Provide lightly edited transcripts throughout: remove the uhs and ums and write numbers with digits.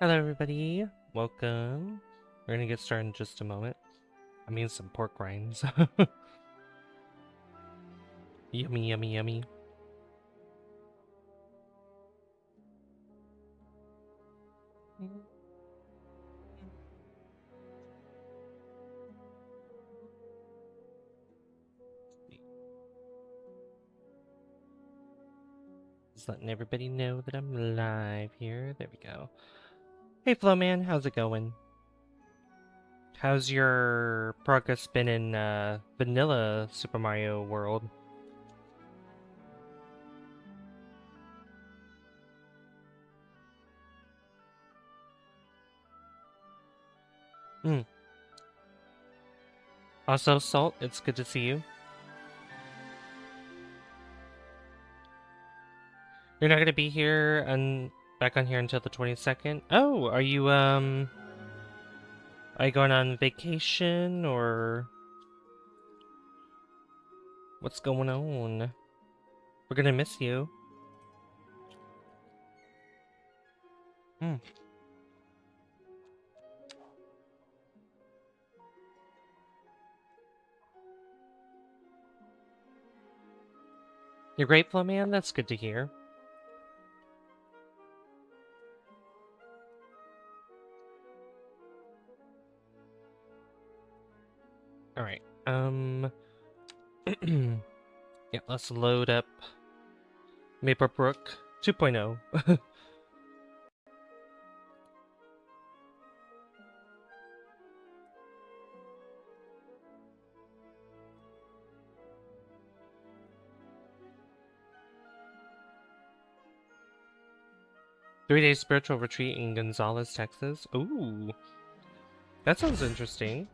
Hello everybody, welcome. We're gonna get started in just a moment. I mean some pork rinds. Yummy, yummy, yummy. Just letting everybody know that I'm live here. There we go. Hey Flowman, how's it going? How's your progress been in vanilla Super Mario World? Hmm. Also, Salt, it's good to see you. You're not gonna be here and back on here until the 22nd? Oh, are you going on vacation or what's going on? We're gonna miss you. Hmm. You're grateful, man? That's good to hear. Alright, yeah, let's load up Maplebrook 2.0. 3-day spiritual retreat in Gonzales, Texas. Ooh, that sounds interesting.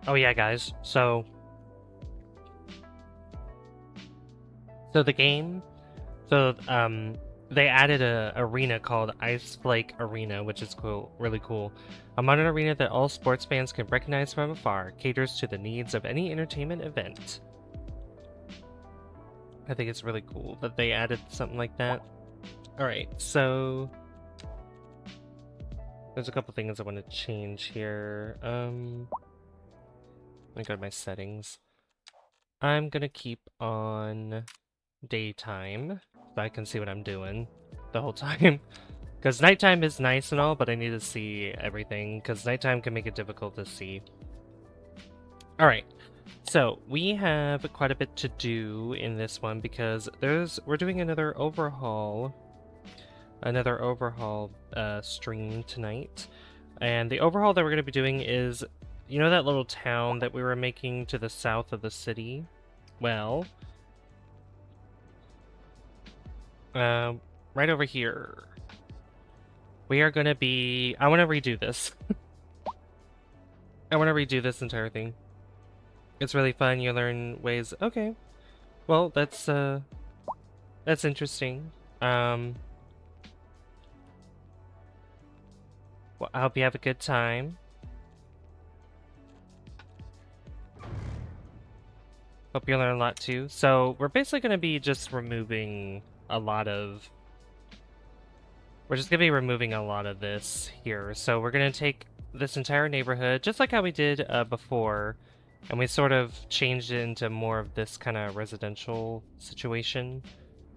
Oh yeah, guys. So the game, they added a arena called Ice Flake Arena, which is cool, really cool. A modern arena that all sports fans can recognize from afar, caters to the needs of any entertainment event. I think it's really cool that they added something like that. Alright, so there's a couple things I want to change here. Let me go to my settings. I'm gonna keep on daytime so I can see what I'm doing the whole time. Because nighttime is nice and all, but I need to see everything, because nighttime can make it difficult to see. Alright, so we have quite a bit to do in this one, because we're doing another overhaul stream tonight. And the overhaul that we're going to be doing is, you know that little town that we were making to the south of the city? Well, right over here. We are going to be... I want to redo this. I want to redo this entire thing. It's really fun. You learn ways... Okay. Well, that's interesting. Well, I hope you have a good time. Hope you learn a lot too. So we're basically going to be just removing a lot of... We're just going to be removing a lot of this here. So we're going to take this entire neighborhood, just like how we did before, and we sort of changed it into more of this kind of residential situation.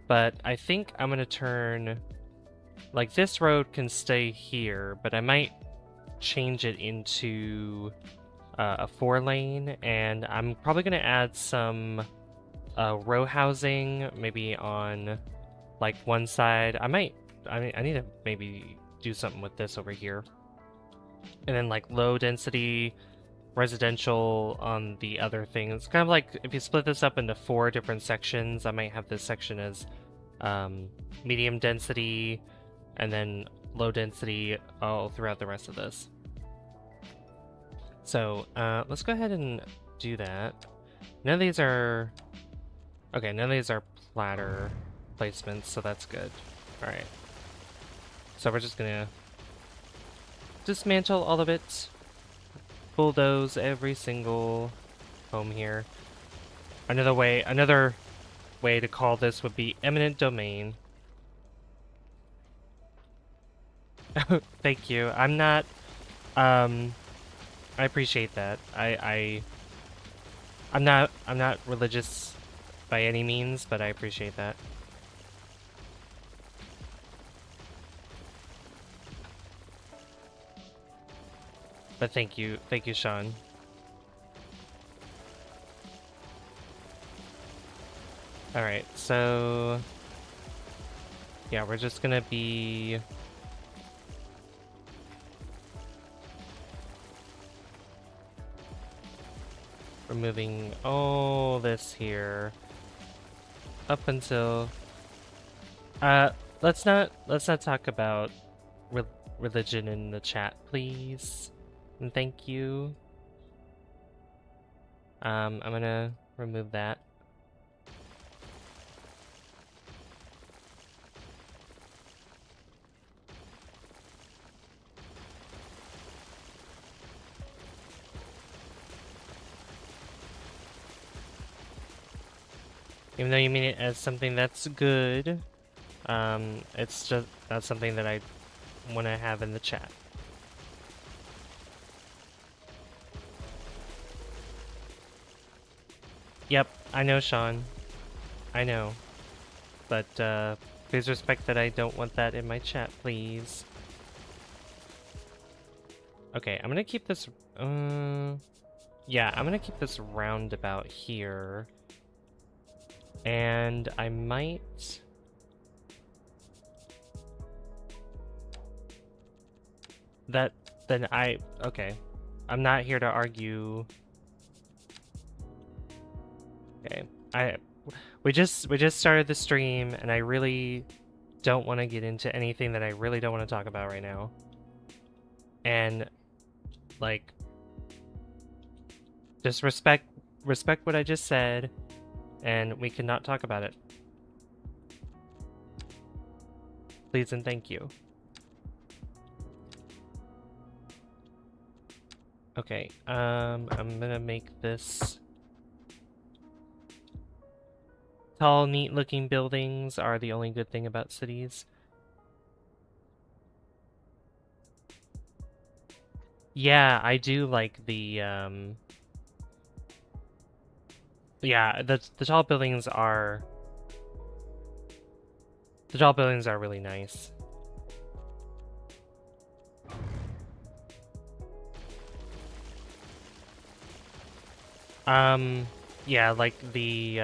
But I think I'm going to turn... Like, this road can stay here, but I might change it into a 4-lane, and I'm probably going to add some row housing, maybe on, like, one side. I need to maybe do something with this over here. And then, like, low-density residential on the other thing. It's kind of like, if you split this up into 4 different sections, I might have this section as medium density, and then low density all throughout the rest of this. So let's go ahead and do that. None of these are... Okay, none of these are platter placements, so that's good. Alright. So we're just gonna dismantle all of it. Bulldoze every single home here. Another way to call this would be eminent domain. Thank you. I'm not, I appreciate that. I'm not religious by any means, but I appreciate that. But thank you, Sean. Alright, so... yeah, we're just gonna be... removing all this here. Up until... let's not talk about religion in the chat, please. And thank you. I'm gonna remove that. Even though you mean it as something that's good, it's just not something that I want to have in the chat. Yep, I know, Sean. I know. But, please respect that I don't want that in my chat, please. Okay, I'm gonna keep this, yeah, I'm gonna keep this roundabout here. And I might... okay. I'm not here to argue. Okay, we just started the stream, and I really don't want to get into anything that I really don't want to talk about right now. And, like, just respect what I just said, and we cannot talk about it. Please and thank you. Okay, I'm gonna make this... tall, neat-looking buildings are the only good thing about cities. Yeah, I do like the, yeah, the tall buildings are... the tall buildings are really nice. Yeah, like the,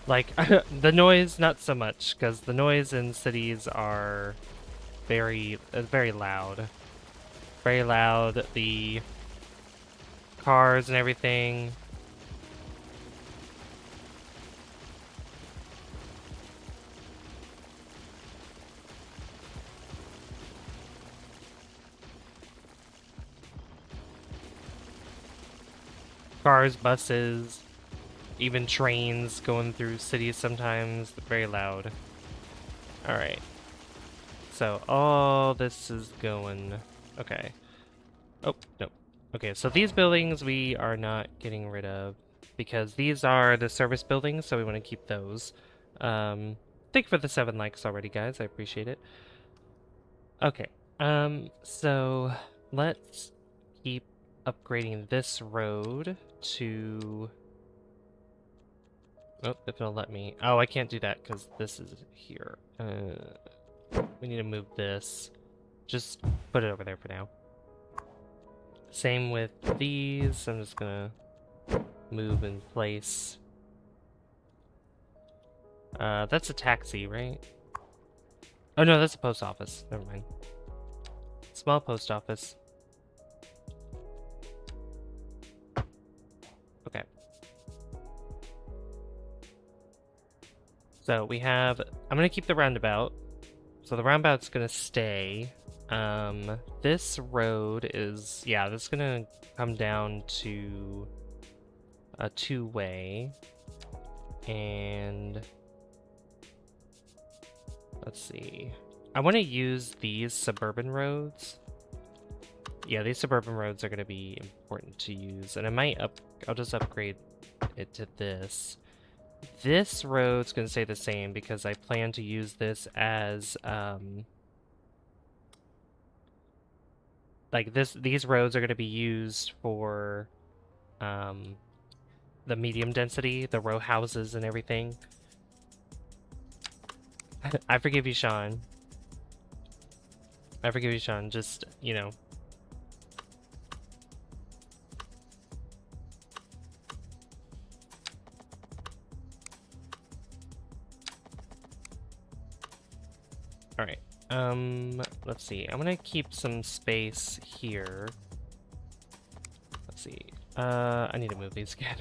like, the noise, not so much, because the noise in cities are very loud. Very loud, the cars and everything. Cars, buses, even trains going through cities sometimes, very loud. Alright. So, all this is going... okay. Oh, no. Okay, so these buildings we are not getting rid of, because these are the service buildings, so we want to keep those. Thank you for the 7 likes already, guys. I appreciate it. Okay, so let's keep upgrading this road to... oh, if it'll let me... oh, I can't do that because this is here. We need to move this. Just put it over there for now. Same with these. I'm just gonna move in place. That's a taxi, right? Oh no, that's a post office. Never mind. Small post office. Okay. So we have... I'm gonna keep the roundabout. So the roundabout's gonna stay. This road is... yeah, this is gonna come down to a 2-way. And... let's see. I want to use these suburban roads yeah, these suburban roads are going to be important to use. And I'll just upgrade it to this. This road's going to stay the same because I plan to use this as, like these roads are going to be used for, the medium density, the row houses and everything. I forgive you, Sean. I forgive you, Sean. Just, you know. Alright. Let's see. I'm gonna keep some space here. Let's see. I need to move these again.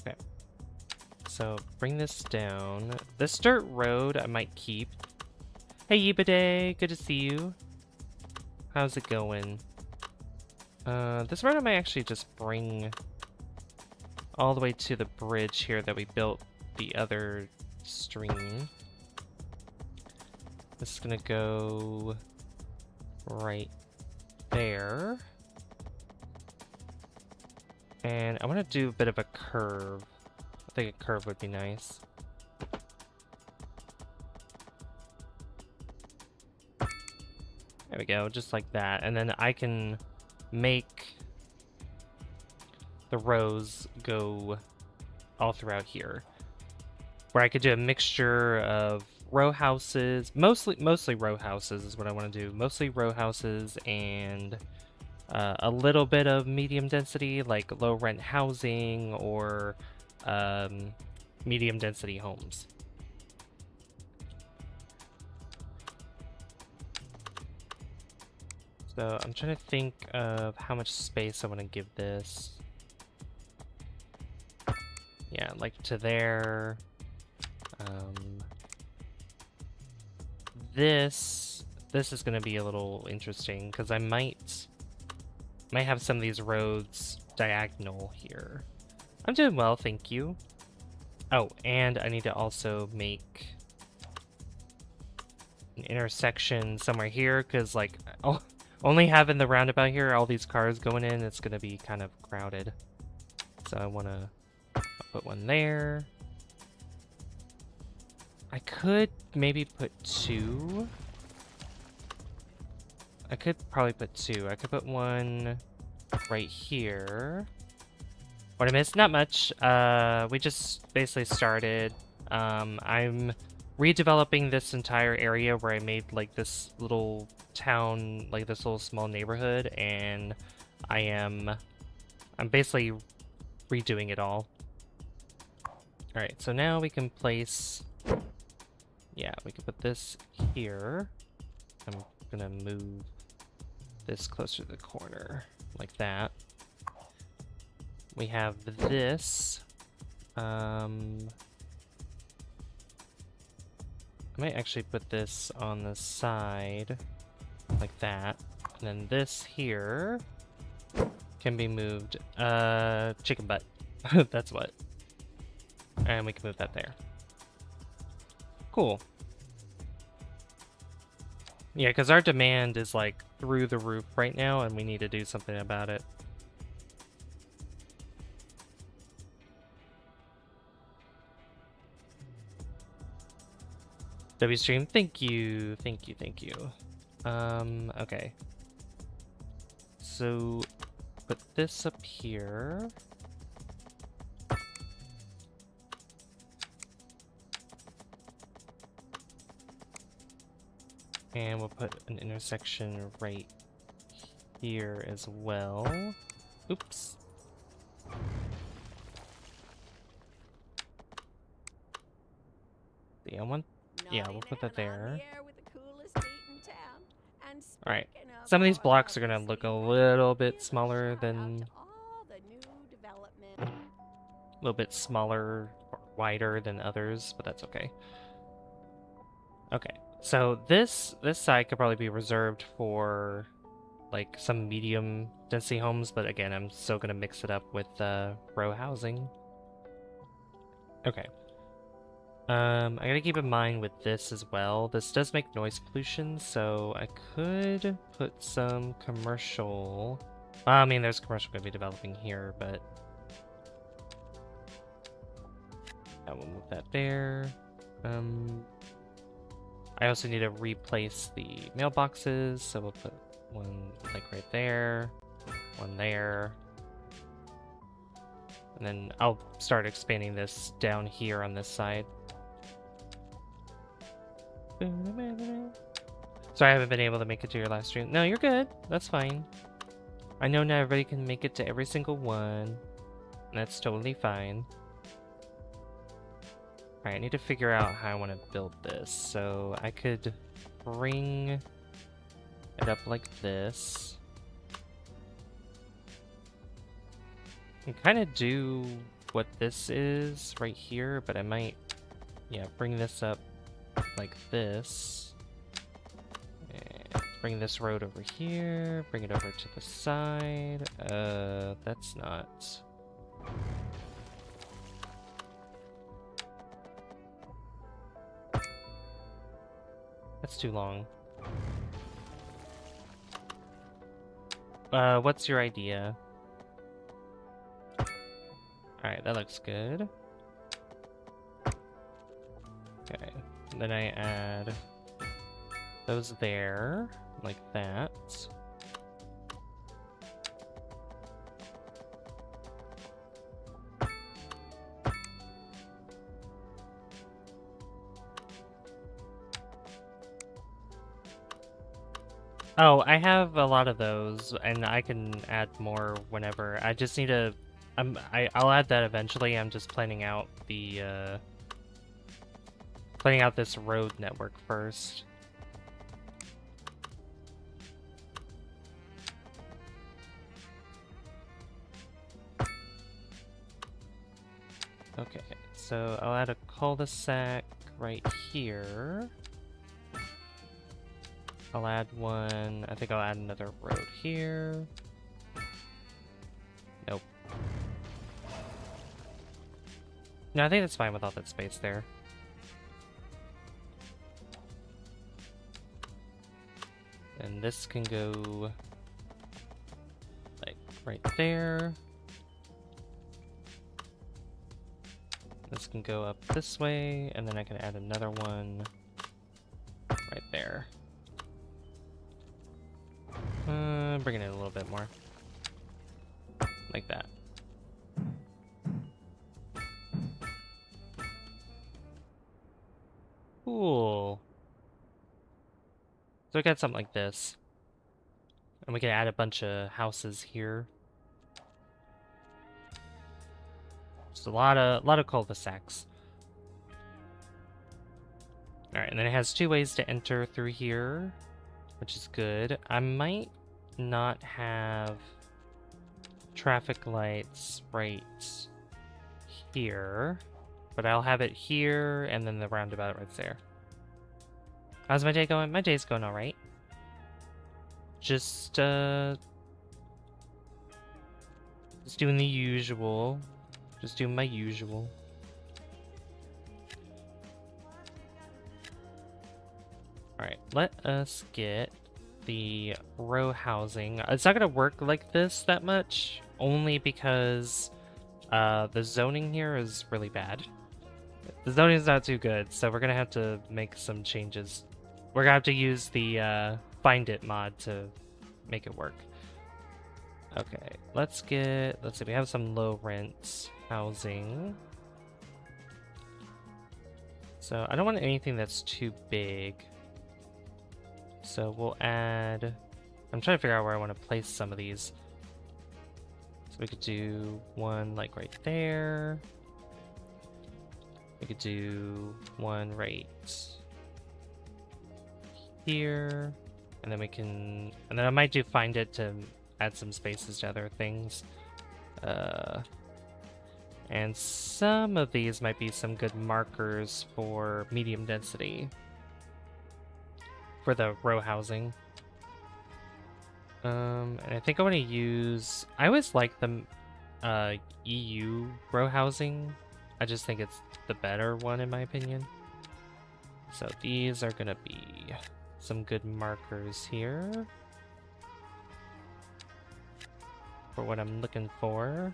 Okay. So, bring this down. This dirt road I might keep. Hey, Yibade! Good to see you. How's it going? This road I might actually just bring all the way to the bridge here that we built the other stream. This is gonna go right there. And I want to do a bit of a curve. I think a curve would be nice. There we go, just like that. And then I can make the rows go all throughout here. Where I could do a mixture of row houses, mostly row houses is what I want to do. Mostly row houses and a little bit of medium density, like low rent housing or medium density homes. So I'm trying to think of how much space I want to give this. Yeah, like to there. This is going to be a little interesting because I might have some of these roads diagonal here. I'm doing well, thank you. Oh, and I need to also make an intersection somewhere here because, like, only having the roundabout here, all these cars going in, it's going to be kind of crowded. So I want to put one there. I could maybe put two. I could probably put two. I could put one right here. What I missed? Not much. We just basically started. I'm redeveloping this entire area where I made like this little town, like this little small neighborhood, and I'm basically redoing it all. Alright, so now we can place, yeah, we can put this here. I'm gonna move this closer to the corner, like that. We have this. I might actually put this on the side, like that. And then this here can be moved. Chicken butt. That's what. And we can move that there. Cool. Yeah, because our demand is like through the roof right now, and we need to do something about it. WStream, thank you, thank you, thank you. Okay. So, put this up here. And we'll put an intersection right here as well. Oops. Yeah, we'll put that there. Alright. Some of these blocks are gonna look a little bit smaller than... a little bit smaller or wider than others, but that's okay. Okay, so this side could probably be reserved for like some medium density homes, but again, I'm still gonna mix it up with row housing. Okay. I gotta keep in mind with this as well. This does make noise pollution, so I could put some commercial. Well, I mean, there's commercial gonna be developing here, but I will move that there. I also need to replace the mailboxes, so we'll put one like right there, one there. And then I'll start expanding this down here on this side. Sorry I haven't been able to make it to your last stream. No, you're good. That's fine. I know not everybody can make it to every single one. That's totally fine. Alright, I need to figure out how I want to build this. So I could bring it up like this. I can kind of do what this is right here, but I might, yeah, bring this up like this. And bring this road over here, bring it over to the side. That's not... That's too long. What's your idea? Alright, that looks good. Okay, then I add those there, like that. Oh, I have a lot of those, and I can add more whenever. I just need to... I'll add that eventually. I'm just planning out the... planning out this road network first. Okay, so I'll add a cul-de-sac right here. I'll add one. I think I'll add another road here. Nope. No, I think that's fine with all that space there. And this can go like right there. This can go up this way, and then I can add another one right there. Bring it in a little bit more. Like that. Cool. So we got something like this. And we can add a bunch of houses here. Just a lot of cul-de-sacs. Alright, and then it has two ways to enter through here, which is good. I might not have traffic lights right here, but I'll have it here and then the roundabout right there. How's my day going? My day's going alright. Just doing the usual. Just doing my usual. Alright, let us get the row housing. It's not going to work like this that much, only because the zoning here is really bad. The zoning is not too good, so we're going to have to make some changes. We're going to have to use the Find It mod to make it work. Okay, let's see, we have some low rent housing. So I don't want anything that's too big. So we'll add... I'm trying to figure out where I want to place some of these. So we could do one like right there. We could do one right here. And then we can... And then I might do Find It to add some spaces to other things. And some of these might be some good markers for medium density. For the row housing. And I think I want to use... I always like the EU row housing I just think it's the better one in my opinion. So these are gonna be some good markers here for what I'm looking for.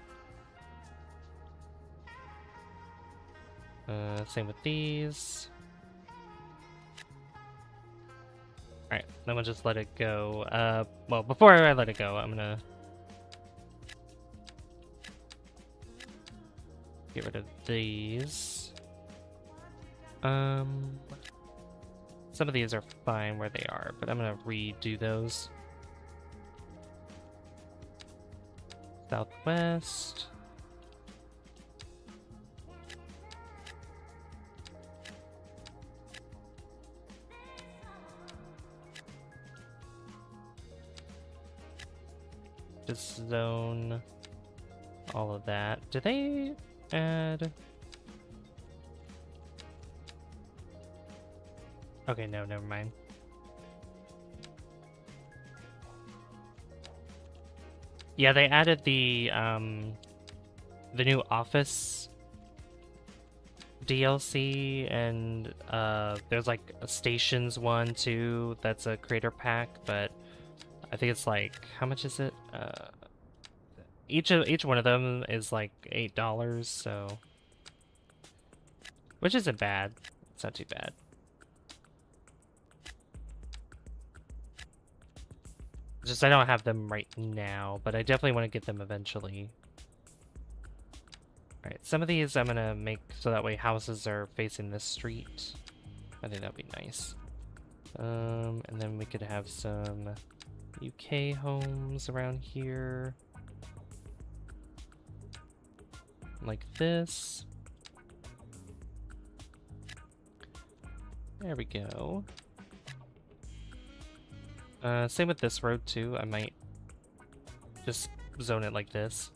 Same with these. Alright, then we'll just let it go. Well, before I let it go, I'm gonna get rid of these. Some of these are fine where they are, but I'm gonna redo those. Southwest. Just zone all of that. Did they add? Okay, no, never mind. Yeah, they added the new Office DLC, and there's like a Stations one too. That's a creator pack, but I think it's like, how much is it? Each one of them is like $8, so which isn't bad. It's not too bad. Just I don't have them right now, but I definitely want to get them eventually. Alright, some of these I'm gonna make so that way houses are facing this street. I think that'd be nice. And then we could have some UK homes around here. Like this. There we go. Same with this road too. I might just zone it like this.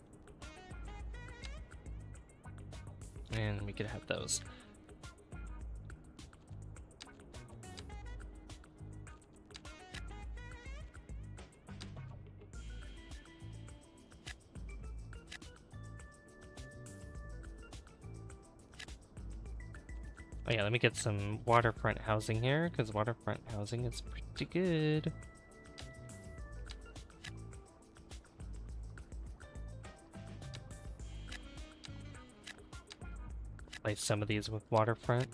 And we could have those. Oh yeah, let me get some waterfront housing here, because waterfront housing is pretty good. Place some of these with waterfront.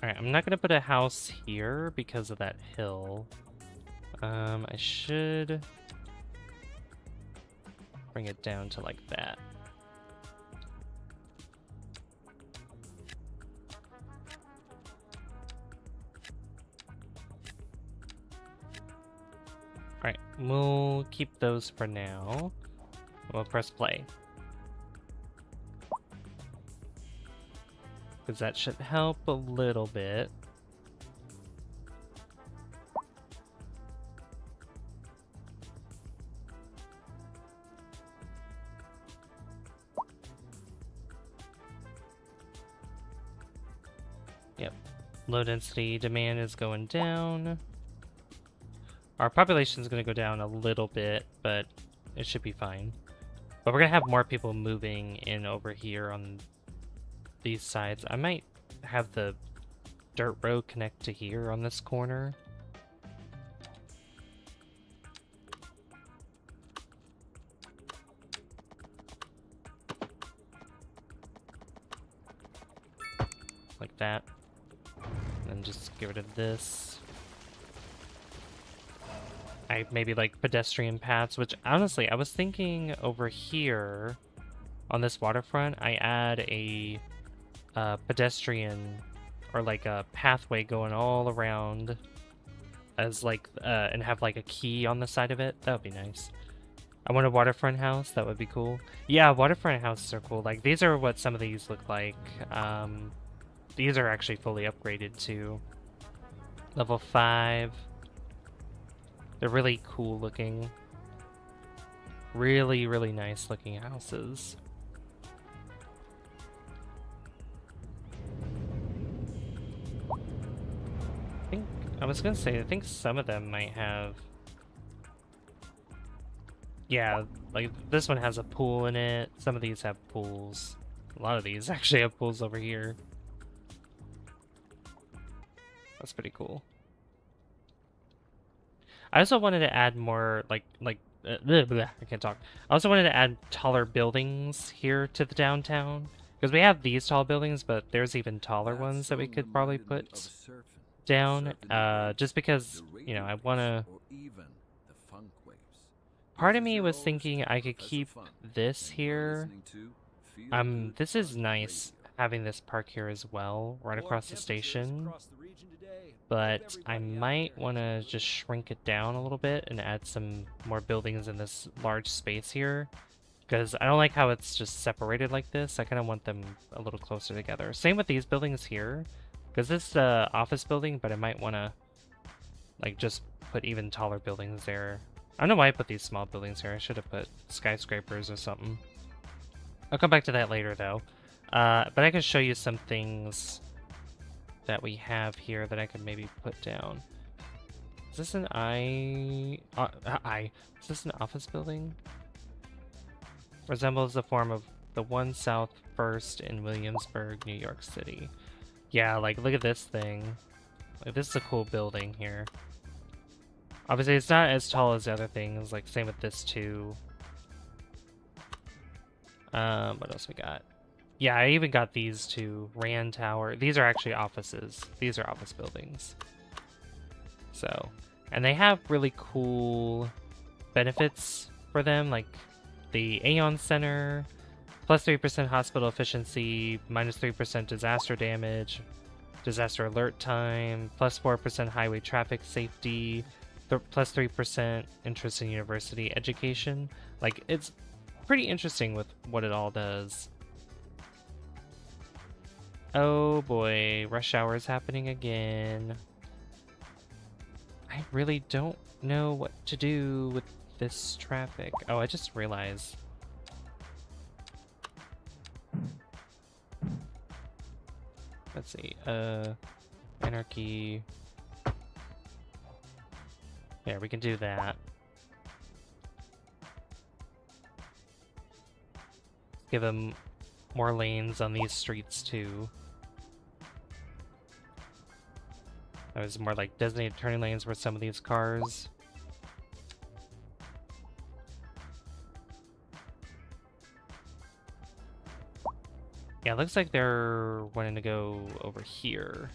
Alright, I'm not gonna put a house here because of that hill. I should bring it down to like that. Alright, we'll keep those for now. We'll press play. Because that should help a little bit. Yep. Low density demand is going down. Our population is going to go down a little bit, but it should be fine. But we're going to have more people moving in over here on these sides. I might have the dirt road connect to here on this corner. Like that. And then just get rid of this. I maybe like pedestrian paths, which honestly, I was thinking over here on this waterfront, I add a pedestrian or like a pathway going all around as like, and have like a key on the side of it. That would be nice. I want a waterfront house. That would be cool. Yeah, waterfront houses are cool. Like these are what some of these look like. These are actually fully upgraded to level 5. They're really cool looking. Really, really nice looking houses. I was gonna say, I think some of them might have... Yeah, Like, this one has a pool in it. Some of these have pools. A lot of these actually have pools over here. That's pretty cool. I also wanted to add more, I can't talk. I also wanted to add taller buildings here to the downtown. Because we have these tall buildings, but there's even taller ones that we could probably put down. Just because, you know, I want to... Part of me was thinking I could keep this here. This is nice having this park here as well, right across the station. But I might want to just shrink it down a little bit and add some more buildings in this large space here. Because I don't like how it's just separated like this. I kind of want them a little closer together. Same with these buildings here. Because this is an office building, but I might want to like just put even taller buildings there. I don't know why I put these small buildings here. I should have put skyscrapers or something. I'll come back to that later, though. But I can show you some things that we have here that I could maybe put down. Is this an Is this an office building? Resembles the form of the 1 South First in Williamsburg, New York City. Yeah, like, look at this thing. Like, this is a cool building here. Obviously, it's not as tall as the other things. Like, same with this, too. What else we got? Yeah, I even got these two. Rand Tower. These are actually offices. These are office buildings. So, and they have really cool benefits for them, like the Aeon Center, plus 3% hospital efficiency, minus 3% disaster damage, disaster alert time, plus 4% highway traffic safety, plus 3% interest in university education. Like, it's pretty interesting with what it all does. Oh boy, rush hour is happening again. I really don't know what to do with this traffic. Oh, I just realized. Let's see, anarchy. Yeah, we can do that. Give them more lanes on these streets too. There's more like designated turning lanes for some of these cars. Yeah, it looks like they're wanting to go over here.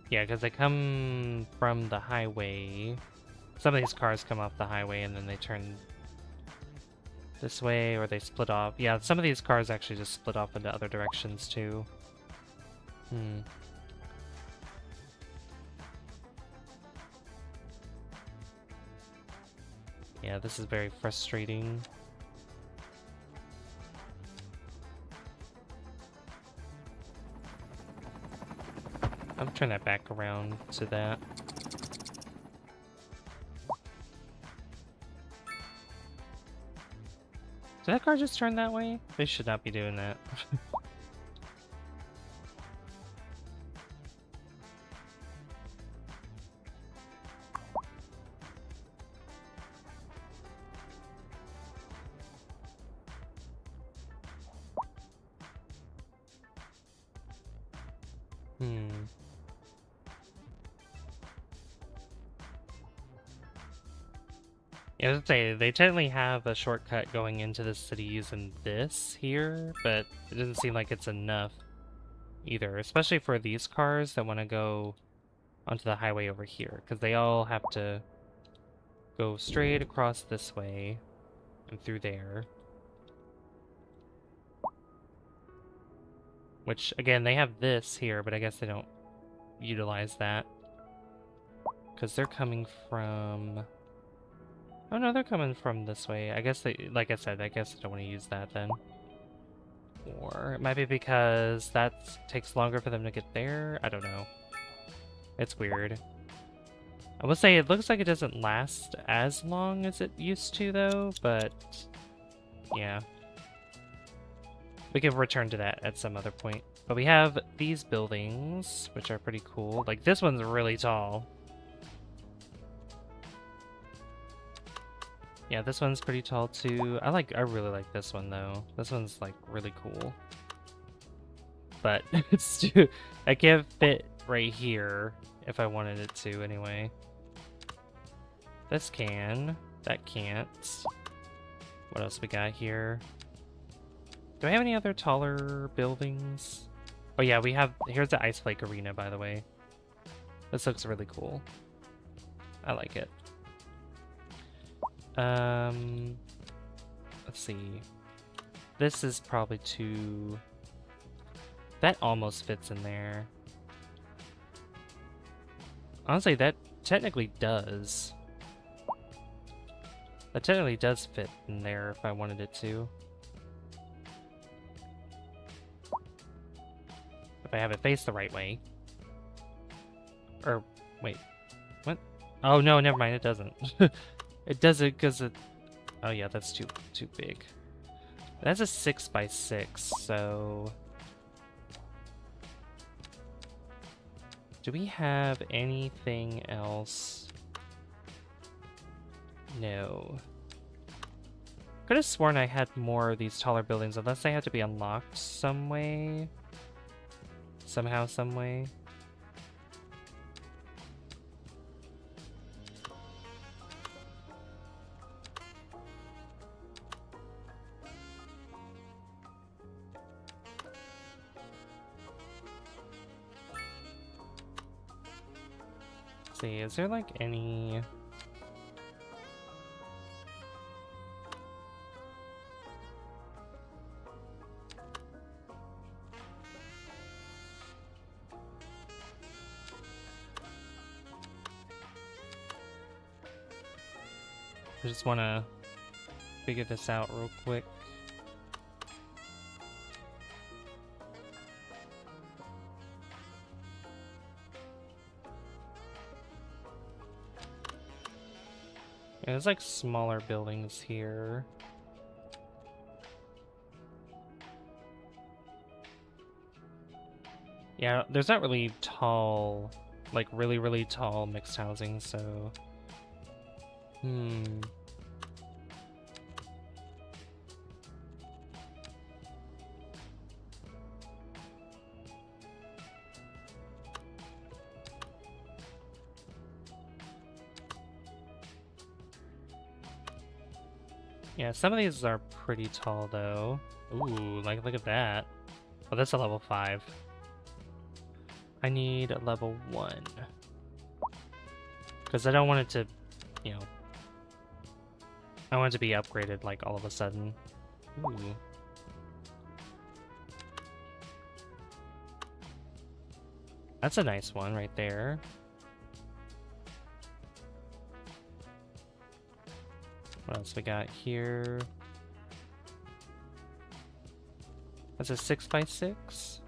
Yeah, because they come from the highway. Some of these cars come off the highway and then they turn this way, or they split off. Yeah, some of these cars actually just split off into other directions too. Yeah, this is very frustrating. I'll turn that back around to that. Did that car just turn that way? They should not be doing that. Yeah, I was gonna say, they technically have a shortcut going into the city using this here, but it doesn't seem like it's enough either, especially for these cars that want to go onto the highway over here, because they all have to go straight across this way and through there. Which, again, they have this here, but I guess they don't utilize that. Because they're coming from... Oh no, they're coming from this way. I guess they, like I said, I guess I don't want to use that then. Or it might be because that takes longer for them to get there. I don't know. It's weird. I will say it looks like it doesn't last as long as it used to though, but yeah. We can return to that at some other point. But we have these buildings, which are pretty cool. Like this one's really tall. Yeah, this one's pretty tall too. I really like this one though. This one's like really cool. But it's too, I can't fit right here if I wanted it to anyway. This can, that can't. What else we got here? Do I have any other taller buildings? Oh yeah, we have, here's the Ice Lake Arena, by the way. This looks really cool. I like it. Let's see. This is probably too... That almost fits in there. Honestly, that technically does. That technically does fit in there if I wanted it to. If I have it faced the right way. Or, wait. What? Oh, no, never mind, it doesn't. It does it because it... Oh yeah, that's too big. That's a 6x6, so... Do we have anything else? No. Could have sworn I had more of these taller buildings, unless they had to be unlocked some way. Somehow, some way. Let's see, is there like any... I just want to figure this out real quick. Yeah, there's like smaller buildings here. Yeah, there's not really tall, like really tall mixed housing, so... Yeah, some of these are pretty tall, though. Ooh, like, look at that. Oh, that's a level 5. I need a level 1. Because I don't want it to, you know... I want it to be upgraded, like, all of a sudden. Ooh. That's a nice one right there. What else we got here? That's a 6x6.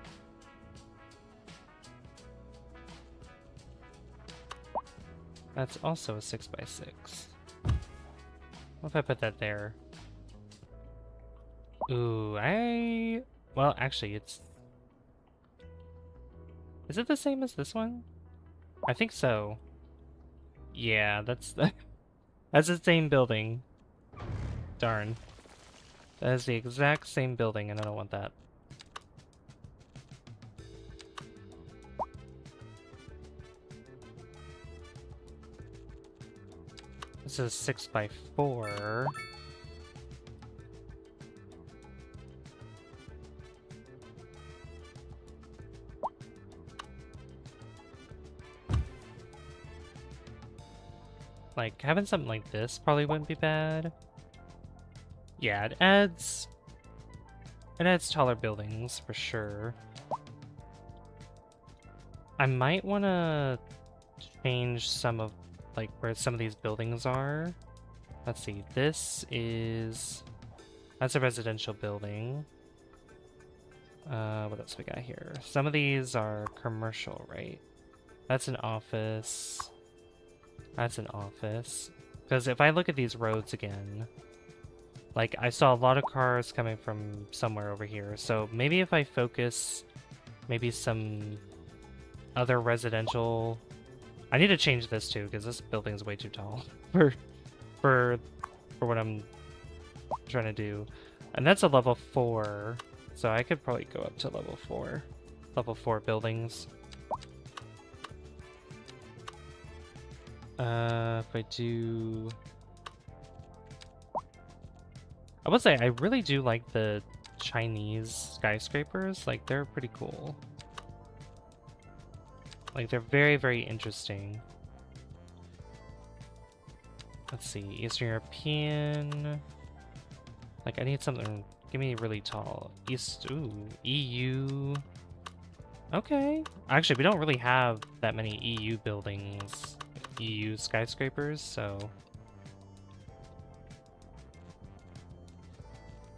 That's also a 6x6. What if I put that there? Ooh, well, actually, it's... Is it the same as this one? I think so. Yeah, that's the... That's the same building. Darn. That is the exact same building, and I don't want that. This is 6x4. Like, having something like this probably wouldn't be bad. Yeah, it adds taller buildings for sure. I might want to change some of, like, where some of these buildings are. Let's see, that's a residential building. What else we got here? Some of these are commercial, right? That's an office. That's an office. Because if I look at these roads again, like, I saw a lot of cars coming from somewhere over here. So maybe if I focus maybe some other residential... I need to change this too, because this building's way too tall for for what I'm trying to do. And that's a level 4, so I could probably go up to level 4. Level 4 buildings. If I do... I would say I really do like the Chinese skyscrapers. Like, they're pretty cool. Like, they're very, very interesting. Let's see, Eastern European. Like, I need something. Give me really tall. Ooh, EU. Okay. Actually, we don't really have that many EU buildings, EU skyscrapers, so.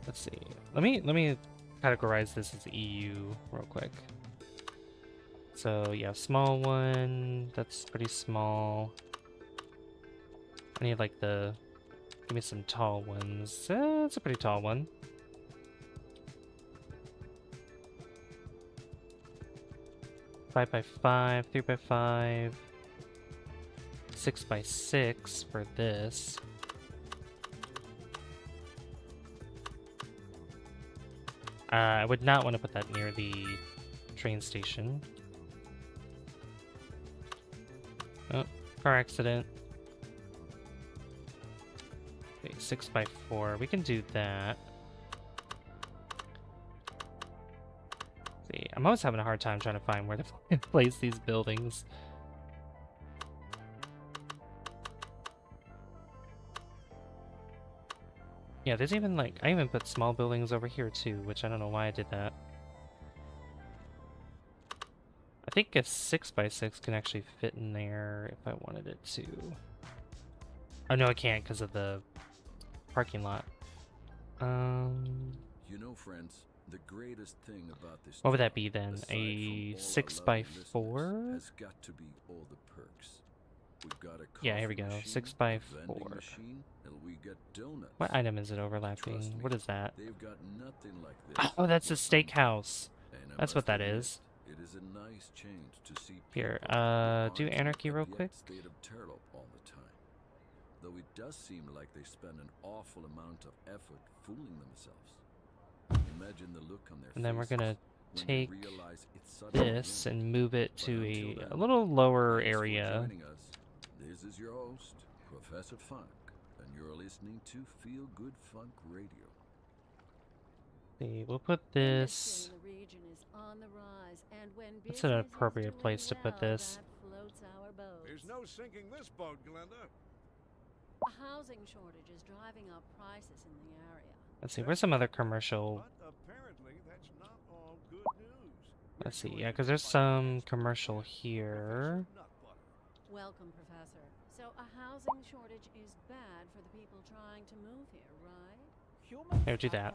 Let's see. Let me categorize this as EU real quick. So yeah, small one. That's pretty small. I need like the. Give me some tall ones. It's a pretty tall one. Five by 5, 3 by 5, 6 by 6 for this. I would not want to put that near the train station. Oh, car accident. Okay, 6 by 4. We can do that. See, I'm always having a hard time trying to find where to place these buildings. Yeah, there's even like, I even put small buildings over here too, which I don't know why I did that. I think a 6 by 6 can actually fit in there if I wanted it to. Oh no, I can't because of the parking lot. You know, friends, the greatest thing about this What would that job, be then? aside A from all 6 our by lovely listeners, 4? has got to be all the perks. We've got a Yeah, here we coffee go. machine, 6 by a vending 4. machine, and we get donuts. What item is it Trust overlapping? me, What is that? they've got nothing like this. Oh, that's a where I'm steakhouse. from. And I That's what must that admit, is. It is a nice change to see Here, people who do aren't in anarchy a real abject quick. state of terror all the time. Though it does seem like they spend an awful amount of effort fooling themselves. Imagine the look on their And then we're faces gonna when take they realize it's suddenly this in. and move it But to until then, a little lower thanks for area. joining us. This is your host, Professor Funk, and you're listening to Feel Good Funk Radio. See, we'll put this. What's an appropriate place to put this? There's no sinking this boat, Glenda. A housing shortage is driving up prices in the area. Let's see, where's some other commercial? But apparently that's not all good news. Let's see, yeah, because there's some commercial here. Welcome, Professor. So a housing shortage is bad for the people trying to move here, right? Here, do that.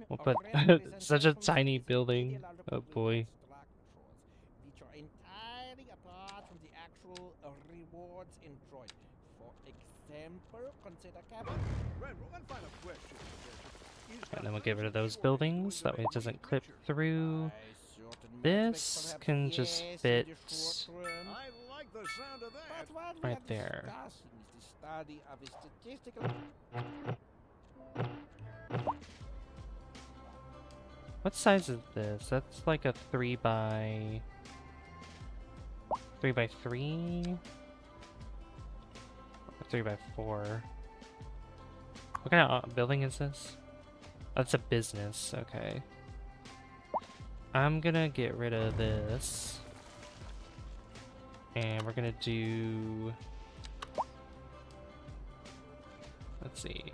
We'll put such a tiny building. Oh boy. Which are entirely apart from the actual rewards enjoyed. For example, consider capital. One final question, Professor. And then we'll get rid of those buildings. That way it doesn't clip through. This can just fit I like the sound of that. But what we right are there. discussing is the study of a statistical. What size is this? That's like a 3 by 3. Or 3 by 4. What kind of building is this? That's a business, okay. I'm gonna get rid of this. And we're gonna do... Let's see.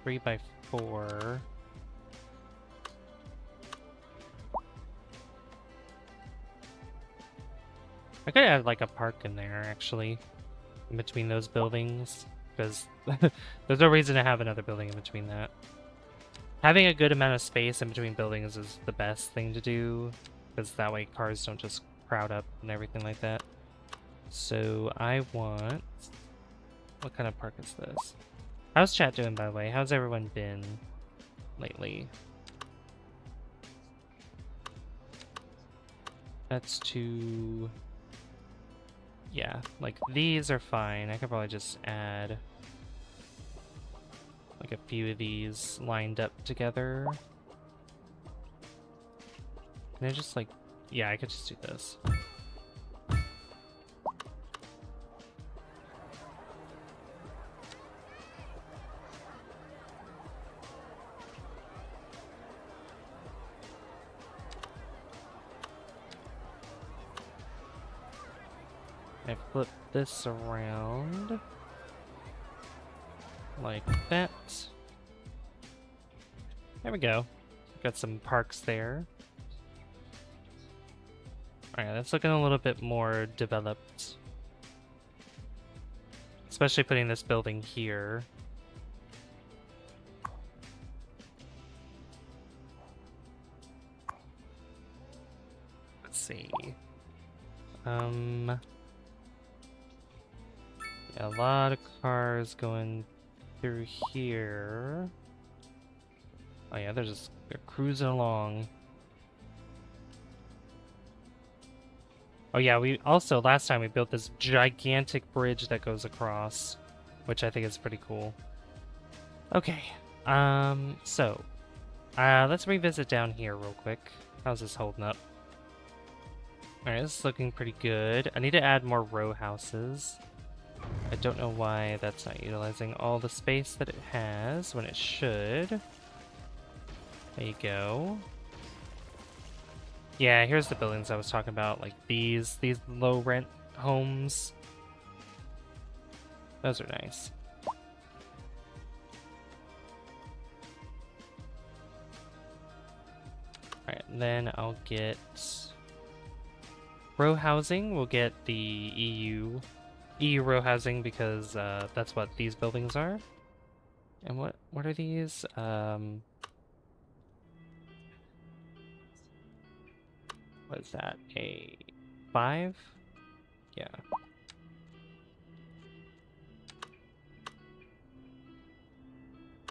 3 by 4. I could add like a park in there, actually, in between those buildings, because there's no reason to have another building in between that. Having a good amount of space in between buildings is the best thing to do, because that way cars don't just crowd up and everything like that. So I want... What kind of park is this? How's chat doing, by the way? How's everyone been lately? That's to... Yeah, like these are fine. I could probably just add like a few of these lined up together. Can I just like, yeah, I could just do this. I flip this around like that. There we go. Got some parks there. Alright, that's looking a little bit more developed. Especially putting this building here. Let's see. Yeah, a lot of cars going through here. Oh yeah, they're cruising along. Oh yeah, we also, last time we built this gigantic bridge that goes across, which I think is pretty cool. Okay, let's revisit down here real quick. How's this holding up? Alright, this is looking pretty good. I need to add more row houses. I don't know why that's not utilizing all the space that it has when it should. There you go. Yeah, here's the buildings I was talking about, like these low rent homes. Those are nice. Alright, then I'll get row housing. We'll get the EU row housing because that's what these buildings are. And what are these? What is that? A 5? Yeah.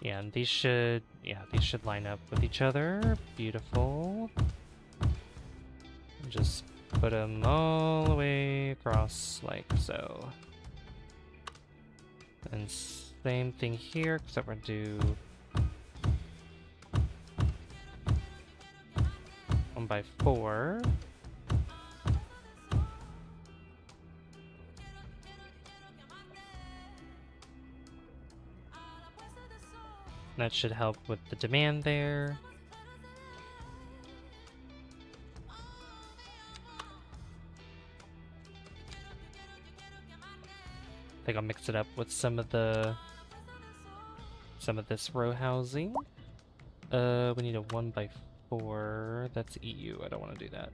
Yeah, and these should line up with each other. Beautiful. Just put them all the way across like so. And same thing here, except we're gonna do 1x4. That should help with the demand there. I think I'll mix it up with some of this row housing. We need a 1x4. That's EU. I don't want to do that.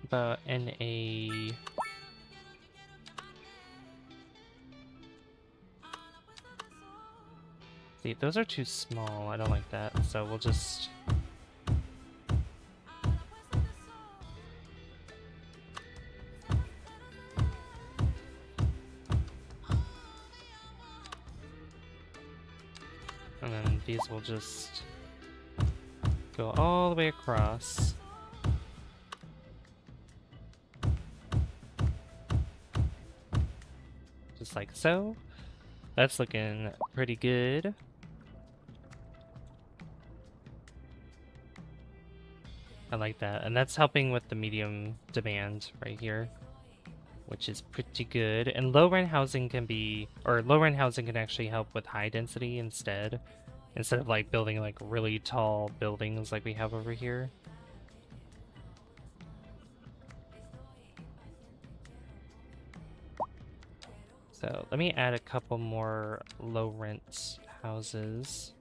About NA. See, those are too small. I don't like that. So we'll just. And then these will just go all the way across. Just like so. That's looking pretty good. I like that. And that's helping with the medium demand right here, which is pretty good. And low-rent housing can actually help with high density instead of like building like really tall buildings like we have over here. So let me add a couple more low-rent houses.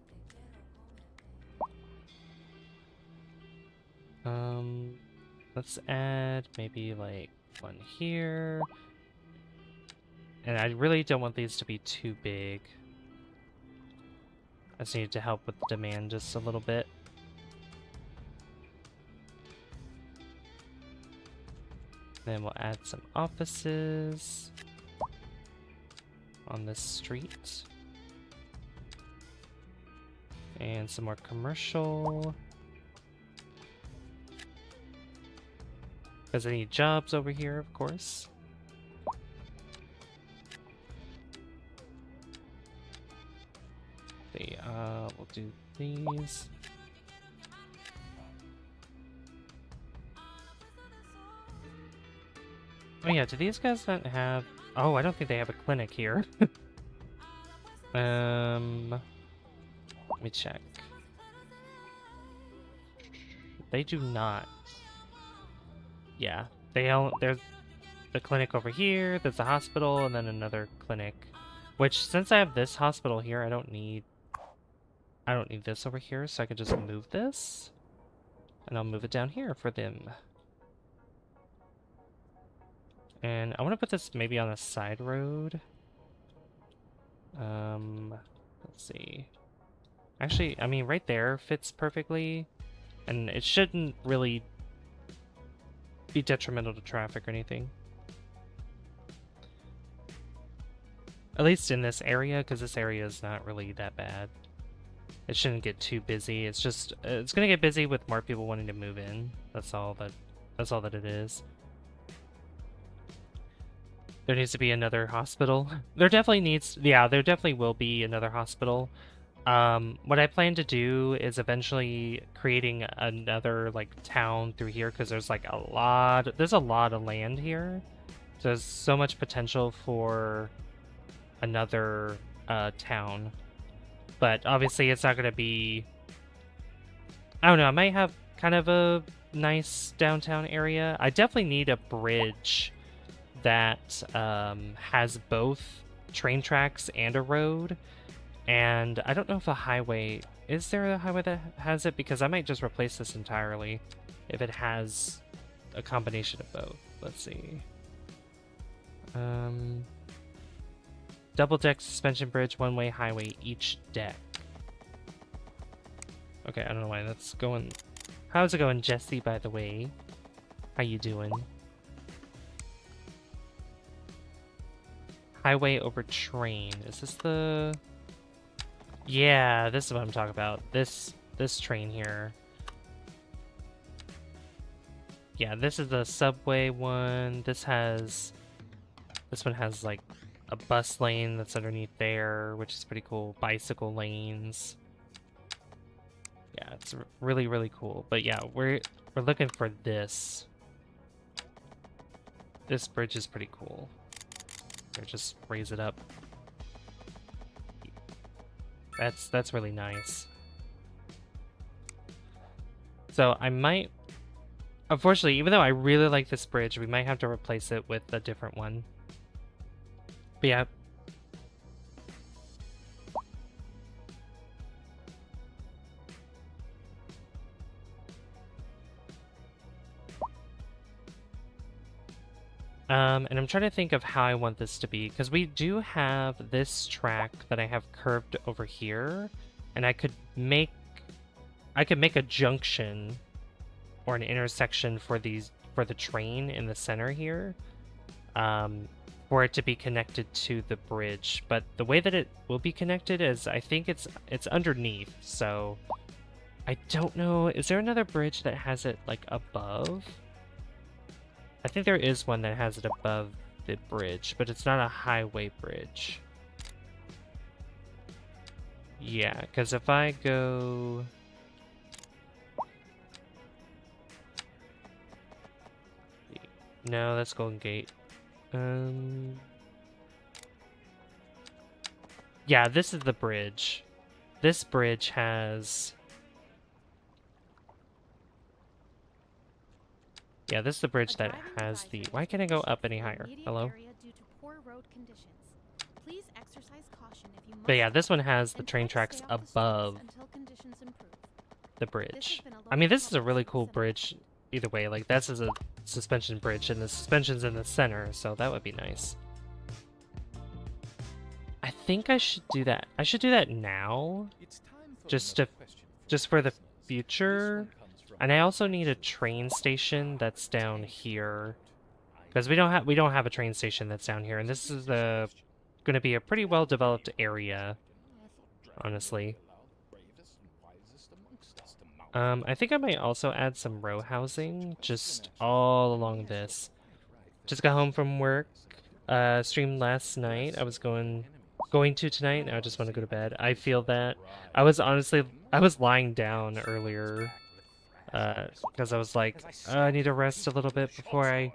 Let's add maybe like one here. And I really don't want these to be too big. I just need to help with the demand just a little bit. Then we'll add some offices on this street. And some more commercial. Because I need jobs over here, of course. See, we'll do these. Oh yeah, do these guys not have... Oh, I don't think they have a clinic here. Let me check. They do not. Yeah, there's the clinic over here, there's a hospital, and then another clinic. Which, since I have this hospital here, I don't need this over here, so I can just move this. And I'll move it down here for them. And I want to put this maybe on a side road. Let's see. Actually, I mean, right there fits perfectly. And it shouldn't really be detrimental to traffic or anything. At least in this area, because this area is not really that bad. It shouldn't get too busy. It's just, it's gonna get busy with more people wanting to move in. That's all that it is. There needs to be another hospital. There definitely will be another hospital. What I plan to do is eventually creating another like town through here, because there's a lot of land here. So there's so much potential for another town. But obviously it's not going to be... I don't know, I might have kind of a nice downtown area. I definitely need a bridge that has both train tracks and a road. And I don't know if a highway... Is there a highway that has it? Because I might just replace this entirely if it has a combination of both. Let's see. Double-deck suspension bridge, one-way highway, each deck. Okay, I don't know why that's going... How's it going, Jesse, by the way? How you doing? Highway over train. Is this the... Yeah, this is what I'm talking about. This train here. Yeah, this is the subway one. This one has like a bus lane that's underneath there, which is pretty cool. Bicycle lanes. Yeah, it's really, really cool. But yeah, we're looking for this. This bridge is pretty cool. Or just raise it up. That's really nice. So I might... Unfortunately, even though I really like this bridge, we might have to replace it with a different one. But yeah. And I'm trying to think of how I want this to be, because we do have this track that I have curved over here, and I could make a junction or an intersection for the train in the center here, for it to be connected to the bridge. But the way that it will be connected is, I think it's underneath. So I don't know. Is there another bridge that has it like above? I think there is one that has it above the bridge, but it's not a highway bridge. Yeah, because if I go... No, that's Golden Gate. Yeah, this is the bridge. This bridge has... Yeah, this is the bridge that has the... Why can't I go up any higher? Hello? But yeah, this one has the train tracks above the bridge. I mean, this is a really cool bridge either way. Like, this is a suspension bridge, and the suspension's in the center, so that would be nice. I think I should do that. I should do that now, just for the future. And I also need a train station that's down here, because we don't have a train station that's down here, and this is going to be a pretty well developed area, honestly. I think I might also add some row housing just all along this. Just got home from work. Streamed last night. I was going to tonight. Now I just want to go to bed. I feel that. I was lying down earlier. Because I was like, I need to rest a little bit before I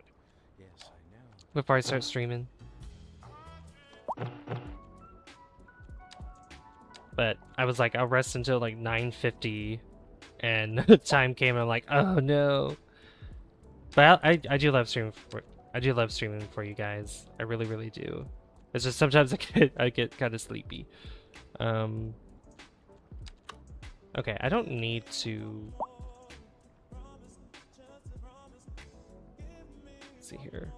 start streaming. But I was like, I'll rest until like 9:50, and the time came, and I'm like, oh no. But I do love streaming for you guys. I really, really do. It's just sometimes I get kind of sleepy. Okay, I don't need to. Let's see here.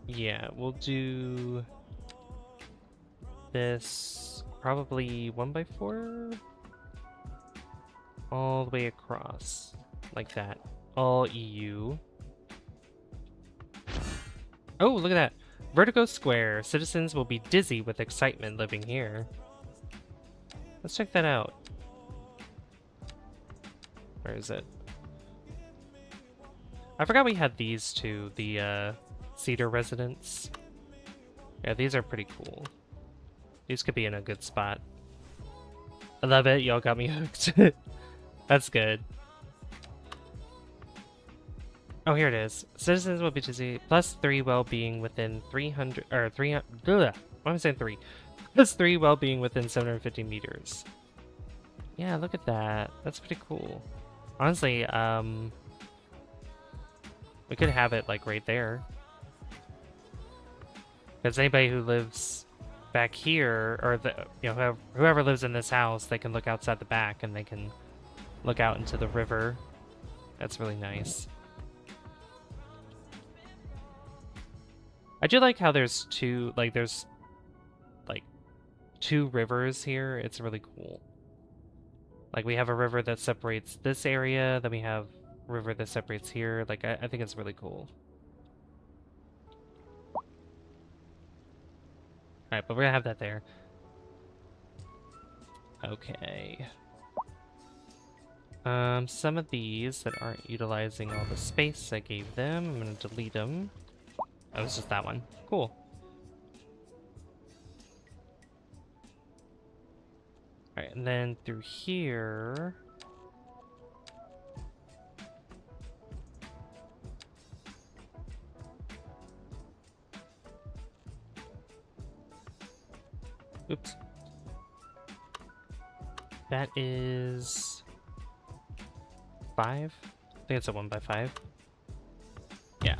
Yeah, we'll do this probably 1x4 all the way across, like that. All EU. Oh, look at that. Vertigo Square. Citizens will be dizzy with excitement living here. Let's check that out. Where is it? I forgot we had these two, the Cedar Residence. Yeah, these are pretty cool. These could be in a good spot. I love it. Y'all got me hooked. That's good. Oh, here it is. Citizens will be dizzy. +3 well-being within 300 or 300. Why am I saying 3? +3 well-being within 750 meters. Yeah, look at that. That's pretty cool. Honestly, we could have it like right there. Because anybody who lives back here, or whoever lives in this house, they can look outside the back and they can look out into the river. That's really nice. I do like how there's two rivers here. It's really cool. Like, we have a river that separates this area, then we have a river that separates here. Like, I think it's really cool. Alright, but we're gonna have that there. Okay. Some of these that aren't utilizing all the space I gave them, I'm gonna delete them. Oh, it's just that one. Cool. Alright, and then through here... Oops. That is 5? I think it's a 1x5. Yeah.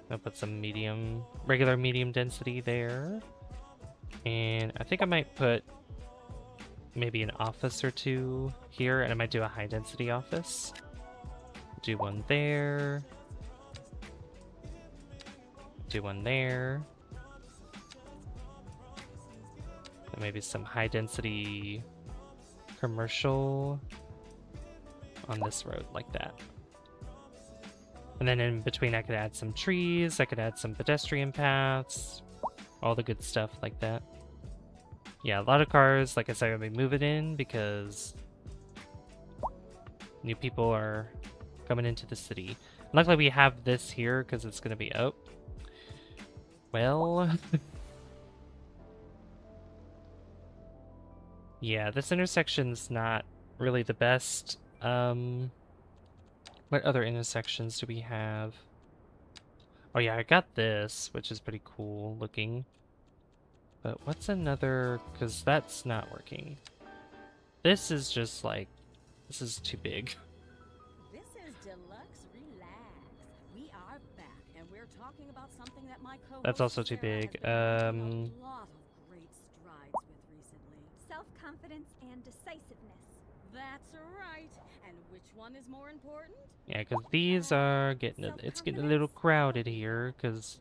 I'll put some regular medium density there. And I think I might put maybe an office or two here, and I might do a high density office. Do one there. Do one there. And maybe some high density commercial on this road like that. And then in between I could add some trees, I could add some pedestrian paths, all the good stuff like that. Yeah, a lot of cars, like I said, I'm gonna be moving in because new people are coming into the city. Luckily we have this here because it's gonna be well, yeah, this intersection's not really the best. What other intersections do we have? Oh yeah, I got this, which is pretty cool looking. But what's another, because that's not working. This is just like, this is too big. This is Deluxe Relax. We are back, and we're talking about something that my co-host That's also too Sarah big. has been making a lot of great strides with recently. Self-confidence and decisiveness. That's right. And which one is more important? Yeah, because these are it's getting a little crowded here, because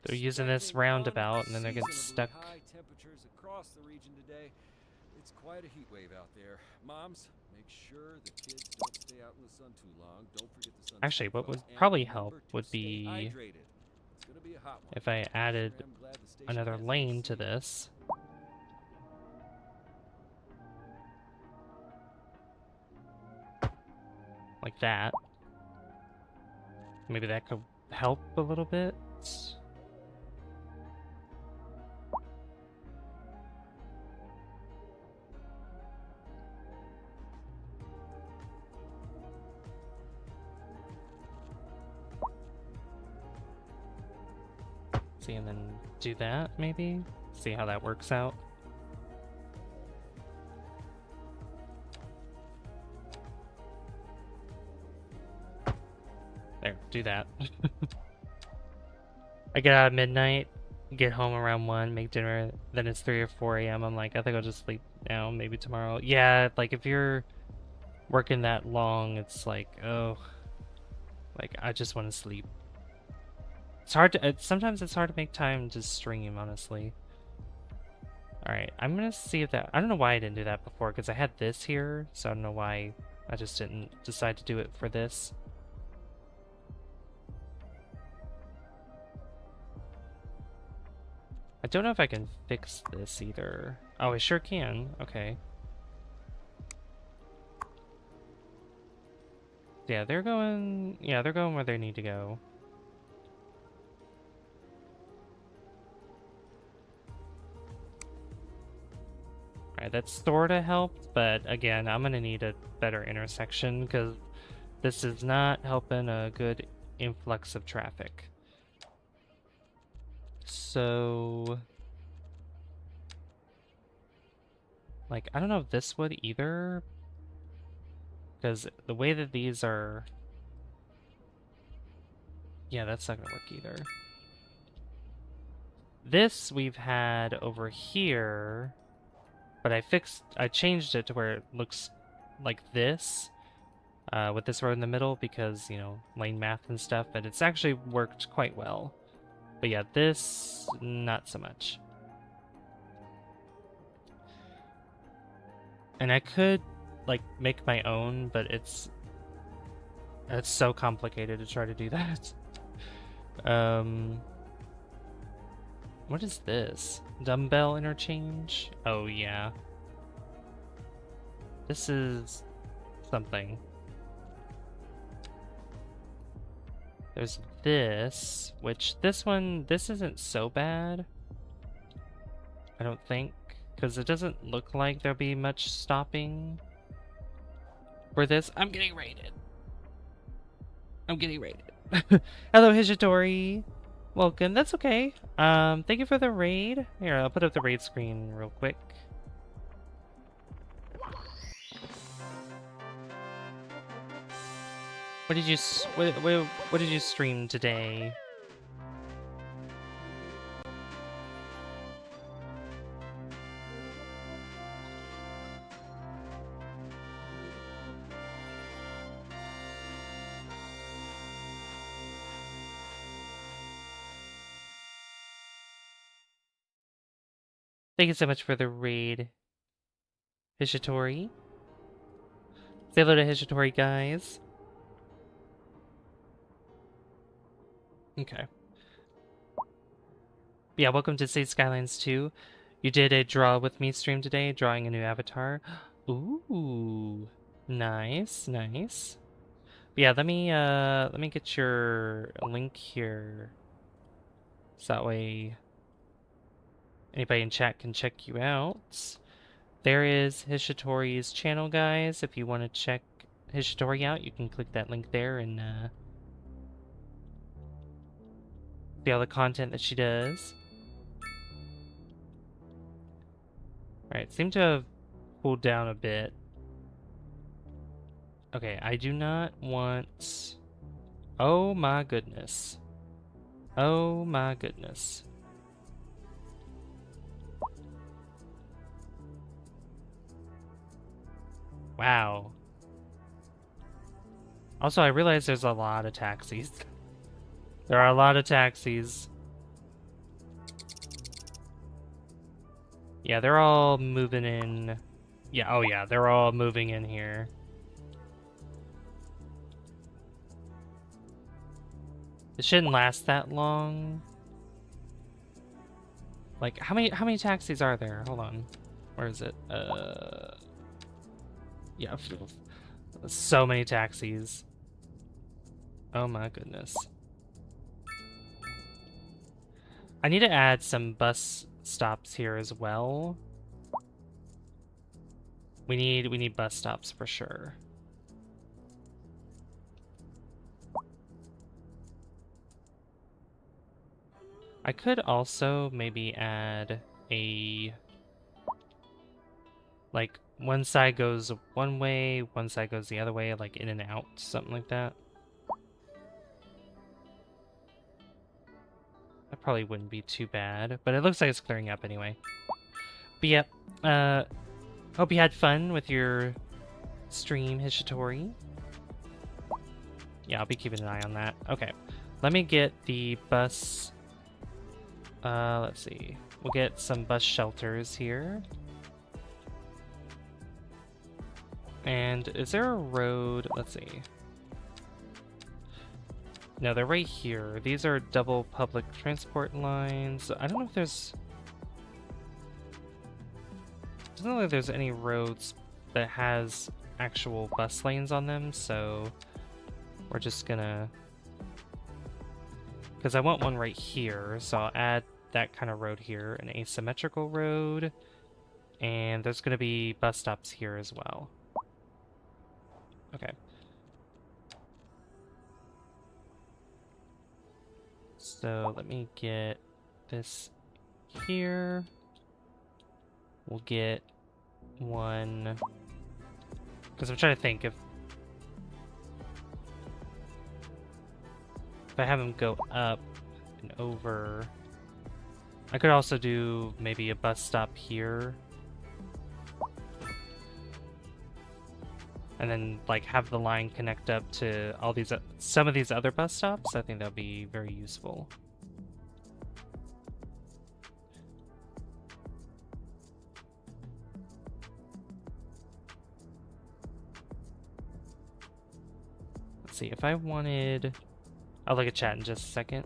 they're using this roundabout and then they're getting stuck. High temperatures across the region today. It's quite a heat wave out there. Moms, make sure the kids don't stay out in the sun too long. Don't forget the sun. Actually, what would probably help would be It's gonna be a hot one. if I added Sure am glad the station another has lane AC. to this. Like that. Maybe that could help a little bit. See, and then do that, maybe? See how that works out. There, do that. I get out at midnight, get home around 1, make dinner, then it's 3 or 4 a.m. I'm like, I think I'll just sleep now, maybe tomorrow. Yeah, like if you're working that long, it's like, oh, like I just want to sleep. It's hard to, sometimes it's hard to make time to stream, honestly. Alright, I'm gonna see if that, I don't know why I didn't do that before, because I had this here, so I don't know why I just didn't decide to do it for this. I don't know if I can fix this either. Oh, I sure can. Okay. Yeah, they're going where they need to go. Alright, that sorta helped, but again, I'm gonna need a better intersection because this is not helping a good influx of traffic. So, like, I don't know if this would either, because the way that these are, yeah, that's not gonna work either. This we've had over here, but I changed it to where it looks like this, with this road in the middle because, you know, lane math and stuff, and it's actually worked quite well. But yeah, this, not so much. And I could, like, make my own, but it's so complicated to try to do that. What is this? Dumbbell interchange? Oh, yeah. This is something. There's this, which this isn't so bad. I don't think, because it doesn't look like there'll be much stopping for this. I'm getting raided. Hello, Hishitori. Welcome. That's okay. Thank you for the raid. Here, I'll put up the raid screen real quick. What did you stream today? Thank you so much for the raid, Hishitori. Say hello to Hishitori, guys. Okay. Yeah, welcome to State Skylines 2. You did a draw with me stream today, drawing a new avatar. Ooh, nice, nice. Yeah, let me get your link here, so that way anybody in chat can check you out. There is Hishitori's channel, guys. If you want to check Hishitori out, you can click that link there and see all the content that she does. Alright, seem to have cooled down a bit. Okay, I do not want... Oh my goodness. Oh my goodness. Wow. Also, I realize there's a lot of taxis. There are a lot of taxis. Yeah, they're all moving in Yeah, oh yeah, they're all moving in here. It shouldn't last that long. Like, how many taxis are there? Hold on. Where is it? Yeah, so many taxis. Oh my goodness. I need to add some bus stops here as well. We need bus stops for sure. I could also maybe add a, like, one side goes one way, one side goes the other way, like in and out, something like that. That probably wouldn't be too bad, but it looks like it's clearing up anyway. But yeah, hope you had fun with your stream, Hishitori. Yeah, I'll be keeping an eye on that. Okay, let me get the bus. Let's see. We'll get some bus shelters here. And is there a road? Let's see. No, they're right here. These are double public transport lines. I don't know if there's... Doesn't look like there's any roads that has actual bus lanes on them, so we're just gonna... Because I want one right here, so I'll add that kind of road here, an asymmetrical road, and there's gonna be bus stops here as well. Okay. So let me get this here. We'll get one, because I'm trying to think if I have them go up and over. I could also do maybe a bus stop here. And then, like, have the line connect up to all these, some of these other bus stops. I think that would be very useful. Let's see, if I wanted... I'll look at chat in just a second.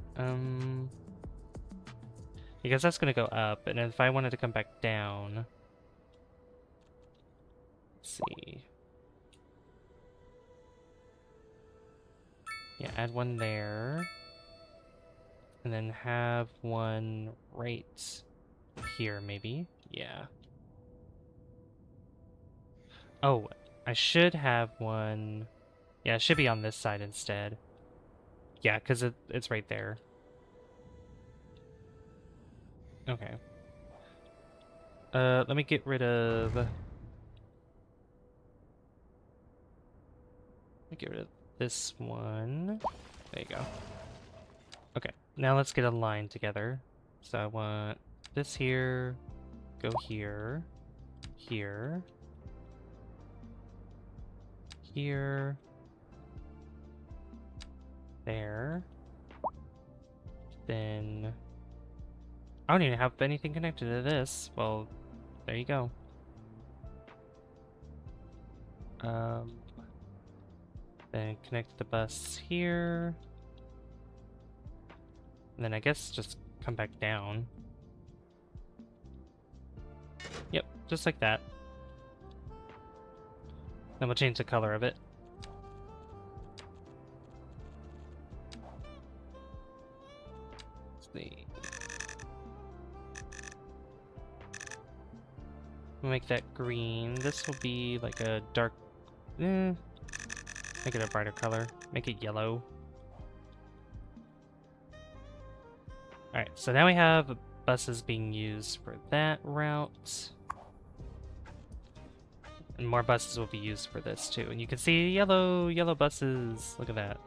Because that's gonna go up, and if I wanted to come back down... Let's see... Yeah, add one there. And then have one right here, maybe. Yeah. Oh, I should have one... Yeah, it should be on this side instead. Yeah, because it's right there. Okay. Let me get rid of... Let me get rid of this one. There you go. Okay, now let's get a line together. So I want this here, go here, here, here, there. Then I don't even have anything connected to this. Well, there you go. Then connect the bus here. And then I guess just come back down. Yep, just like that. Then we'll change the color of it. Let's see. We'll make that green. This will be like a dark... Make it a brighter color. Make it yellow. Alright, so now we have buses being used for that route. And more buses will be used for this too. And you can see yellow buses. Look at that.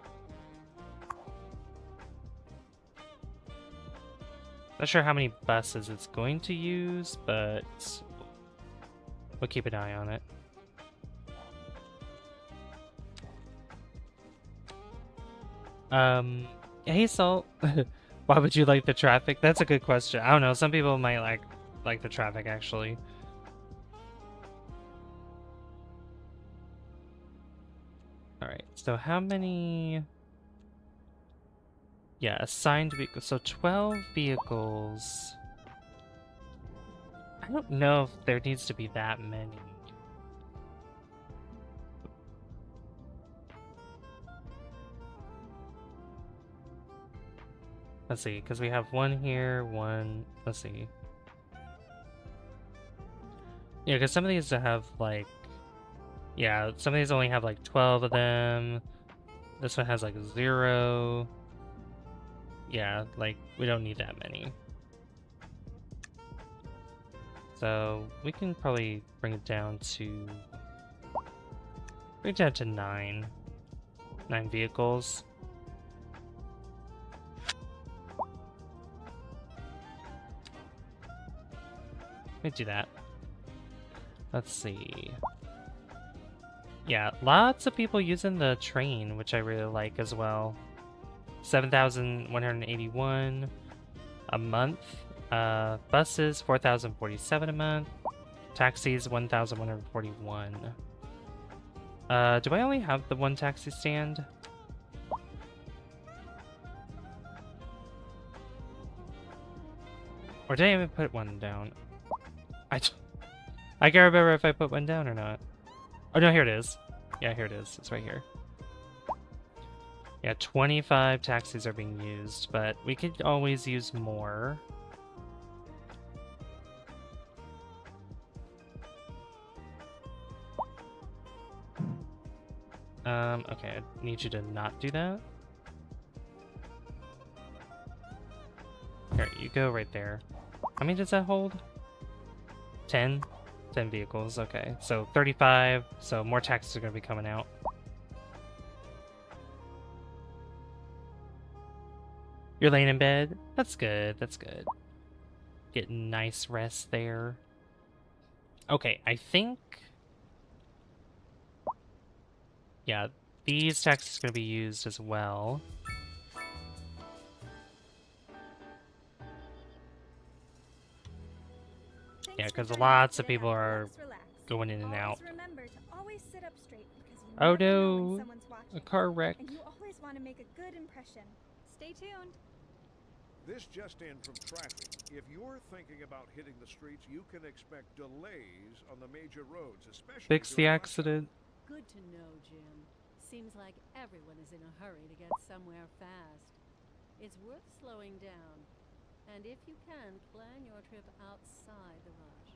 Not sure how many buses it's going to use, but we'll keep an eye on it. Hey Salt, why would you like the traffic? That's a good question. I don't know, some people might like the traffic actually. So how many... Yeah, assigned vehicles. So 12 vehicles. I don't know if there needs to be that many. Let's see, because we have one here, one... Let's see. Yeah, because some of these have, like... Yeah, some of these only have, like, 12 of them. This one has, like, 0. Yeah, like, we don't need that many. So, we can probably bring it down to... Bring it down to 9. 9 vehicles. Let me do that. Let's see. Yeah, lots of people using the train, which I really like as well. 7,181 a month. Buses, 4,047 a month. Taxis, 1,141. Do I only have the one taxi stand? Or did I even put one down? I can't remember if I put one down or not. Oh no, here it is. Yeah, here it is. It's right here. Yeah, 25 taxis are being used, but we could always use more. Okay, I need you to not do that. Here, you go right there. How many does that hold? 10? 10 vehicles, okay. So 35, so more taxis are going to be coming out. You're laying in bed? That's good, that's good. Getting nice rest there. Okay, I think... Yeah, these taxis are going to be used as well. Yeah, because lots of people are going in and out. Remember to always sit up straight because you Oh never know when no, someone's watching. a car wreck. And you always want to make a good impression. Stay tuned. This just in from traffic. If you're thinking about hitting the streets, you can expect delays on the major roads, especially Fix the during rush accident. Good to know, Jim. Seems like everyone is in a hurry to get somewhere fast. It's worth slowing down. And if you can, plan your trip outside the rush.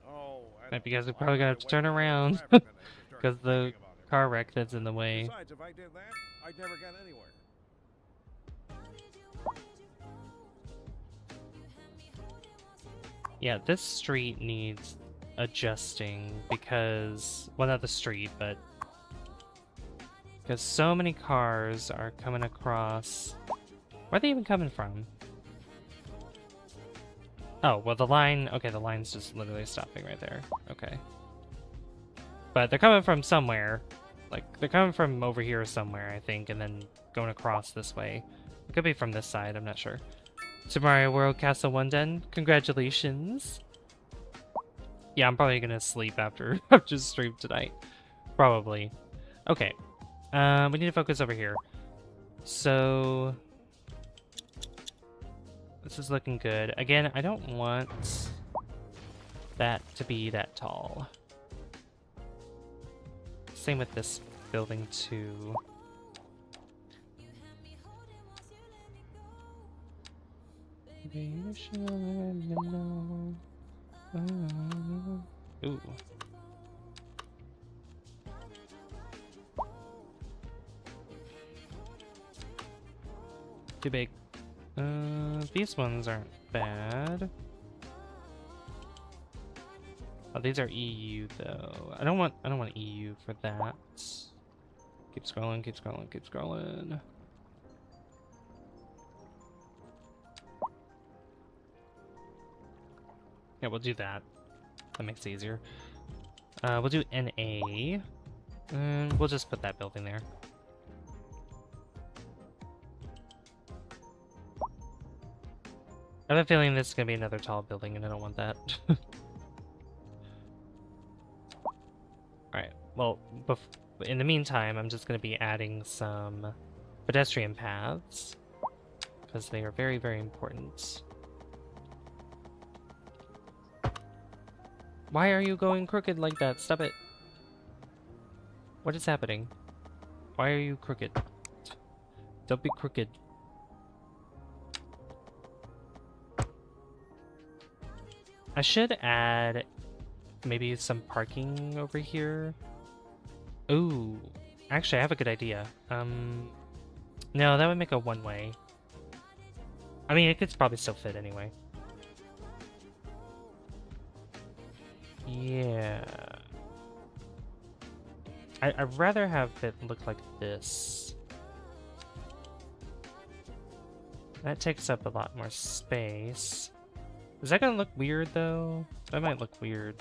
hour. Oh, I Might be don't because we know. probably I gotta lay have to awake turn nights in around traffic when I start because the thinking about it. car wreck that's in the way. Besides, if I did that, I'd never get anywhere. Yeah, this street needs adjusting because, well, not the street, but because so many cars are coming across. Where are they even coming from? Oh, well, the line, okay, the line's just literally stopping right there. Okay. But they're coming from somewhere. Like, they're coming from over here somewhere, I think, and then going across this way. It could be from this side, I'm not sure. Super Mario World Castle 1 done. Congratulations. Yeah, I'm probably gonna sleep after after stream tonight. Probably. Okay. We need to focus over here. So this is looking good. Again, I don't want that to be that tall. Same with this building too. Ooh. Too big. These ones aren't bad. Oh, these are EU though. I don't want EU for that. Keep scrolling, keep scrolling, keep scrolling. Yeah, we'll do that. That makes it easier. We'll do NA. And we'll just put that building there. I have a feeling this is going to be another tall building, and I don't want that. Alright, well, in the meantime, I'm just going to be adding some pedestrian paths because they are very, very important. Why are you going crooked like that? Stop it. What is happening? Why are you crooked? Don't be crooked. I should add maybe some parking over here. Ooh, actually I have a good idea. No, that would make a one-way. I mean, it could probably still fit anyway. Yeah. I'd rather have it look like this. That takes up a lot more space. Is that gonna look weird though? That might look weird.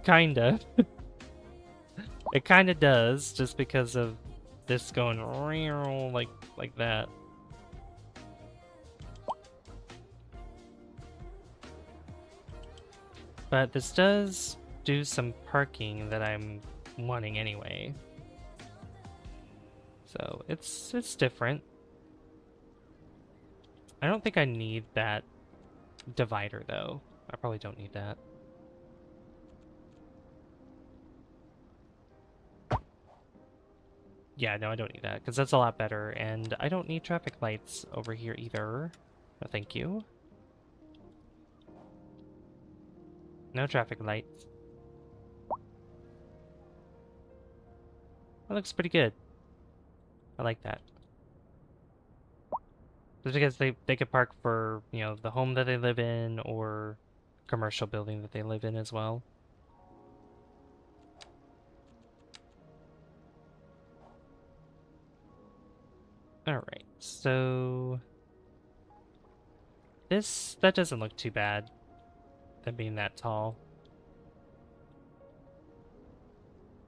Kinda. It kinda does, just because of this going like that. But this does do some parking that I'm wanting anyway. So it's different. I don't think I need that divider though. I probably don't need that. Yeah, no, I don't need that because that's a lot better, and I don't need traffic lights over here either. No, thank you. No traffic lights. That looks pretty good. I like that. Just because they could park for, you know, the home that they live in or commercial building that they live in as well. Alright, so that doesn't look too bad, them being that tall.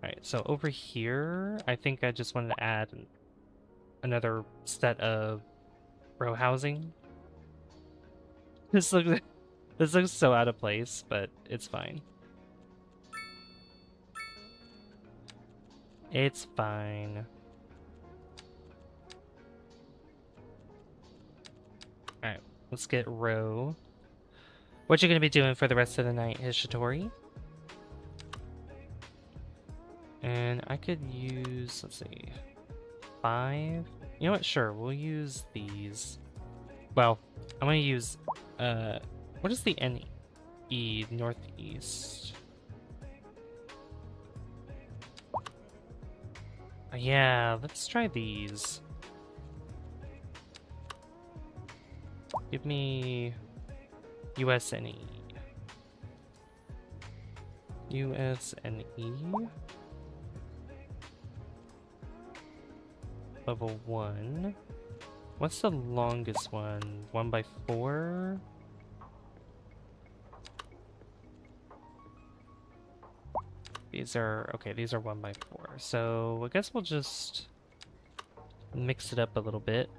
Alright, so over here, I think I just wanted to add another set of row housing. This looks so out of place, but it's fine. It's fine. Alright, let's get row. What you gonna be doing for the rest of the night, Hishitori? And I could use, let's see, 5. You know what? Sure, we'll use these. Well, I'm gonna use, what is the NE? Northeast. Yeah, let's try these. Give me USNE. USNE. Level 1. What's the longest one? 1x4? These are, okay, these are 1x4. So I guess we'll just mix it up a little bit.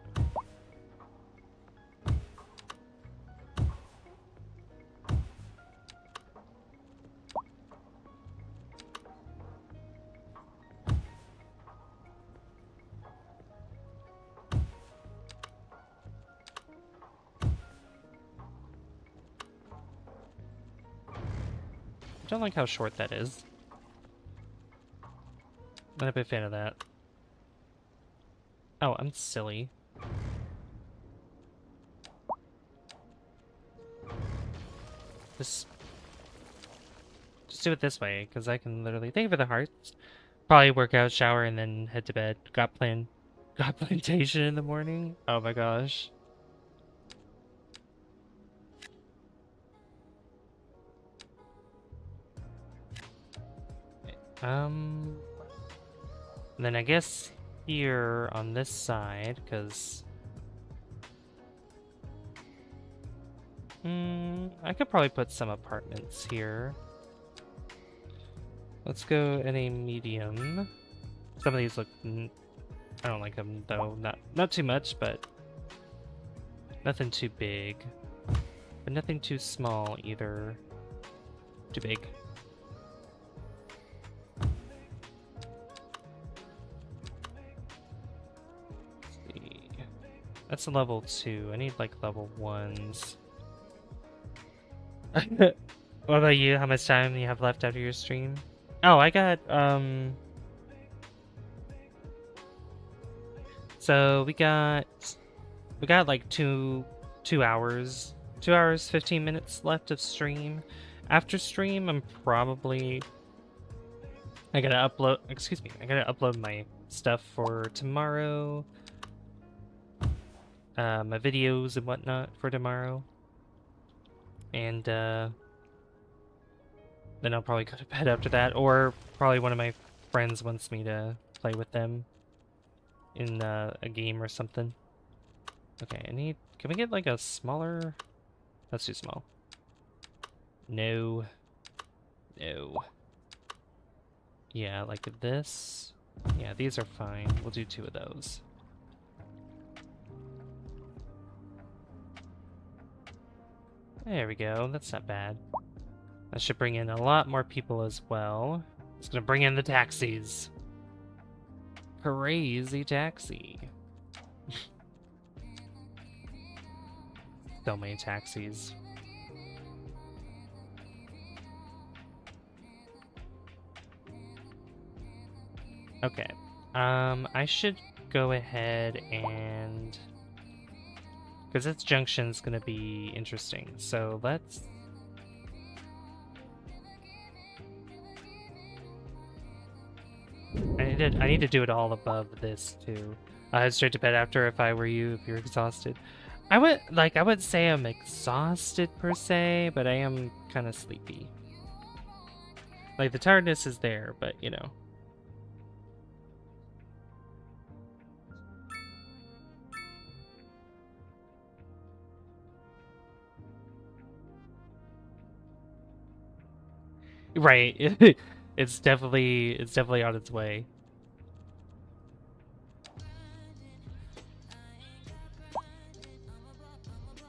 I don't like how short that is. Not a big fan of that. Oh, I'm silly. Just do it this way, because I can literally, thank you for the hearts. Probably work out, shower, and then head to bed. Got plantation in the morning? Oh my gosh. And then I guess here on this side, because I could probably put some apartments here. Let's go in a medium. Some of these look, I don't like them though, not too much, but nothing too big, but nothing too small either. Too big. That's a level 2. I need like level 1s. What about you? How much time do you have left after your stream? Oh, I got so we got like 2 hours, 2 hours 15 minutes left of stream. After stream, I'm probably I gotta upload. Excuse me, I gotta upload my stuff for tomorrow. My videos and whatnot for tomorrow, and then I'll probably go to bed after that, or probably one of my friends wants me to play with them in a game or something. Okay, can we get like a smaller? That's too small. No. No. Yeah, like this. Yeah, these are fine. We'll do 2 of those. There we go. That's not bad. That should bring in a lot more people as well. It's gonna bring in the taxis. Crazy taxi. So many taxis. Okay. I should go ahead and... because this junction's gonna be interesting. So let's... I need to do it all above this too. I head straight to bed after if I were you, if you're exhausted. I wouldn't say I'm exhausted per se, but I am kind of sleepy. Like the tiredness is there, but you know. Right. It's definitely on its way.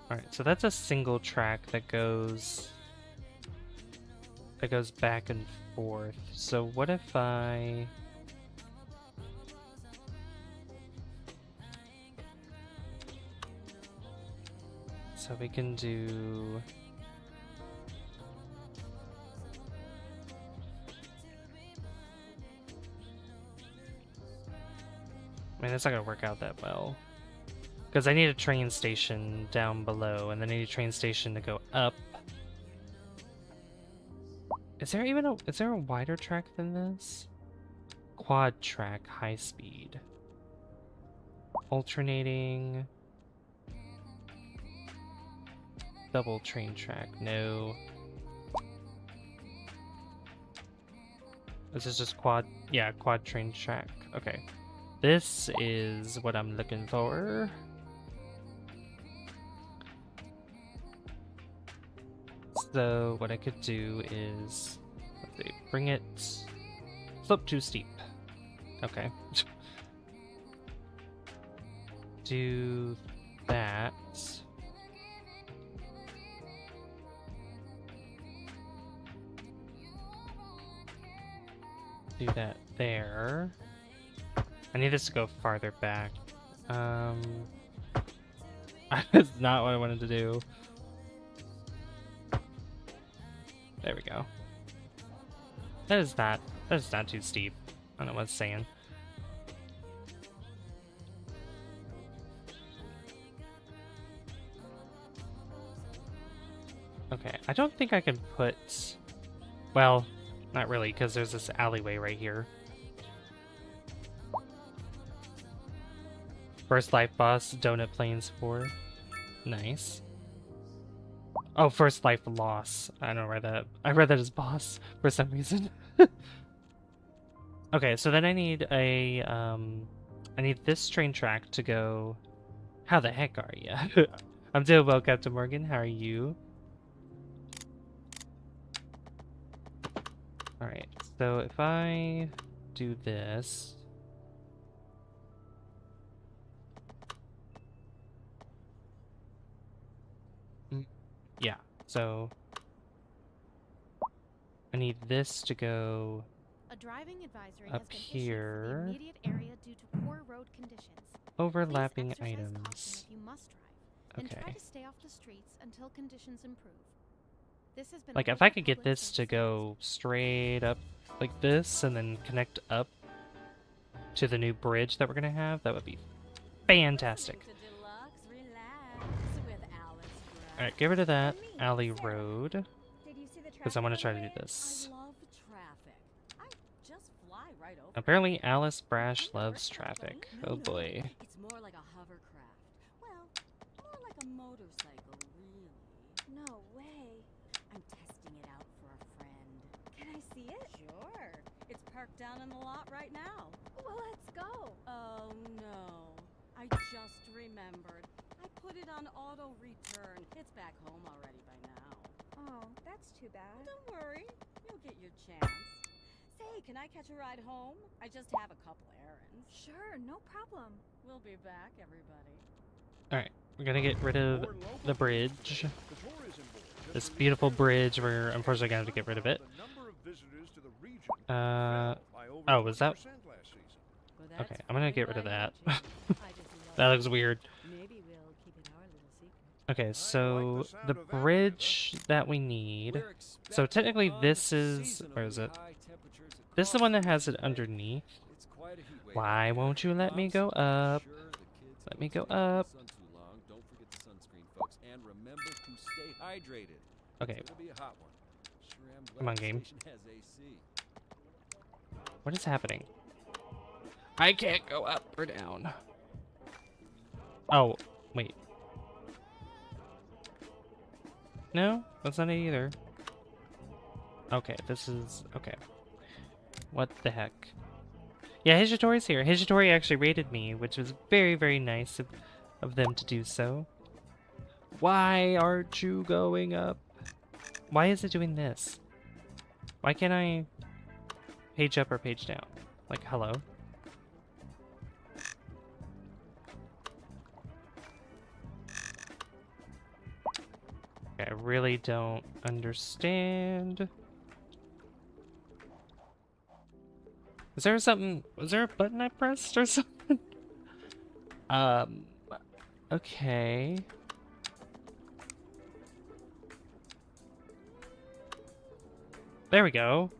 Alright, so that's a single track that goes back and forth. So what if I... so we can do... I mean, that's not gonna work out that well. Because I need a train station down below, and then I need a train station to go up. Is there a wider track than this? Quad track, high speed. Alternating. Double train track, no. This is just quad, yeah, quad train track. Okay. This is what I'm looking for. So what I could do is, let's see, bring it, slope too steep. Okay. Do that. Do that there. I need this to go farther back. That's not what I wanted to do. There we go. That is not too steep. I don't know what it's saying. Okay, I don't think I can put... well, not really, because there's this alleyway right here. First life boss, Donut Plains 4. Nice. Oh, first life loss. I don't read that. I read that as boss for some reason. Okay, so then I need a I need this train track to go. How the heck are you? I'm doing well, Captain Morgan. How are you? All right. So if I do this. Yeah, so I need this to go A driving advisory up has been issued for here. the immediate area due to poor road conditions. Overlapping Please exercise caution items. if you must drive, and try Okay. to stay off the streets until conditions improve. This has been Like, a if I local could get public this to service go straight up like this and then connect up to the new bridge that we're gonna have, that would be fantastic. Listening to Deluxe Relax with Alex Brown. Alright, get rid of that And me, alley Sarah. road, Did you see the because I traffic want on to try the to do way? this. I love traffic. I just fly right over. Apparently, Alice Brash I never loves actually- traffic. no, Oh no, boy. It's more like a hovercraft. Well, more like a motorcycle, really. No way. I'm testing it out for a friend. Can I see it? Sure. It's parked down in the lot right now. Well, let's go. Oh no. I just remembered. I put it on auto return. It's back home already by now. Oh, that's too bad. Don't worry. You'll get your chance. Say, can I catch a ride home? I just have a couple errands. Sure, no problem. We'll be back, everybody. Alright, we're gonna get rid of More local the bridge. The tourism board just This released beautiful their bridge, report we're unfortunately gonna have to get rid of it. The number of visitors to the region Uh, fell by over oh, was that- 20% last season. Well, that's Okay, I'm gonna fine get rid of by that. me, Jim. I just love That it. looks weird. Maybe we'll keep it our little secret. Okay, so sound the of that, bridge that we need. So technically this is, where is it? This is the one that has it underneath. Why won't you let me go up? Let me go up. Don't forget the sunscreen, folks, and remember to stay hydrated. Okay, It's gonna be a hot one. Sure am glad Come on, the game. station has AC. what is happening? I can't go up or down. Oh, wait. No, that's not it either. Okay, this is, okay. What the heck? Yeah, Hijitori's here. Hijitori actually rated me, which was very, very nice of them to do so. Why aren't you going up? Why is it doing this? Why can't I page up or page down? Like, hello? Okay, I really don't understand. Is there something? Was there a button I pressed or something? Okay. There we go.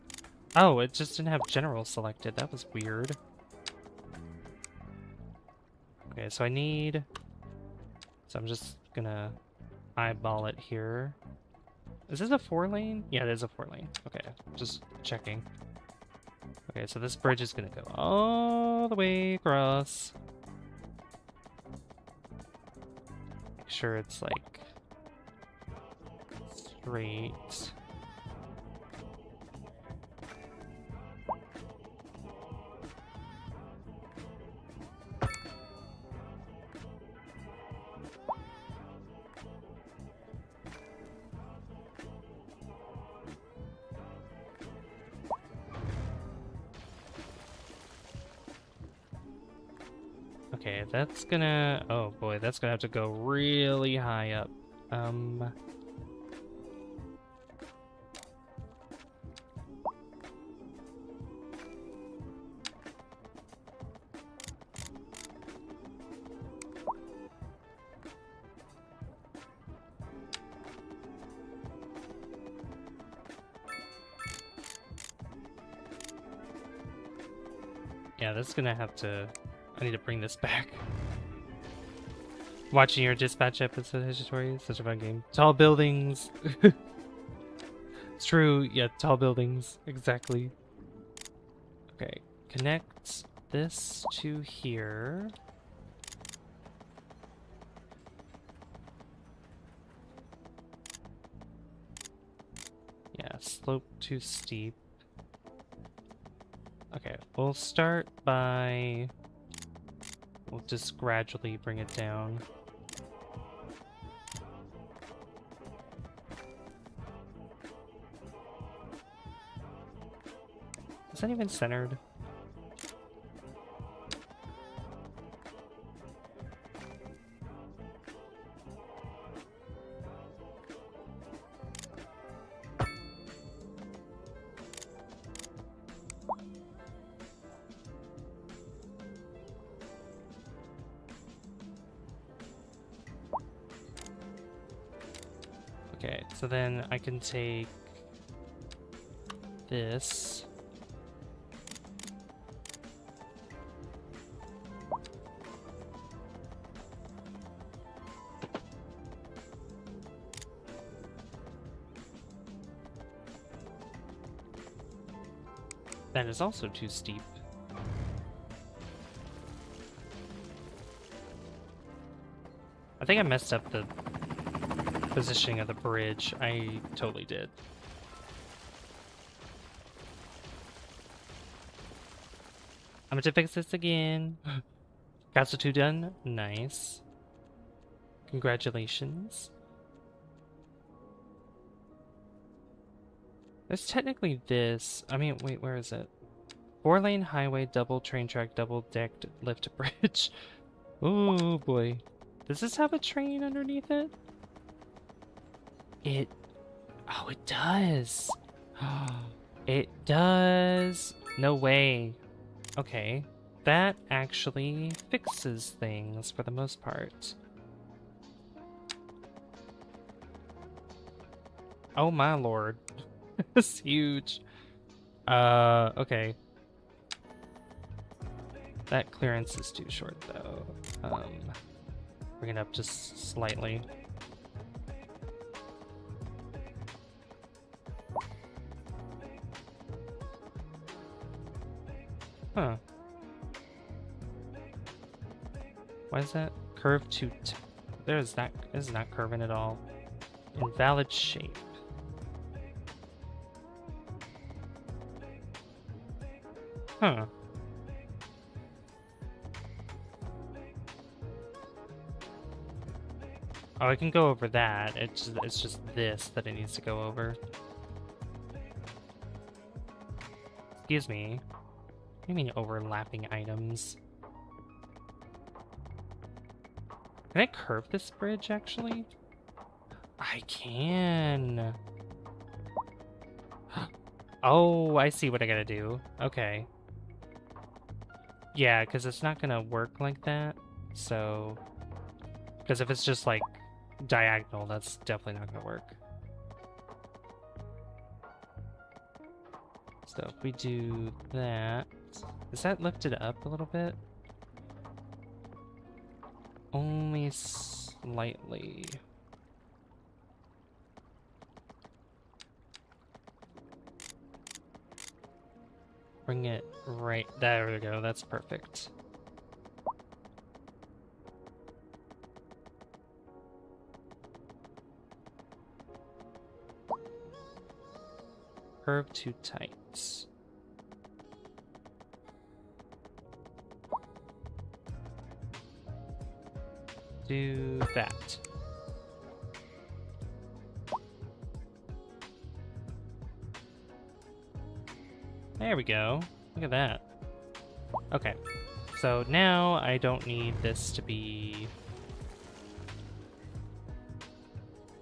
Oh, it just didn't have general selected. That was weird. Okay, so I need... So I'm just gonna eyeball it here. Is this a 4-lane? Yeah, it is a 4-lane. Okay, just checking. Okay, so this bridge is gonna go all the way across. Make sure it's like straight. Okay, that's gonna... Oh boy, that's gonna have to go really high up. Yeah, that's gonna have to... I need to bring this back. Watching your dispatch episode, Hijitori, is such a fun game. Tall buildings. It's true, yeah, tall buildings. Exactly. Okay, connect this to here. Yeah, slope too steep. Okay, we'll start by... We'll just gradually bring it down. Is that even centered? Okay, so then I can take this. That is also too steep. I think I messed up the positioning of the bridge. I totally did. I'm gonna fix this again. Got the two done. Nice. Congratulations. There's technically this. I mean, wait, where is it? 4-lane highway, double train track, double decked lift bridge. Oh boy. Does this have a train underneath it? Oh, it does. It does. No way. Okay. That actually fixes things for the most part. Oh my lord. It's huge. Okay. That clearance is too short though. Bring it up just slightly. Huh. Why is that curved to there's that is not curving at all. Invalid shape. Huh. Oh, I can go over that. It's just this that it needs to go over. Excuse me. What do you mean overlapping items? Can I curve this bridge, actually? I can. Oh, I see what I gotta do. Okay. Yeah, because it's not gonna work like that. So... Because if it's just, like, diagonal, that's definitely not gonna work. So if we do that... Is that lifted up a little bit? Only slightly. Bring it right... There we go, that's perfect. Curve too tight. Do that. There we go. Look at that. Okay. So now I don't need this to be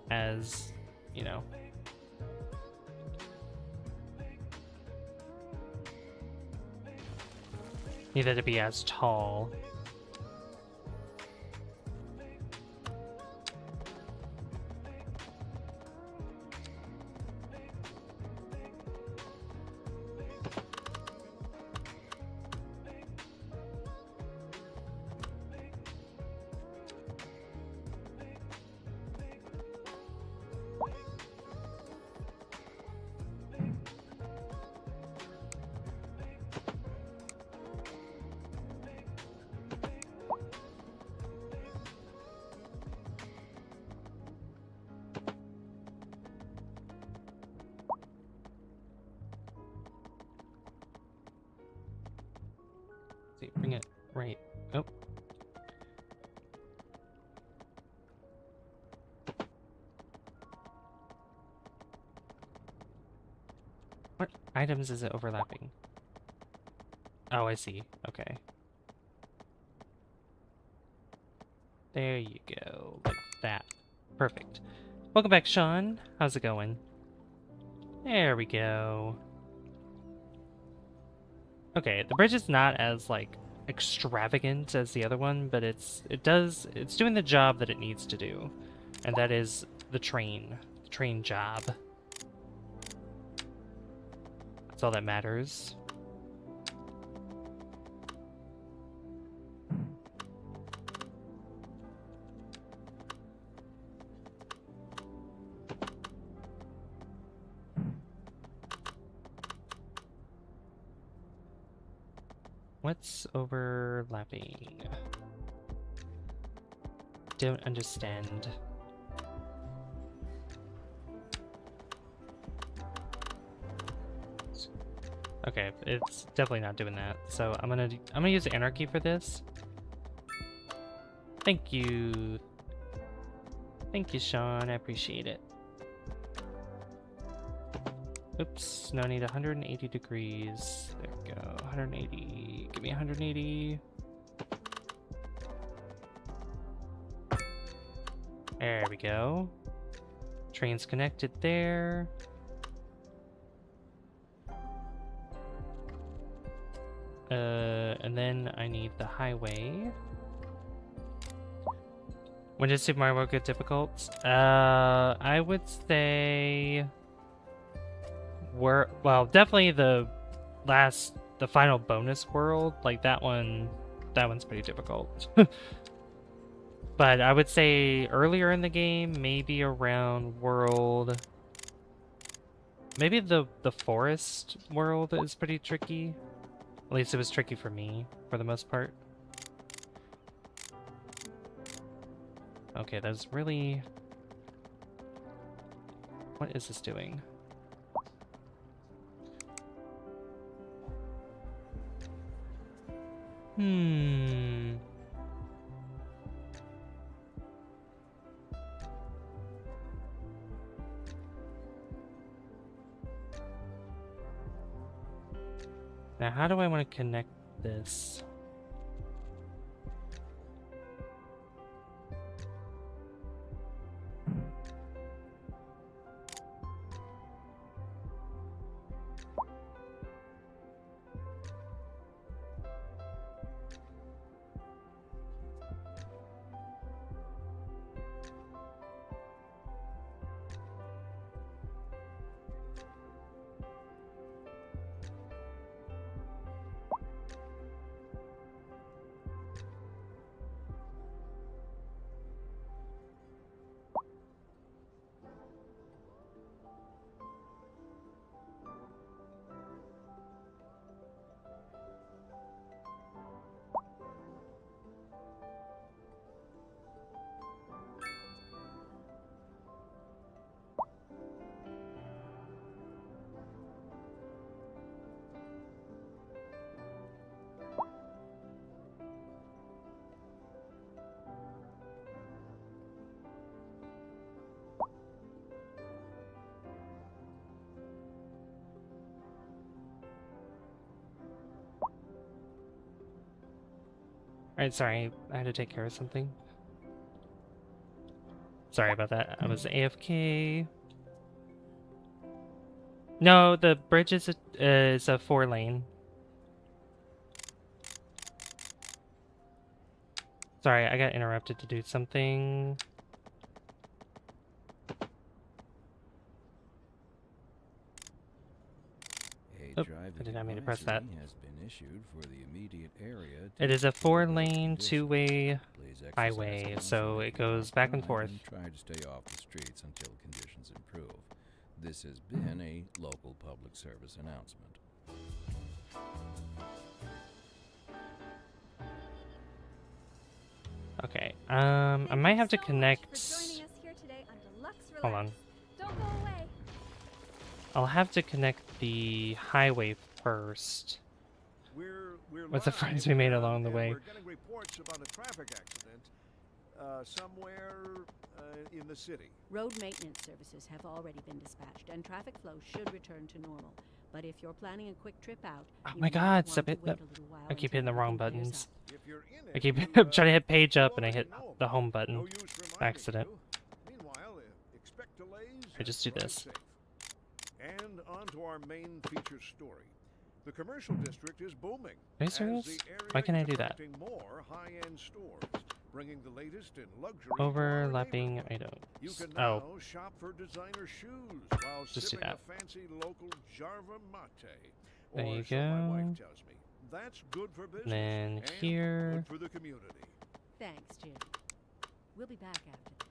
as, you know. Need it to be as tall. See, bring it right. Oh. What items is it overlapping? Oh, I see. Okay. There you go. Like that. Perfect. Welcome back, Sean. How's it going? There we go. Okay, the bridge is not as, like, extravagant as the other one, but it's doing the job that it needs to do. And that is the train train job. That's all that matters. What's overlapping? Don't understand. Okay, it's definitely not doing that. So I'm gonna use anarchy for this. Thank you. Thank you, Sean. I appreciate it. Oops, no, I need 180 degrees. There we go. 180. Give me 180. There we go. Train's connected there. And then I need the highway. When did Super Mario World get difficult? I would say well, definitely the final bonus world, like that one's pretty difficult. But I would say earlier in the game, maybe around world, maybe the forest world is pretty tricky. At least it was tricky for me, for the most part. Okay, that's really... What is this doing? Now, how do I want to connect this? Alright, sorry, I had to take care of something. Sorry about that, I was AFK. No, the bridge is a 4-lane. Sorry, I got interrupted to do something. Oop, I did not mean to press that. Has been issued for the immediate area. It is a 4-lane, 2-way highway, so it goes back and forth. Try to stay off the streets until conditions improve. This has been a local public service announcement. Okay, I might have to connect... Hold on. Don't go away. I'll have to connect the highway first. With the friends we made along the way. We're getting reports about a traffic accident somewhere in the city. Road maintenance services have already been dispatched, and traffic flow should return to normal. But if you're planning a quick trip out, Oh you my might god, want stop to it. wait a little while I keep until hitting the wrong everything clears buttons. up. If you're in I it, keep you, trying to hit page up and I you hit already know. the home button. No use reminding Accident. you. Meanwhile, expect delays. I just do and drive this. safe. And on to our main feature story. The commercial district is booming. Are you as serious? the area Why can't I is do that? attracting more high-end stores, bringing the latest in luxury to our Overlapping neighborhood. items. You can Oh, now shop for designer shoes while Just do sipping a that. fancy local Jarva mate. There Or you so my go. wife tells me. That's good for business then and here. good for the community. Thanks, Jim. We'll be back after this.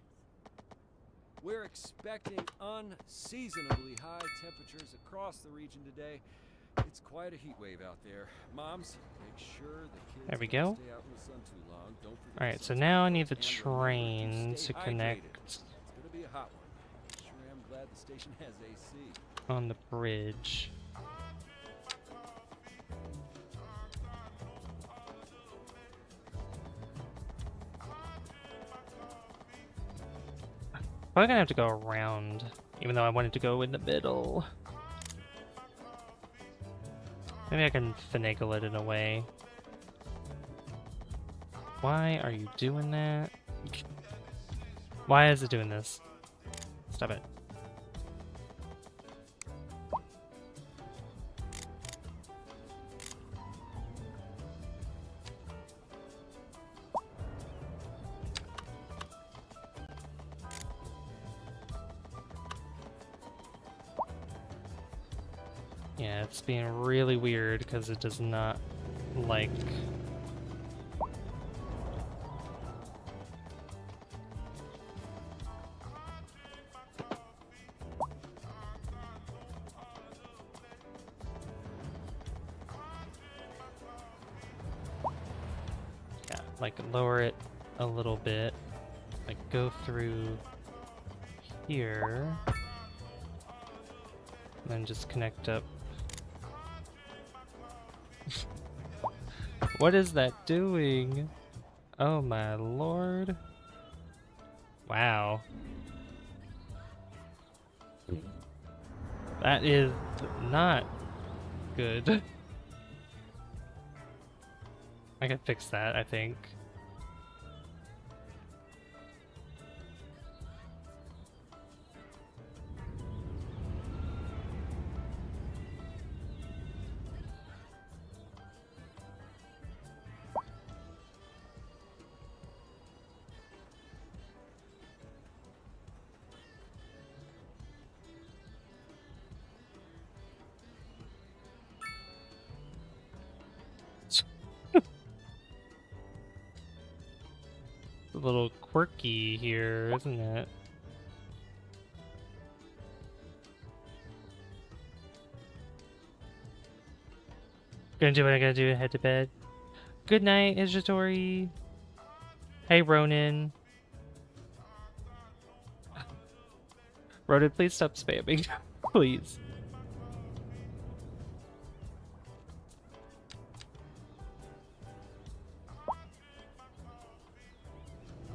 We're expecting unseasonably high temperatures across the region today. It's quite a heat wave out there. Moms, make sure the kids There we don't go. stay out in the sun too long. Don't forget Alright, the so sunscreen now I need the and remember train stay to hydrated. connect It's gonna be a hot one. Sure am glad the station has AC. on the bridge. Probably gonna have to go around, even though I wanted to go in the middle. Maybe I can finagle it in a way. Why are you doing that? Why is it doing this? Stop it. Yeah, it's being really weird because it does not like... Yeah, like lower it a little bit. Like go through here. And then just connect up. What is that doing? Oh my lord. Wow. That is not good. I can fix that, I think. A little quirky here, isn't it? Gonna do what I gotta do, head to bed. Good night, Ishitori. Hey, Ronin. Ronin, please stop spamming. Please.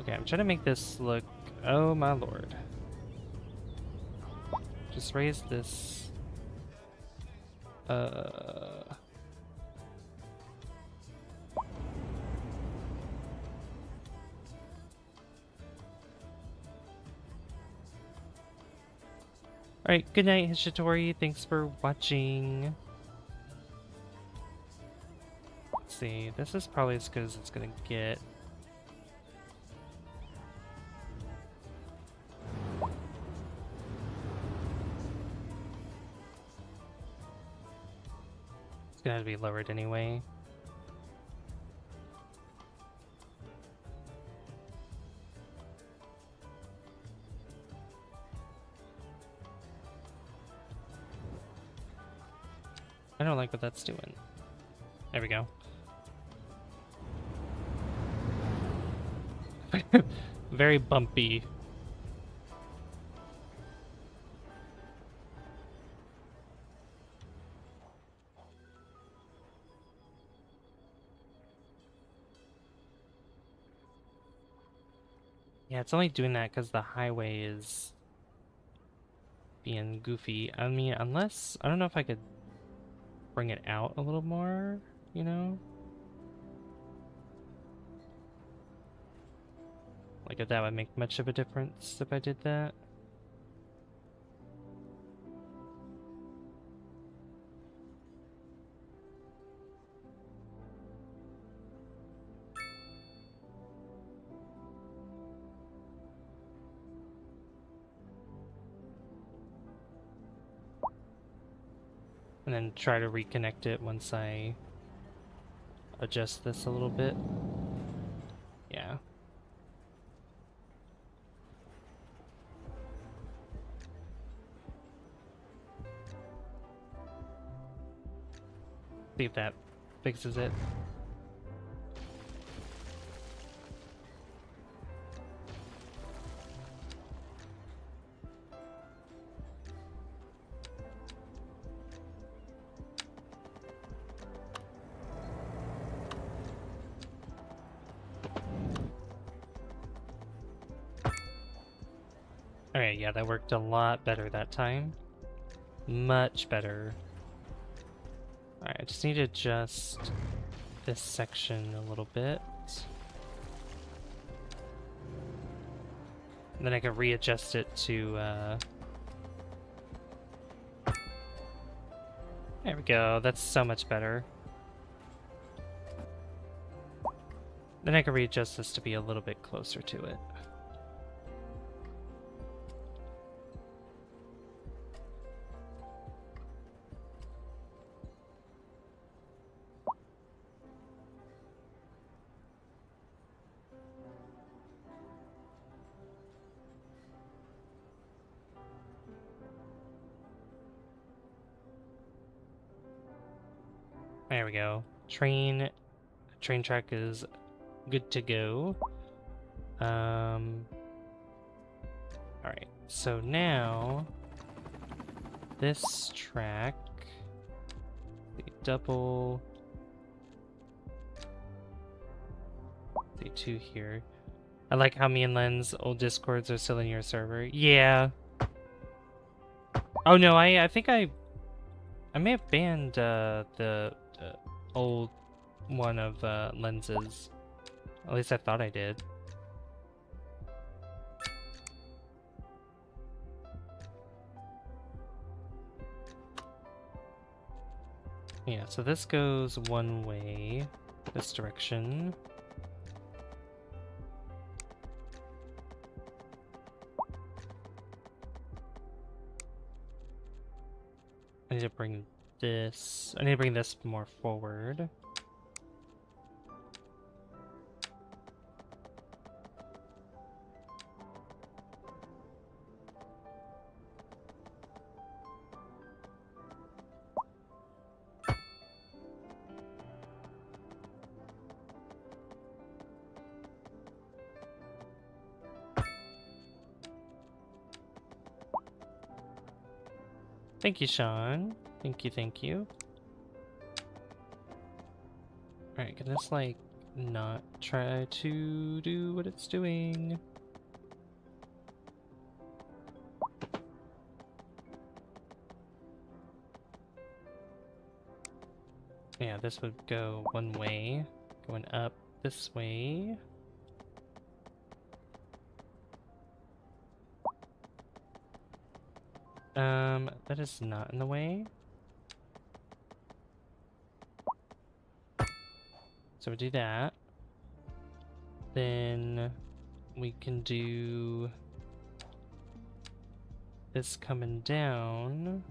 Okay, I'm trying to make this look... Oh my lord. Just raise this... Alright, good night, Hishitori. Thanks for watching. Let's see, this is probably as good as it's gonna get. It's gonna have to be lowered anyway. I don't like what that's doing. There we go. Very bumpy. Yeah, it's only doing that because the highway is being goofy. I mean, unless... I don't know if I could bring it out a little more, you know? Like if that would make much of a difference if I did that. And then try to reconnect it once I adjust this a little bit. Yeah. See if that fixes it. Alright, yeah, that worked a lot better that time. Much better. Alright, I just need to adjust this section a little bit. And then I can readjust it to, There we go, that's so much better. Then I can readjust this to be a little bit closer to it. There we go. Train track is good to go. Alright, so now this track, the double, the two here. I like how me and Len's old discords are still in your server. Yeah. Oh no, I think I may have banned the old one of Lens's. At least I thought I did. Yeah, so this goes one way, this direction. I need to bring this more forward. Thank you, Sean. Thank you, thank you. Alright, can this, like, not try to do what it's doing? Yeah, this would go one way, going up this way. That is not in the way. So we do that. Then we can do this coming down.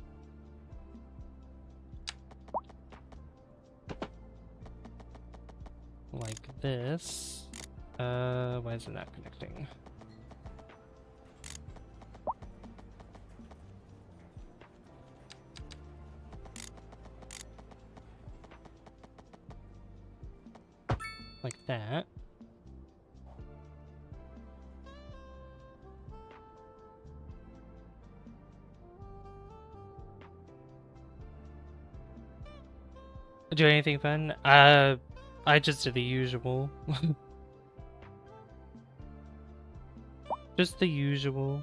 Like this. Why is it not connecting? Like that. Do anything fun? I just did the usual. Just the usual.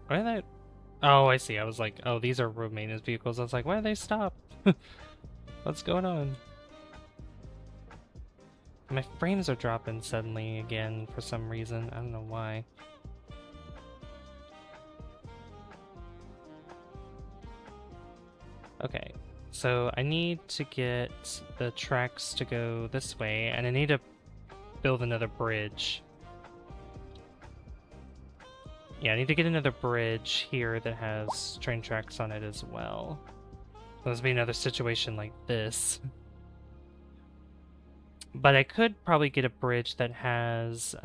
Why are they? Oh, I see. I was like, oh, these are road maintenance vehicles. I was like, why do they stop? What's going on? My frames are dropping suddenly again for some reason. I don't know why. Okay, so I need to get the tracks to go this way, and I need to build another bridge. Yeah, I need to get another bridge here that has train tracks on it as well. There's be another situation like this. But I could probably get a bridge that has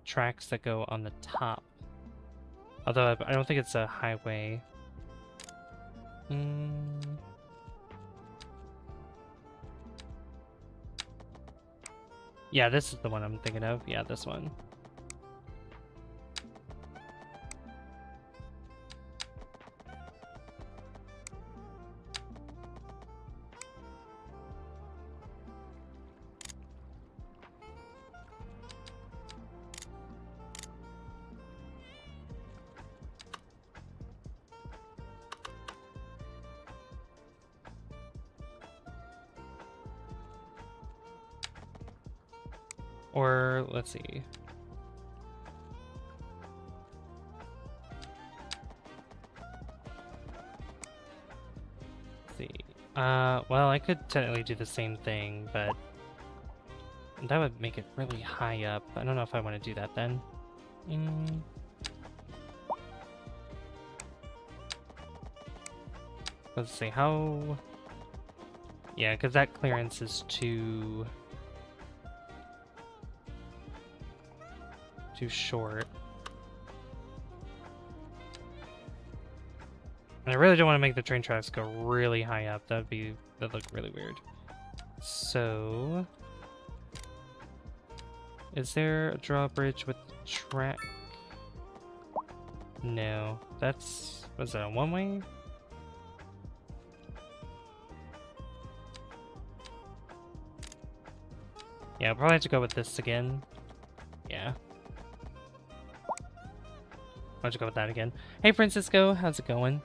tracks that go on the top. Although I don't think it's a highway. Yeah, this is the one I'm thinking of. Yeah, this one. Or, let's see. Let's see. Well, I could technically do the same thing, but that would make it really high up. I don't know if I want to do that then. Let's see, how... Yeah, because that clearance is too short. And I really don't want to make the train tracks go really high up. That'd look really weird. So, is there a drawbridge with track? No, was that a one-way? Yeah, I'll probably have to go with this again. Yeah. Why don't you go with that again? Hey, Francisco, how's it going?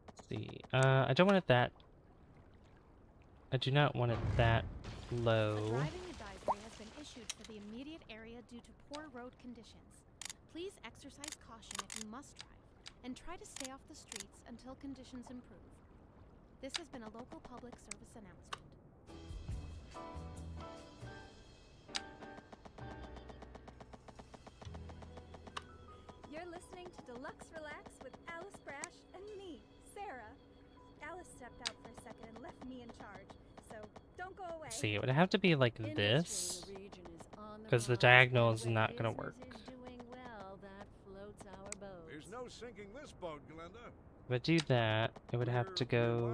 Let's see. I don't want it that. I do not want it that low. A driving advisory has been issued for the immediate area due to poor road conditions. Please exercise caution if you must drive, and try to stay off the streets until conditions improve. This has been a local public service announcement. You're listening to Deluxe Relax with Alice Brash and me, Sarah. Alice stepped out for a second and left me in charge, so don't go away. See, it would have to be like this, because the diagonal is not gonna work. There's no sinking this boat, Glenda. If I do that, it would have to go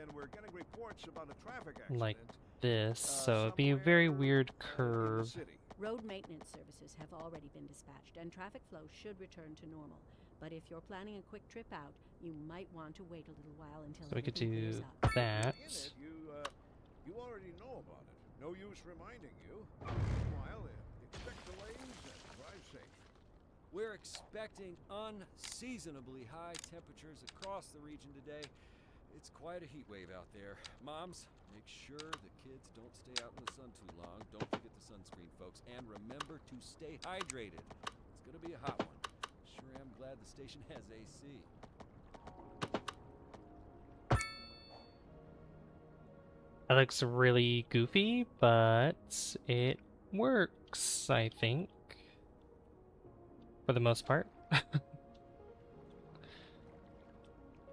And we're getting reports about a traffic accident, like this, so it'd be a very weird curve. Road maintenance services have already been dispatched, and traffic flow should return to normal. But if you're planning a quick trip out, you might want to wait a little while until So we could everything do clears up. that. You already know about it. No use reminding you. Meanwhile, expect delays and drive safe. We're expecting unseasonably high temperatures across the region today. It's quite a heat wave out there. Moms, make sure the kids don't stay out in the sun too long. Don't forget the sunscreen, folks. And remember to stay hydrated. It's gonna be a hot one. Sure am glad the station has AC. That looks really goofy, but it works, I think. For the most part.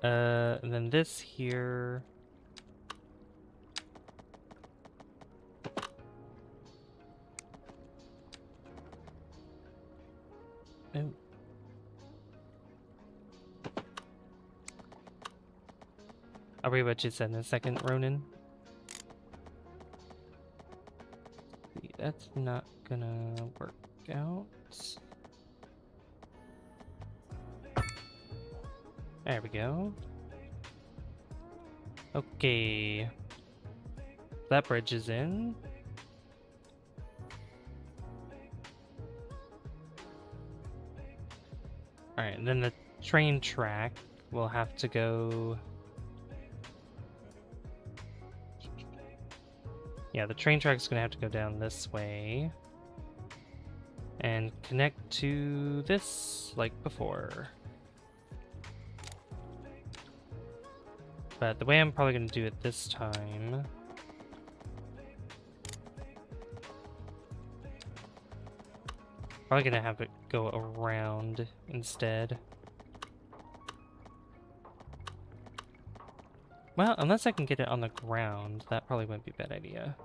And then this here. Oh. I'll read what you said in a second, Ronan. See, that's not gonna work out. There we go. Okay. That bridge is in. Alright, and then the train track will have to go Yeah, the train track's gonna have to go down this way. And connect to this like before. But the way I'm probably gonna do it this time... Probably gonna have it go around instead. Well, unless I can get it on the ground, that probably wouldn't be a bad idea.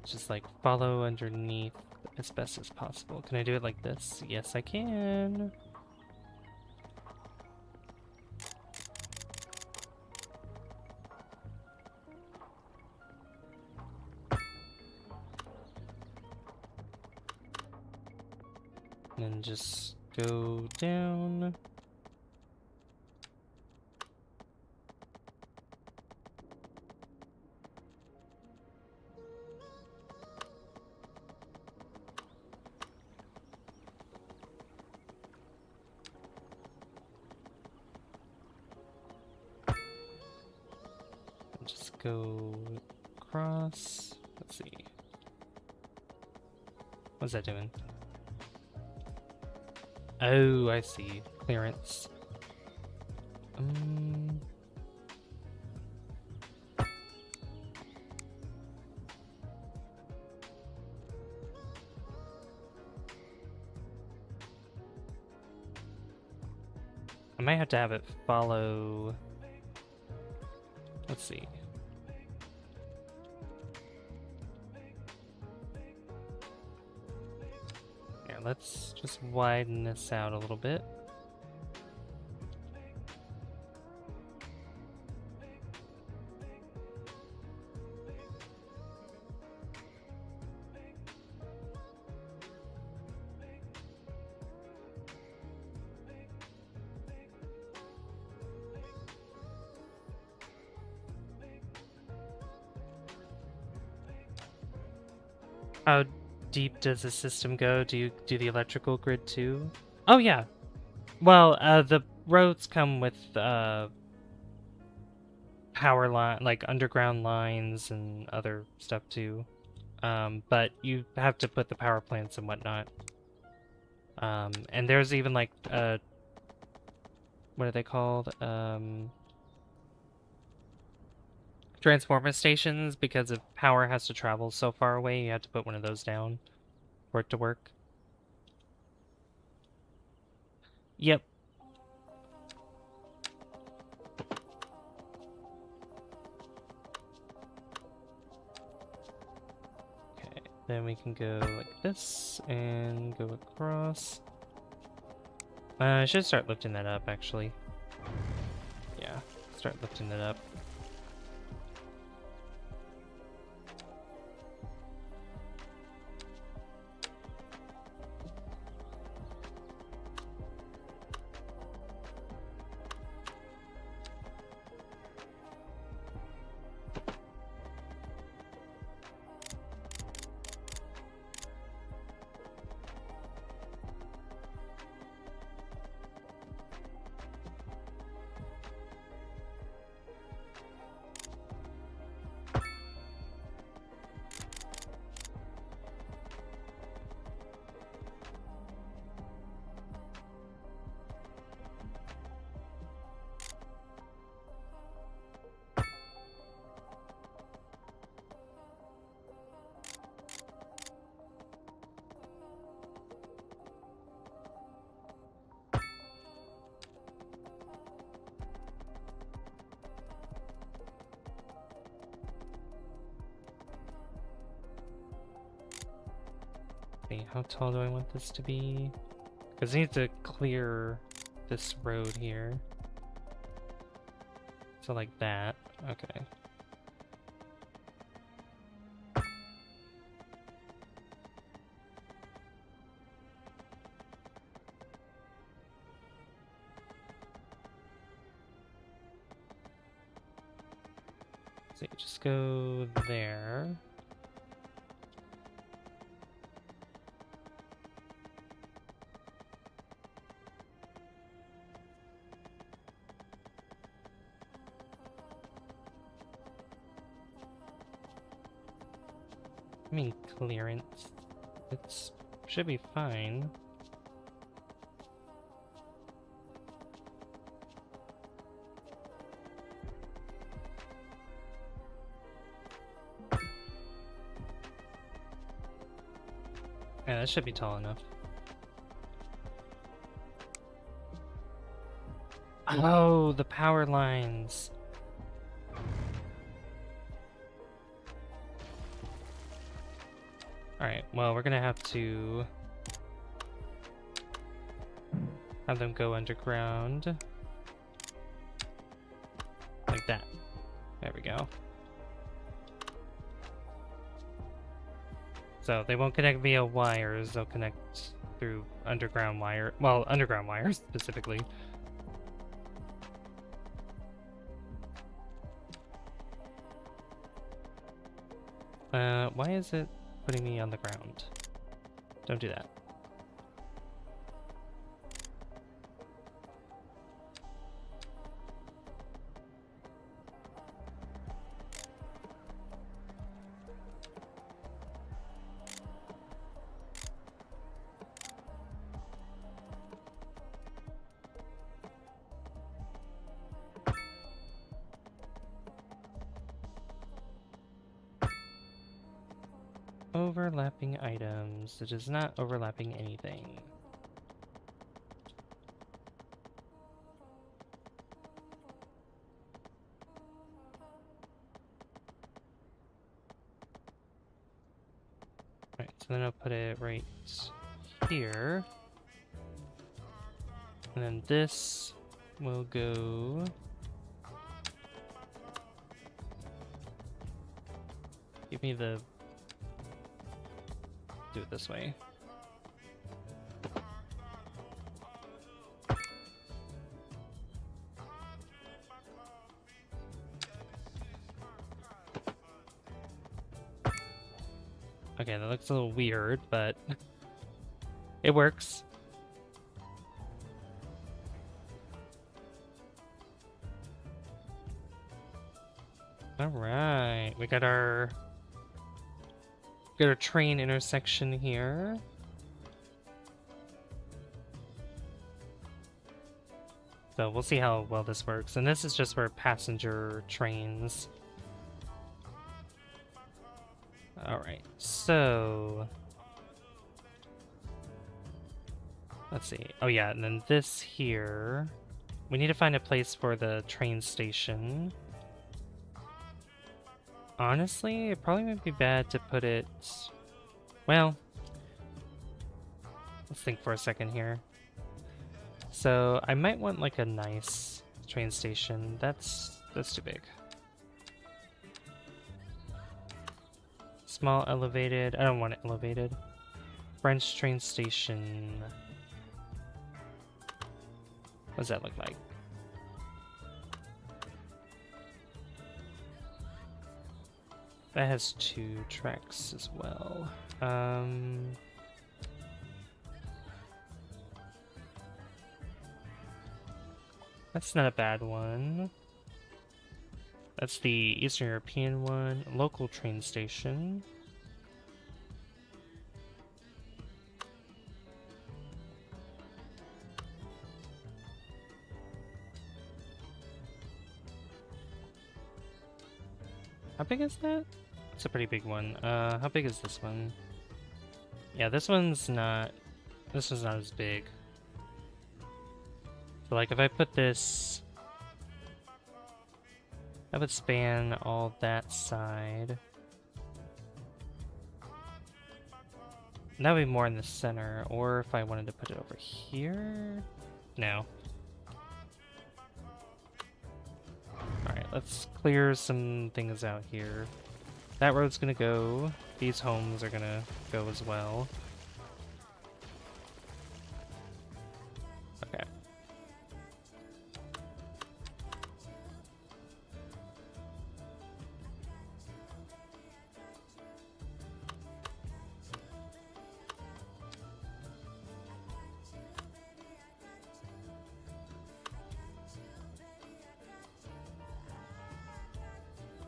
Just like follow underneath as best as possible. Can I do it like this? Yes, I can. And then just go down. Just go across. Let's see. What's that doing? Oh, I see. Clearance. I might have to have it follow... Let's see. Yeah, let's just widen this out a little bit. How deep does the system go? Do you do the electrical grid too? Oh yeah. Well, the roads come with power line, like underground lines and other stuff too. But you have to put the power plants and whatnot. And there's even like what are they called? Transformer stations, because if power has to travel so far away, you have to put one of those down for it to work. Yep. Okay, then we can go like this and go across. I should start lifting that up, actually. Yeah, start lifting it up. How tall do I want this to be? Because I need to clear this road here. So like that. Okay. So you just go there. mean clearance. It should be fine. Yeah, that should be tall enough. Oh, the power lines. Alright, well, we're gonna have to have them go underground. Like that. There we go. So they won't connect via wires, they'll connect through underground wire. Well, underground wires specifically. Why is it putting me on the ground? Don't do that. Overlapping items. It is not overlapping anything. Right, so then I'll put it right here. And then this will go... Give me the... Do it this way. Okay, that looks a little weird, but it works. All right, we got our train intersection here. So we'll see how well this works. And this is just for passenger trains. Alright, so... Let's see. Oh yeah, and then this here... We need to find a place for the train station. Honestly, it probably wouldn't be bad to put it... Well... Let's think for a second here. So, I might want like a nice train station. That's too big. Small elevated. I don't want it elevated. French train station. What does that look like? That has 2 tracks as well. That's not a bad one. That's the Eastern European one. Local train station. How big is that? It's a pretty big one. How big is this one? Yeah, this one's not as big. So like if I put this, that would span all that side. And that would be more in the center, or if I wanted to put it over here? No. Alright, let's clear some things out here. That road's gonna go. These homes are gonna go as well. Okay.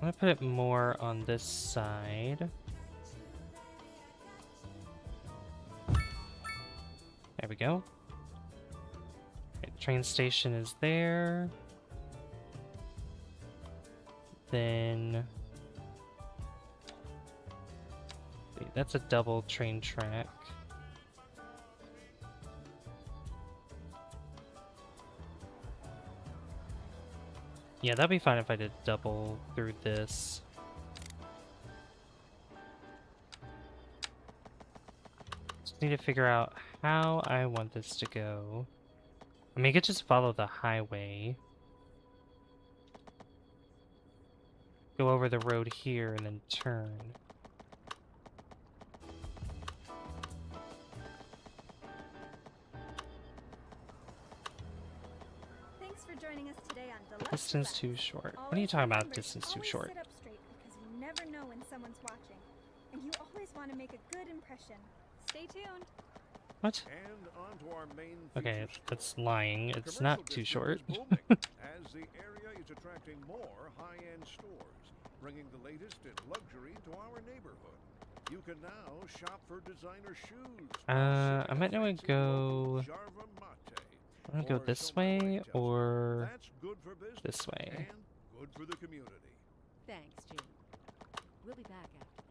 I'm gonna put it more on this side. There we go. Okay, train station is there. Then wait, that's a double train track. Yeah, that'd be fine if I did double through this. Just need to figure out how I want this to go. I mean, I could just follow the highway. Go over the road here and then turn. Thanks for joining us today on Deluxe Distance Relax. too short. What are you Always talking about, remember, distance too always short? Sit up straight because you never know when someone's watching. And you always want to make a good impression. Stay tuned. What? And on to our main Okay, feature that's store. lying. The It's commercial not too district short. is booming, as the area is attracting more high-end stores, bringing the latest in luxury to our neighborhood. You can now shop for designer shoes. I might know fancy go. local Jarva Mate, I'm gonna go or this so my way wife tells me. or That's good for business this way. and good for the community. Thanks, Jim. We'll be back after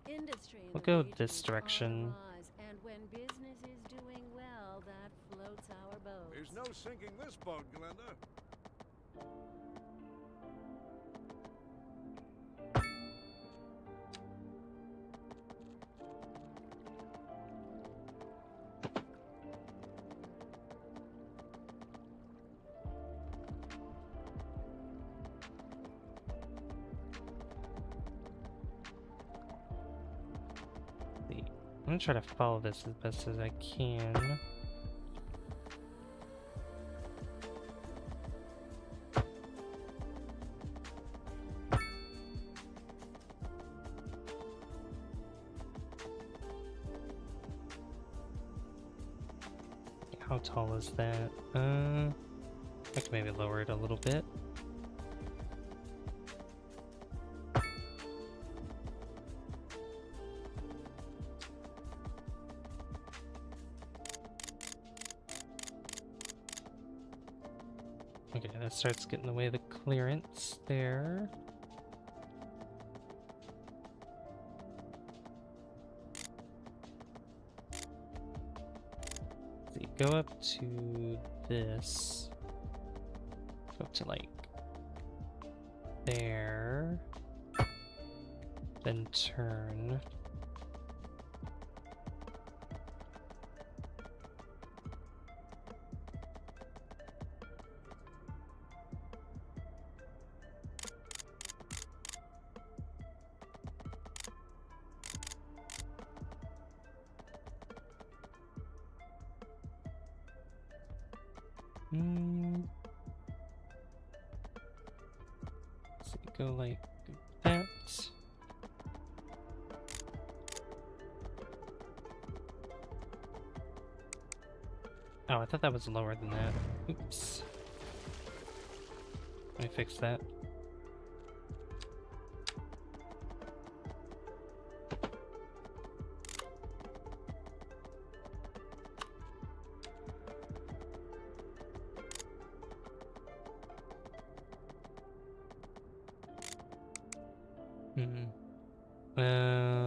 this. Industry in We'll the go region this is on the direction. rise, and when business is doing well, that floats our boats. There's no sinking this boat, Glenda. See, I'm gonna try to follow this as best as I can. How tall is that? I can maybe lower it a little bit. Okay, that starts getting in the way of the clearance there. See, go up to this. Go up to like there. Then turn. So go like that. Oh, I thought that was lower than that. Oops. Let me fix that.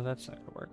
That's not gonna work.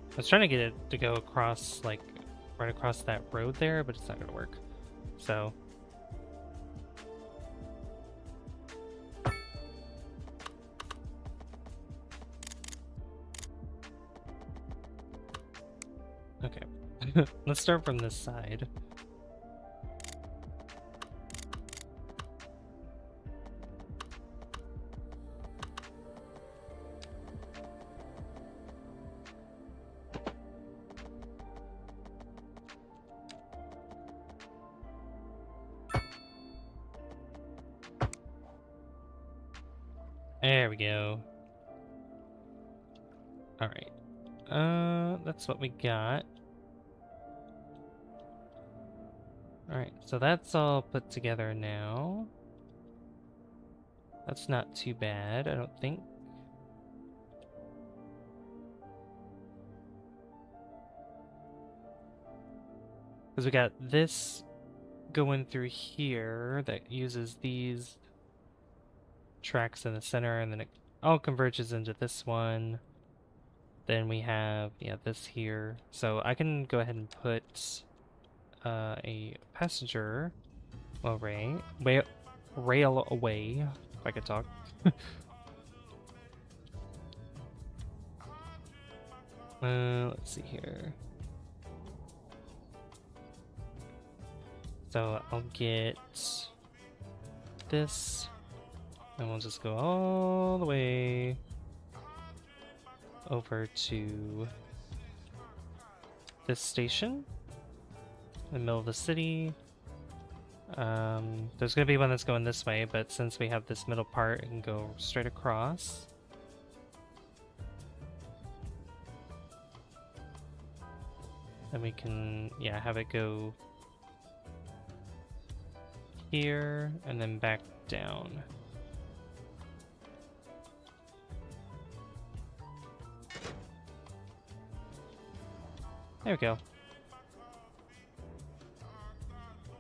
I was trying to get it to go across, like, right across that road there, but it's not gonna work. So... Okay. Let's start from this side. There we go. Alright. That's what we got. Alright, so that's all put together now. That's not too bad, I don't think. Because we got this going through here that uses these tracks in the center, and then it all converges into this one. Then we have, yeah, this here. So I can go ahead and put a passenger railway, if I could talk. Let's see here. So I'll get this, and we'll just go all the way over to this station in the middle of the city. There's gonna be one that's going this way, but since we have this middle part, it can go straight across. And we can, yeah, have it go here and then back down. There we go.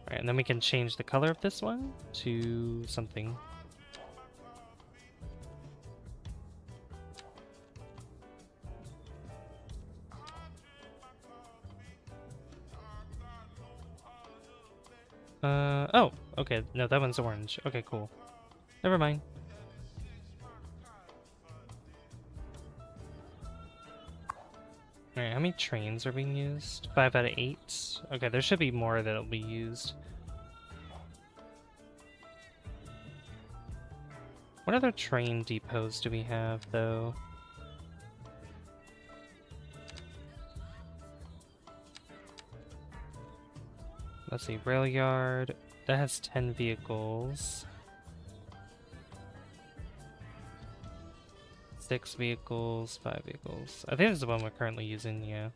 Alright, and then we can change the color of this one to something. Oh, okay, no, that one's orange. Okay, cool. Never mind. Alright, how many trains are being used? 5 out of 8? Okay, there should be more that'll be used. What other train depots do we have, though? Let's see, rail yard. That has 10 vehicles. 6 vehicles, 5 vehicles. I think this is the one we're currently using, yeah.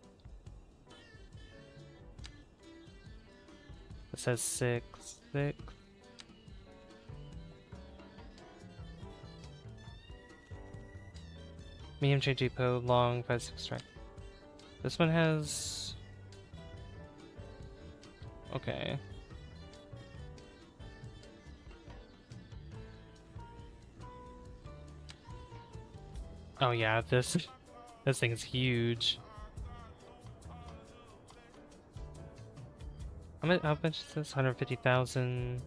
It says 6. Medium train depot, long, 5, 6 track. This one has... Okay. Oh yeah, this thing's huge. How much is this? 150,000.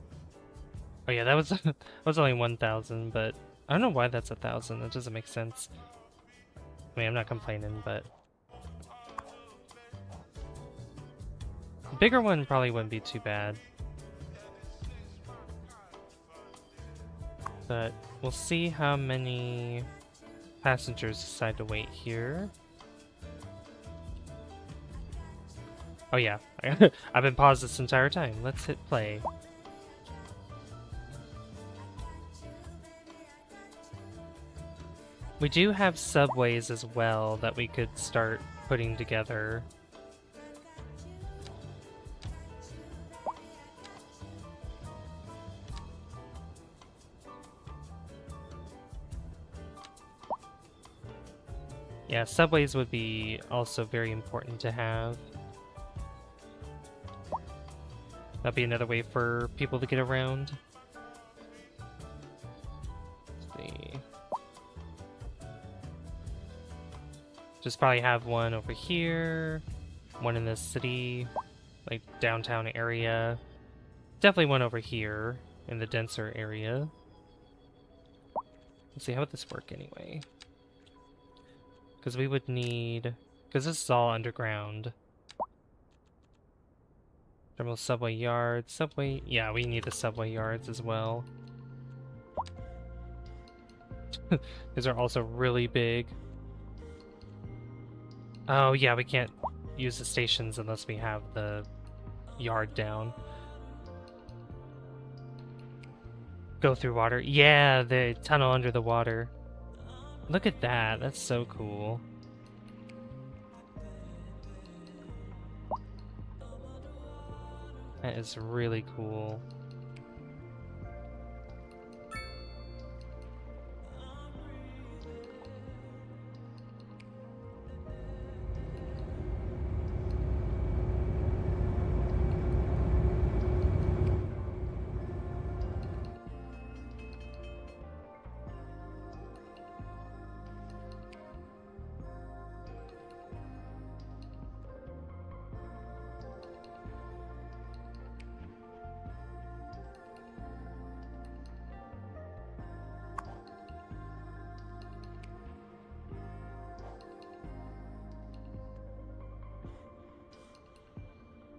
Oh yeah, that was that was only 1,000, but I don't know why that's 1,000. That doesn't make sense. I mean, I'm not complaining, but a bigger one probably wouldn't be too bad. But we'll see how many passengers decide to wait here. Oh yeah, I've been paused this entire time. Let's hit play. We do have subways as well that we could start putting together. Yeah, subways would be also very important to have. That'd be another way for people to get around. Let's see. Just probably have one over here, one in the city, like downtown area. Definitely one over here in the denser area. Let's see, how would this work anyway? Because we would need... Because this is all underground. Terminal subway yards. Subway... Yeah, we need the subway yards as well. These are also really big. Oh, yeah, we can't use the stations unless we have the yard down. Go through water. Yeah, the tunnel under the water. Look at that. That's so cool. That is really cool.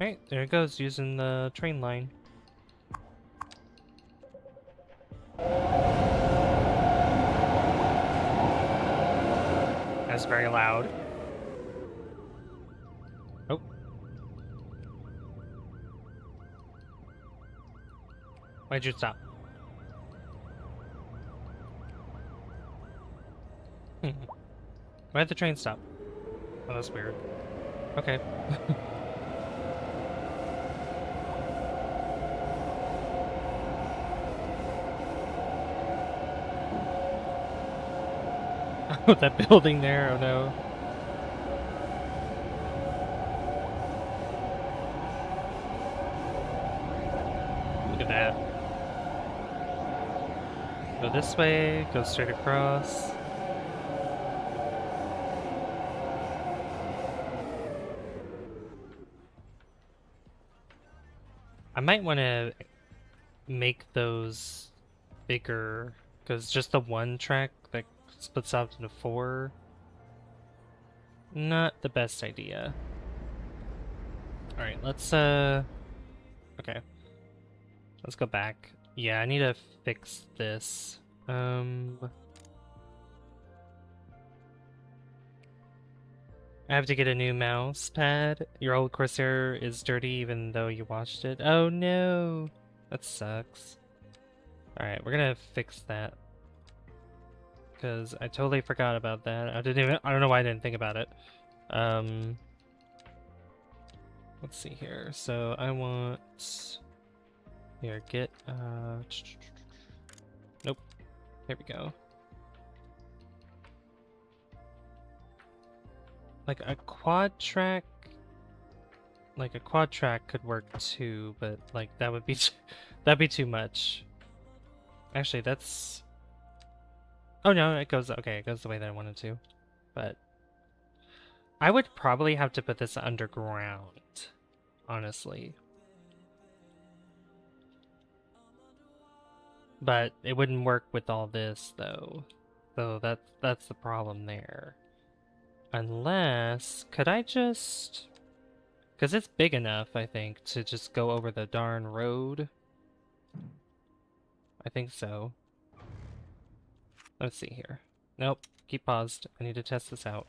Alright, there it goes, using the train line. That's very loud. Oh. Why'd you stop? Why'd the train stop? Oh, that's weird. Okay. Oh, that building there, oh no. Look at that. Go this way, go straight across. I might want to make those bigger, because just the one track that splits out into 4, not the best idea. Alright, let's okay. Let's go back. Yeah, I need to fix this. I have to get a new mouse pad. Your old Corsair is dirty even though you washed it. Oh no! That sucks. Alright, we're gonna fix that. Because I totally forgot about that. I don't know why I didn't think about it. Let's see here. So I want... Here, get, nope. Here we go. Like a quad track could work too, but like that would be that'd be too much. Actually, that's... Oh no, it goes okay, it goes the way that I wanted to. But I would probably have to put this underground, honestly. But it wouldn't work with all this though. So that's the problem there. Unless, could I just... Because it's big enough, I think, to just go over the darn road. I think so. Let's see here. Nope, keep paused. I need to test this out.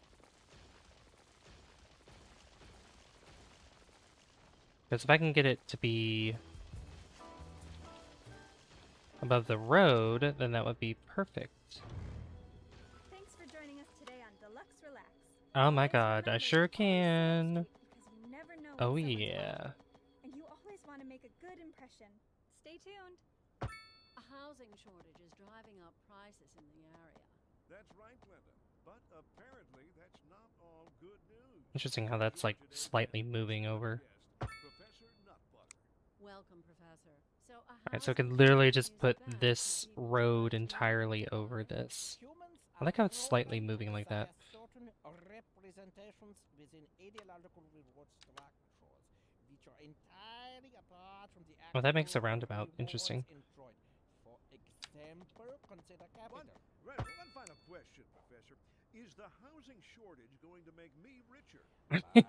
Because if I can get it to be above the road, then that would be perfect. Thanks for joining us today on Deluxe Relax. Oh my god, I sure can. Because you never know Oh when someone's yeah. and you always want to make a good impression. Stay tuned. A housing shortage is driving up prices in the area. That's right, Glenda. But apparently that's not all good news. Interesting how that's like slightly moving over. Professor Nutbutter. Welcome, Professor. So Alright, so I could literally just put this road entirely over this. I like how it's slightly moving like that. Certain representations within ideological reward structures, which are entirely apart from the Oh, that makes a actual roundabout. rewards Interesting. enjoyed. For example, consider capital. One final question, Professor. Is the housing shortage going to make me richer?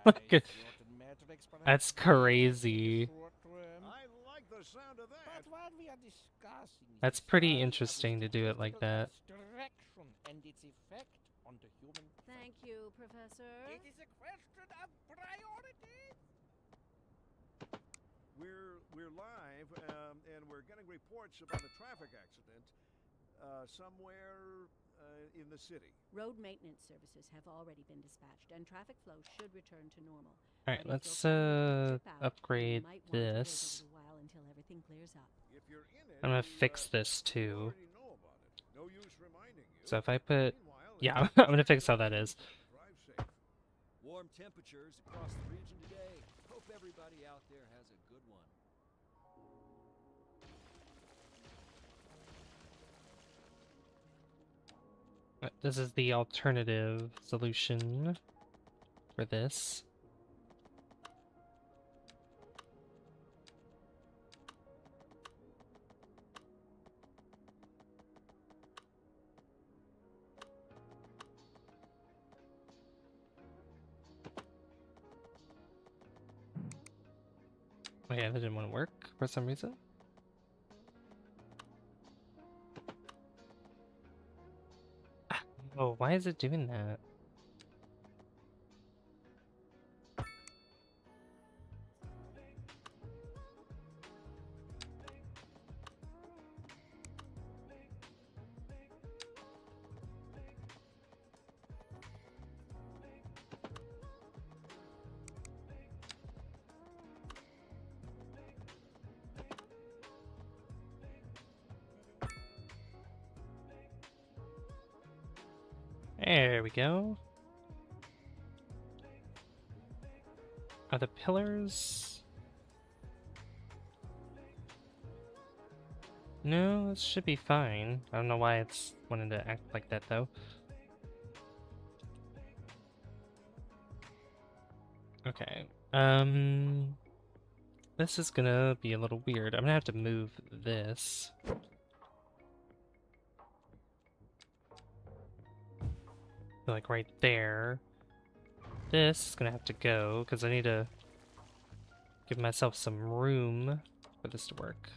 Look at- Certain metrics, perhaps, That's crazy. short term. I like the sound of that. But while we are discussing That's this, pretty I would interesting to do it like that. Abstraction and its effect on the human. Thank you, Professor. It is a question of priorities. We're live, and we're getting reports about a traffic accident somewhere in the city. Road maintenance services have already been dispatched, and traffic flow should return to normal. Alright, But if let's you're planning to trip out, you upgrade might want to wait a this. little while until everything clears up. If you're in it, I'm gonna we, fix this we too. already know about it. No use reminding you. So if I put, Meanwhile, yeah, it's I'm gonna fix how that is. drive safe. Warm temperatures across the region today. Hope everybody out there has a good one. This is the alternative solution for this. Okay, that didn't want to work for some reason. Oh, why is it doing that? There we go. Are the pillars? No, this should be fine. I don't know why it's wanting to act like that though. Okay. This is gonna be a little weird. I'm gonna have to move this. Like right there. This is gonna have to go because I need to give myself some room for this to work.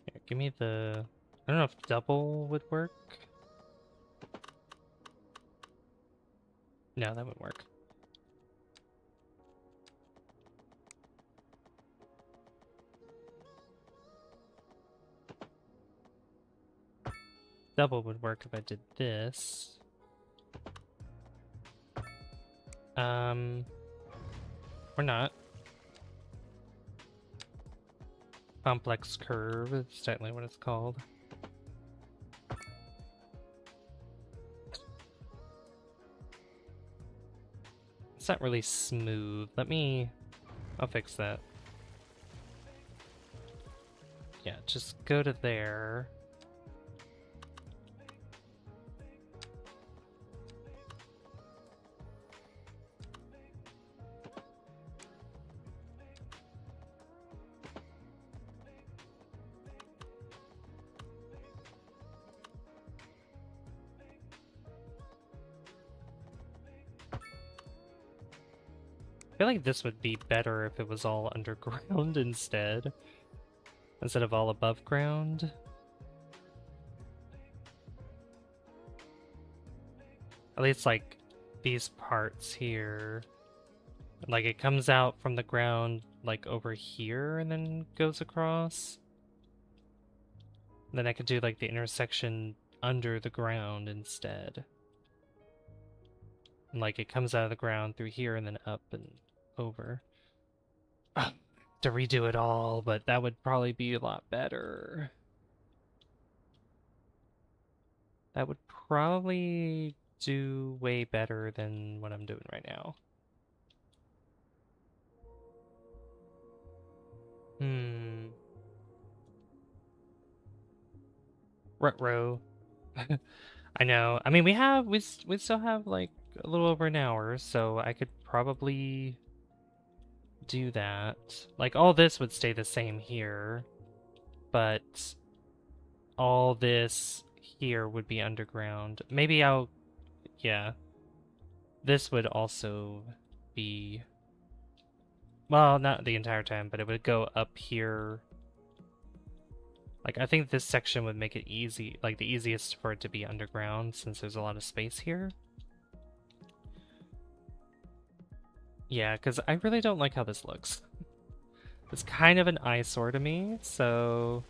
Here, give me the... I don't know if double would work. No, that wouldn't work. Double would work if I did this. Or not. Complex curve is technically what it's called. It's not really smooth. I'll fix that. Yeah, just go to there. I feel like this would be better if it was all underground instead of all above ground. At least like these parts here. Like it comes out from the ground like over here and then goes across. Then I could do like the intersection under the ground instead. And, like it comes out of the ground through here and then up and over. To redo it all, but that would probably be a lot better. That would probably do way better than what I'm doing right now. Ruh-roh. I know. I mean, we still have like a little over an hour, so I could probably do that. Like all this would stay the same here, but all this here would be underground. Maybe I'll yeah. This would also be... Well, not the entire time, but it would go up here. Like, I think this section would make it easy, like the easiest for it to be underground since there's a lot of space here. Yeah, because I really don't like how this looks. It's kind of an eyesore to me, so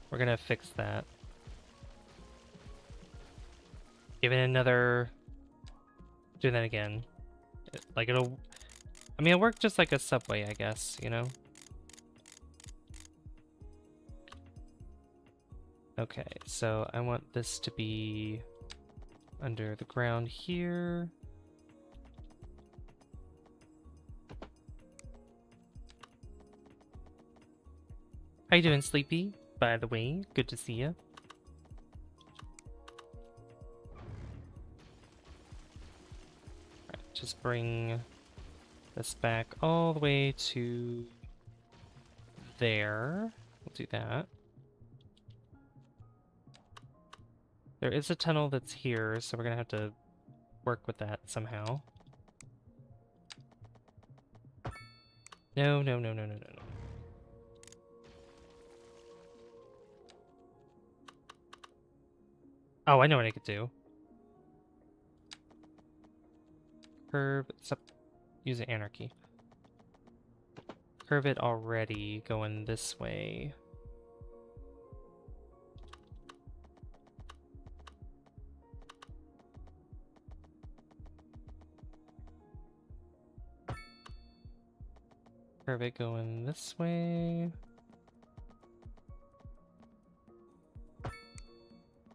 we're gonna fix that. Give it another... Do that again. Like, it'll... I mean, it'll work just like a subway, I guess, you know? Okay, so I want this to be under the ground here. How you doing, Sleepy? By the way, good to see you. Right, just bring this back all the way to there. We'll do that. There is a tunnel that's here, so we're gonna have to work with that somehow. No, no, no, no, no, no, no. Oh, I know what I could do. Curve, stop using anarchy. Curve it already, going this way. Curve it going this way.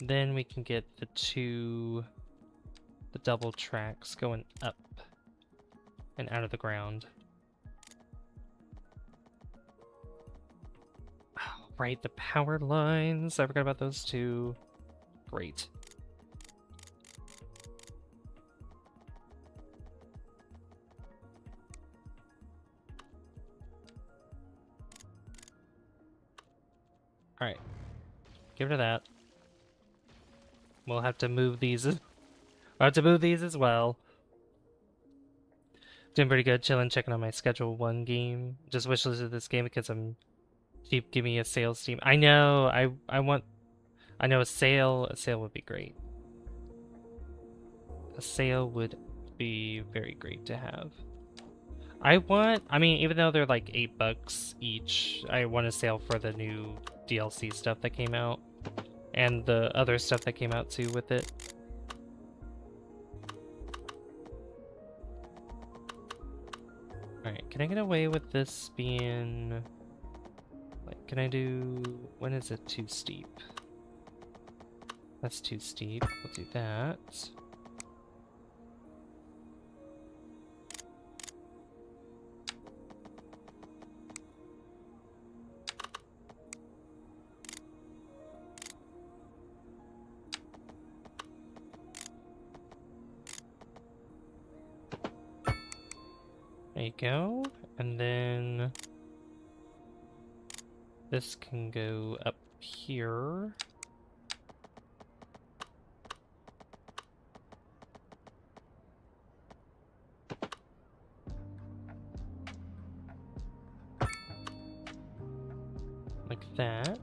Then we can get the double tracks going up and out of the ground. Oh, right, the power lines. I forgot about those two. Great. All right, give it to that. We'll have to move these. We'll have to move these as well. Doing pretty good, chilling, checking on my Schedule 1 game. Just wishlisted this game because I'm cheap. Give me a sales team. I know. I know a sale. A sale would be great. A sale would be very great to have. I mean, even though they're like $8 each, I want a sale for the new DLC stuff that came out. And the other stuff that came out too with it. Alright, can I get away with this being... Like, can I do... When is it too steep? That's too steep. We'll do that. There you go. And then this can go up here. Like that.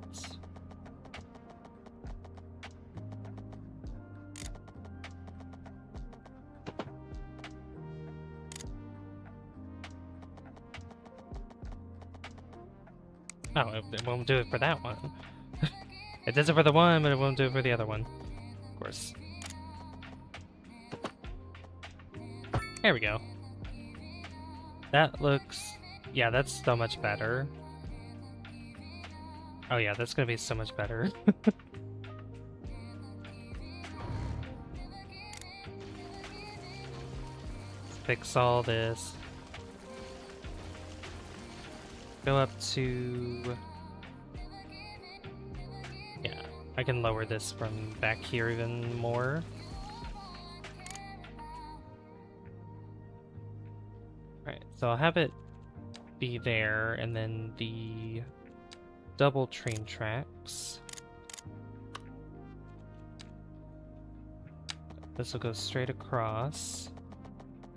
Oh, it won't do it for that one. It does it for the one, but it won't do it for the other one. Of course. There we go. That looks... Yeah, that's so much better. Oh yeah, that's gonna be so much better. Fix all this. Go up to... Yeah, I can lower this from back here even more. Alright, so I'll have it be there, and then the double train tracks This will go straight across.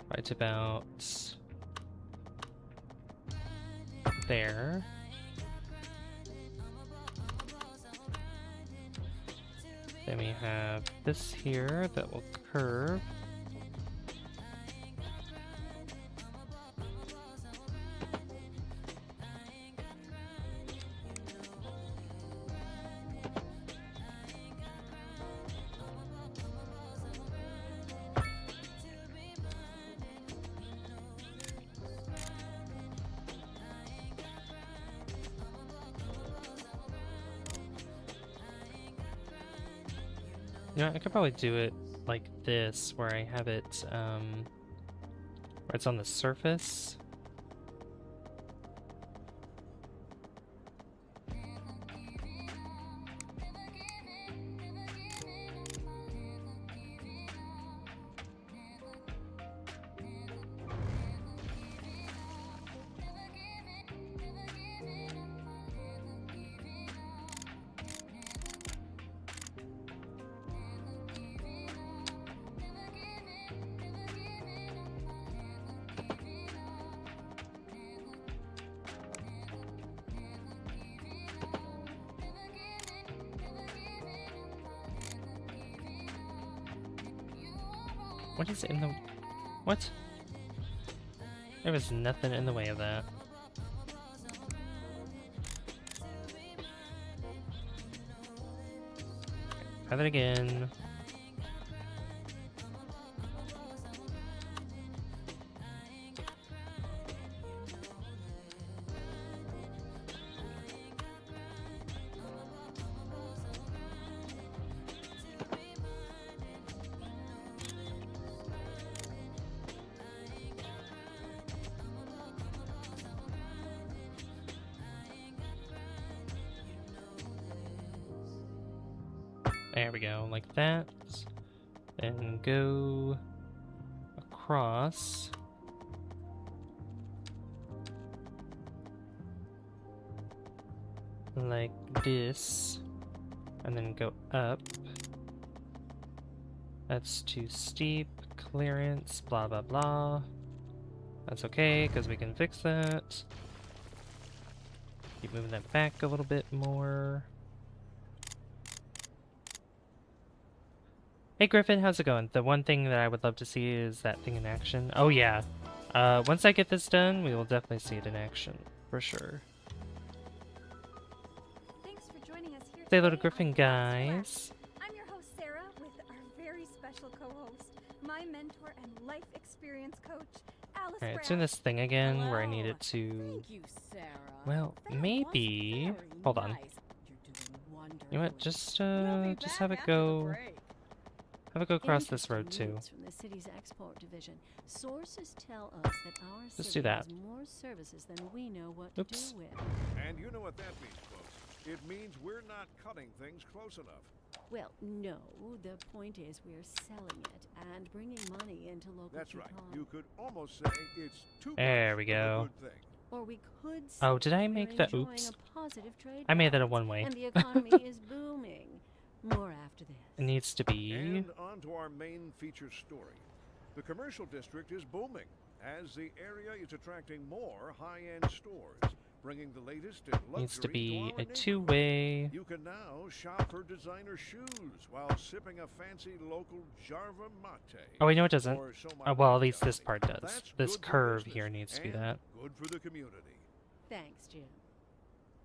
Right about there. Then we have this here that will curve. You know, I could probably do it like this, where I have it, where it's on the surface. What is in the... What? There was nothing in the way of that. Try that again. There we go, like that. Then go across. Like this. And then go up. That's too steep. Clearance, blah blah blah. That's okay, because we can fix that. Keep moving that back a little bit more. Hey Griffin, how's it going? The one thing that I would love to see is that thing in action. Oh yeah. Once I get this done, we will definitely see it in action. For sure. Thanks for joining us here Say hello to today Griffin, on guys. I'm your host, Sarah, with our very special co-host, my mentor and life experience coach, Alice Alright, it's doing this thing again where I need it to... Thank you, Sarah. Well, That maybe... was very Hold on. nice. You're doing wonderfully. You know what? Just We'll be just back have it after the go... break. Have it go across this road Interesting too. news from the city's export division. Sources tell us that our Let's city do that. has more services than we know what Oops. to do with. And you know what that means, folks. It means we're not cutting things close enough. Well, no. The point is we're selling it and bringing money into local That's right. economy. You could almost say it's too There much we of a go. good thing. Or we could say Oh, did I we're make that? enjoying Oops. a positive trade I made that a balance, one-way. and the economy is booming. More after this. It needs to be... And on to our main feature story. The commercial district is booming, as the area is attracting more high-end stores, bringing the latest in luxury Needs to be our a neighborhood. two-way... You can now shop for designer shoes while sipping a fancy local Jarva mate. Oh, wait, no it doesn't. Or so my Well, at wife least tells this me. part does. That's This good for curve business here needs to be and that. good for the community. Thanks, Jim.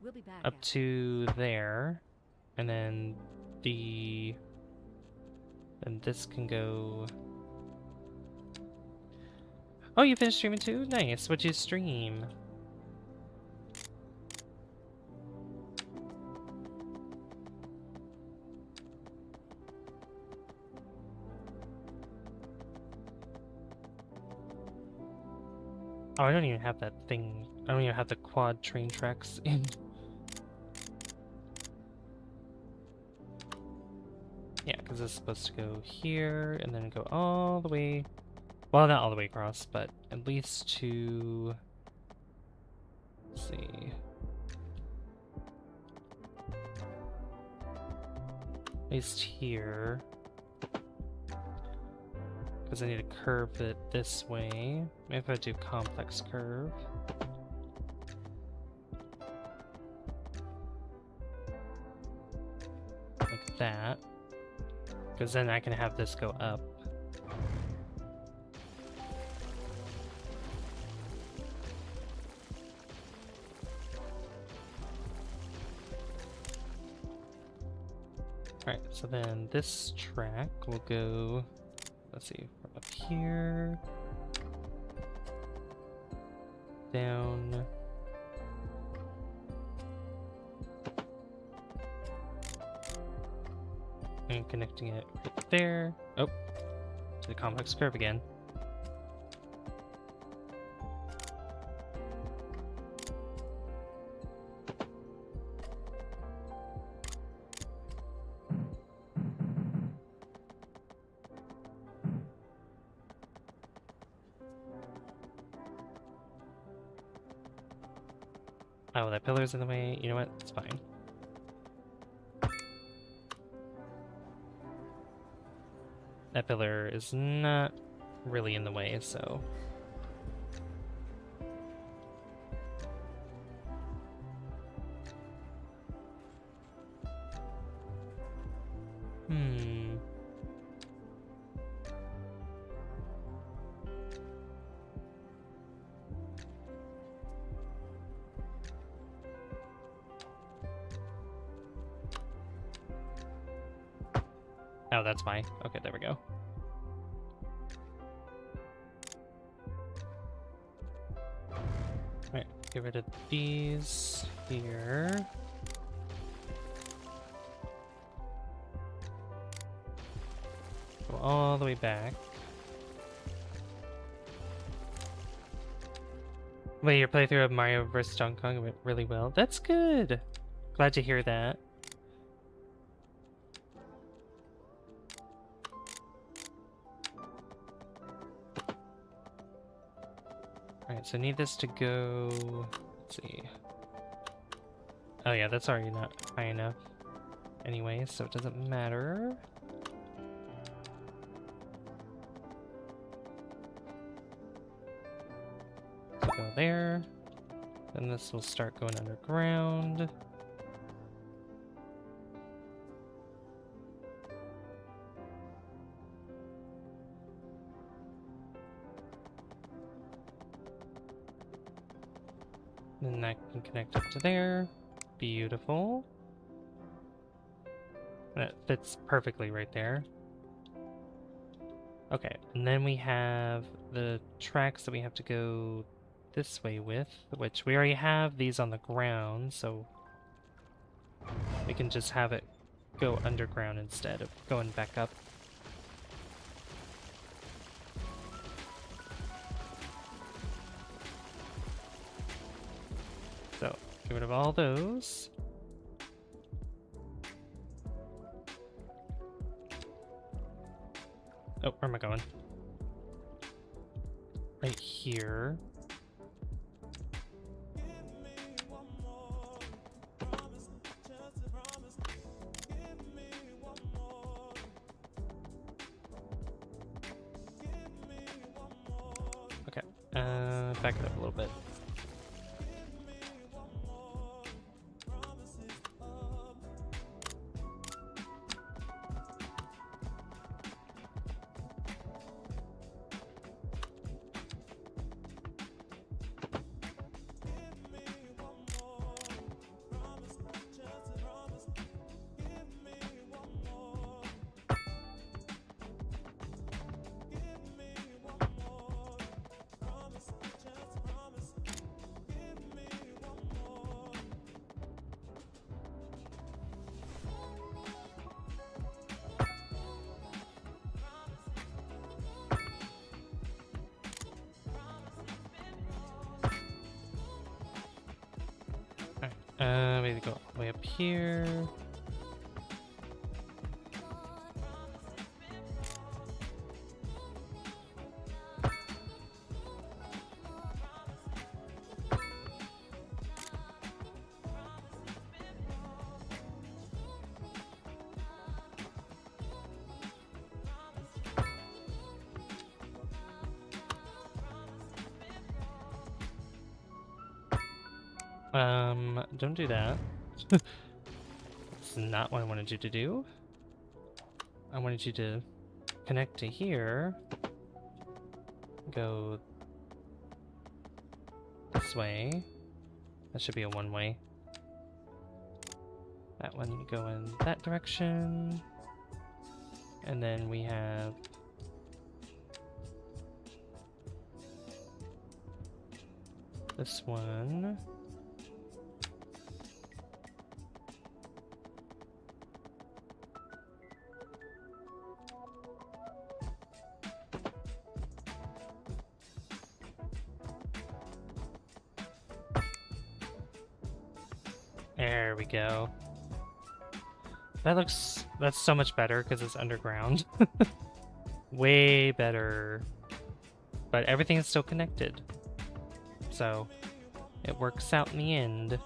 We'll be back Up after to there. And then the... Then this can go... Oh, you finished streaming too? Nice. What'd you stream? Oh, I don't even have that thing. I don't even have the quad train tracks in. Yeah, because it's supposed to go here and then go all the way. Well, not all the way across, but at least to. Let's see. At least here. Because I need to curve it this way. Maybe if I do complex curve. Like that. Because then I can have this go up. Alright, so then this track will go, let's see, from up here, down, and connecting it right there. Oh, to the complex curve again. Oh, that pillar's in the way. You know what? It's fine. That pillar is not really in the way, so... Oh, that's fine. Okay, there we go. Alright, get rid of these here. Go all the way back. Wait, your playthrough of Mario vs. Donkey Kong went really well. That's good! Glad to hear that. Alright, so I need this to go... Let's see. Oh yeah, that's already not high enough anyway, so it doesn't matter. So go there. Then this will start going underground. Then that can connect up to there. Beautiful. That fits perfectly right there. Okay, and then we have the tracks that we have to go this way with, which we already have these on the ground, so we can just have it go underground instead of going back up. So, get rid of all those. Oh, where am I going? Right here. Okay, back it up a little bit. Maybe go all the way up here. Don't do that. That's not what I wanted you to do. I wanted you to connect to here. Go this way. That should be a one-way. That one go in that direction. And then we have this one. There we go. That's so much better because it's underground. Way better. But everything is still connected. So it works out in the end.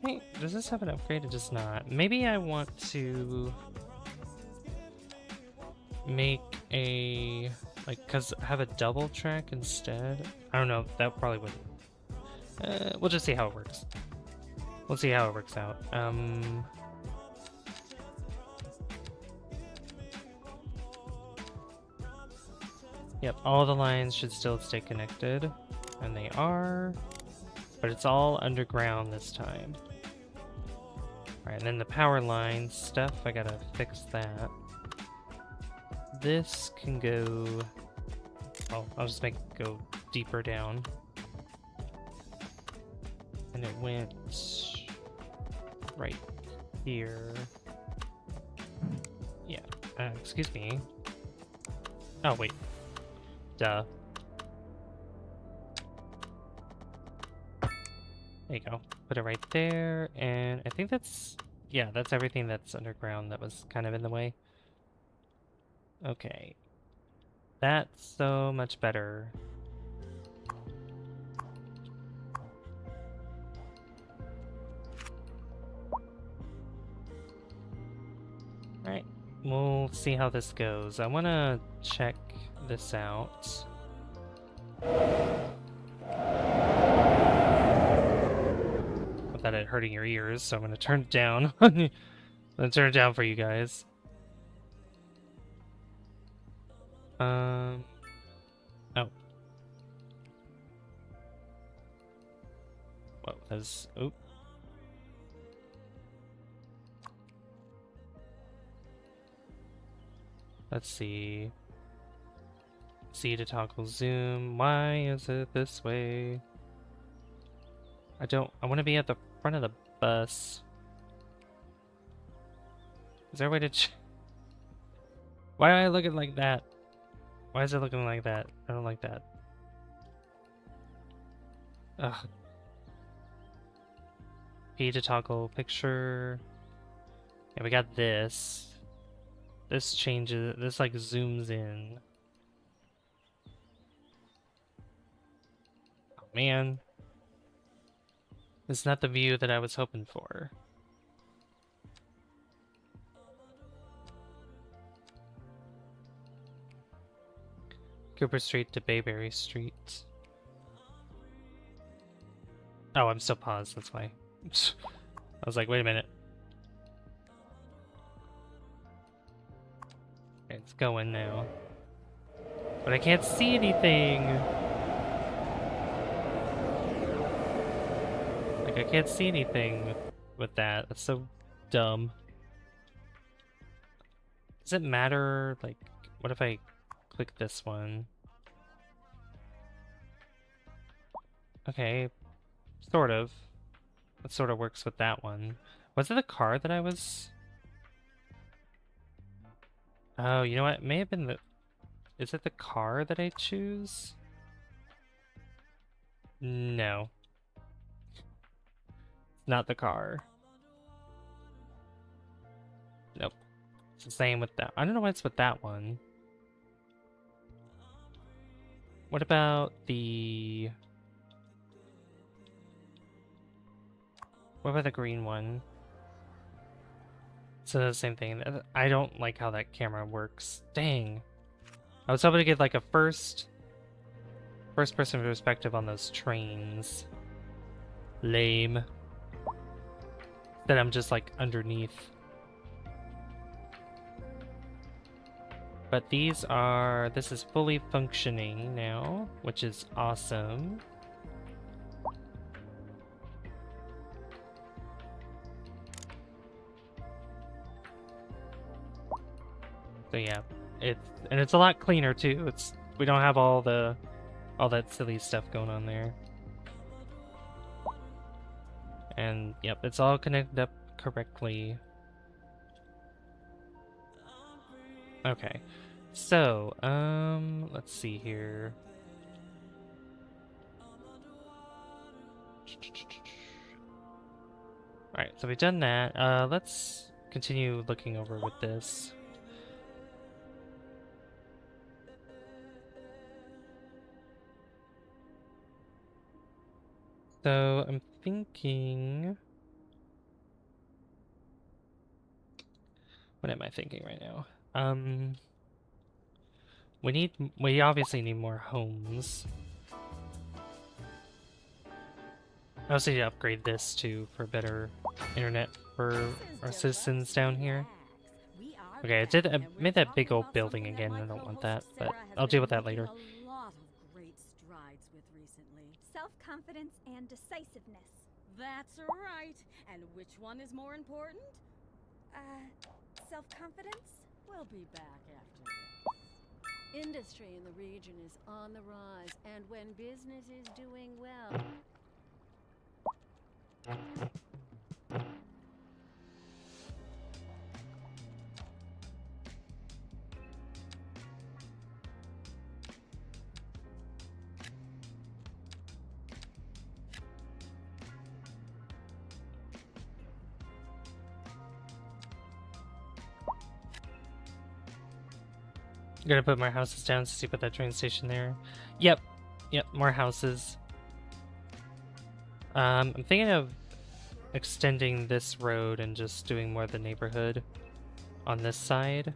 Hey, does this have an upgrade? It does not. Maybe I want to make a, like, have a double track instead. I don't know, that probably wouldn't. We'll just see how it works. We'll see how it works out. Yep, all the lines should still stay connected, and they are, but it's all underground this time. Alright, and then the power line stuff, I gotta fix that. This can go... Oh, I'll just make it go deeper down. And it went right here. Yeah, excuse me. Oh, wait. Duh. There you go. Put it right there, and I think that's... Yeah, that's everything that's underground that was kind of in the way. Okay. That's so much better. Alright, we'll see how this goes. I want to check this out. Without it hurting your ears, so I'm going to turn it down. I'm going to turn it down for you guys. Oh. What was... Oop. Let's see. C to toggle zoom. Why is it this way? I want to be at the front of the bus. Is there a way to Why am I looking like that? Why is it looking like that? I don't like that. Ugh. P to toggle picture. Yeah, we got this. This changes, this like zooms in. Oh man. This is not the view that I was hoping for. Cooper Street to Bayberry Street. Oh, I'm still paused, that's why. I was like, wait a minute. Okay, it's going now. But I can't see anything! Like, I can't see anything with that. That's so dumb. Does it matter? Like, what if I click this one? Okay, sort of. It sort of works with that one. Was it the car that I was... Oh, you know what? It may have been the... Is it the car that I choose? No. Not the car. Nope. It's the same with that. I don't know why it's with that one. What about the... What about the green one? So the same thing. I don't like how that camera works. Dang. I was hoping to get like a first first person perspective on those trains. Lame. That I'm just like underneath. But this is fully functioning now, which is awesome. So yeah, it's a lot cleaner too. We don't have all that silly stuff going on there. And yep, it's all connected up correctly. Okay. So, let's see here. Alright, so we've done that. Let's continue looking over with this. So, I'm thinking... What am I thinking right now? We obviously need more homes. I also need to upgrade this too for better internet for our citizens down here. Okay, I made that big old building again. I don't want that, but I'll deal with that later. A lot of great strides with recently. Self-confidence and decisiveness. That's right. And which one is more important? Self-confidence? We'll be back after this. Industry in the region is on the rise, and when business is doing well... I'm gonna put more houses down since you put that train station there. Yep, more houses. I'm thinking of extending this road and just doing more of the neighborhood on this side.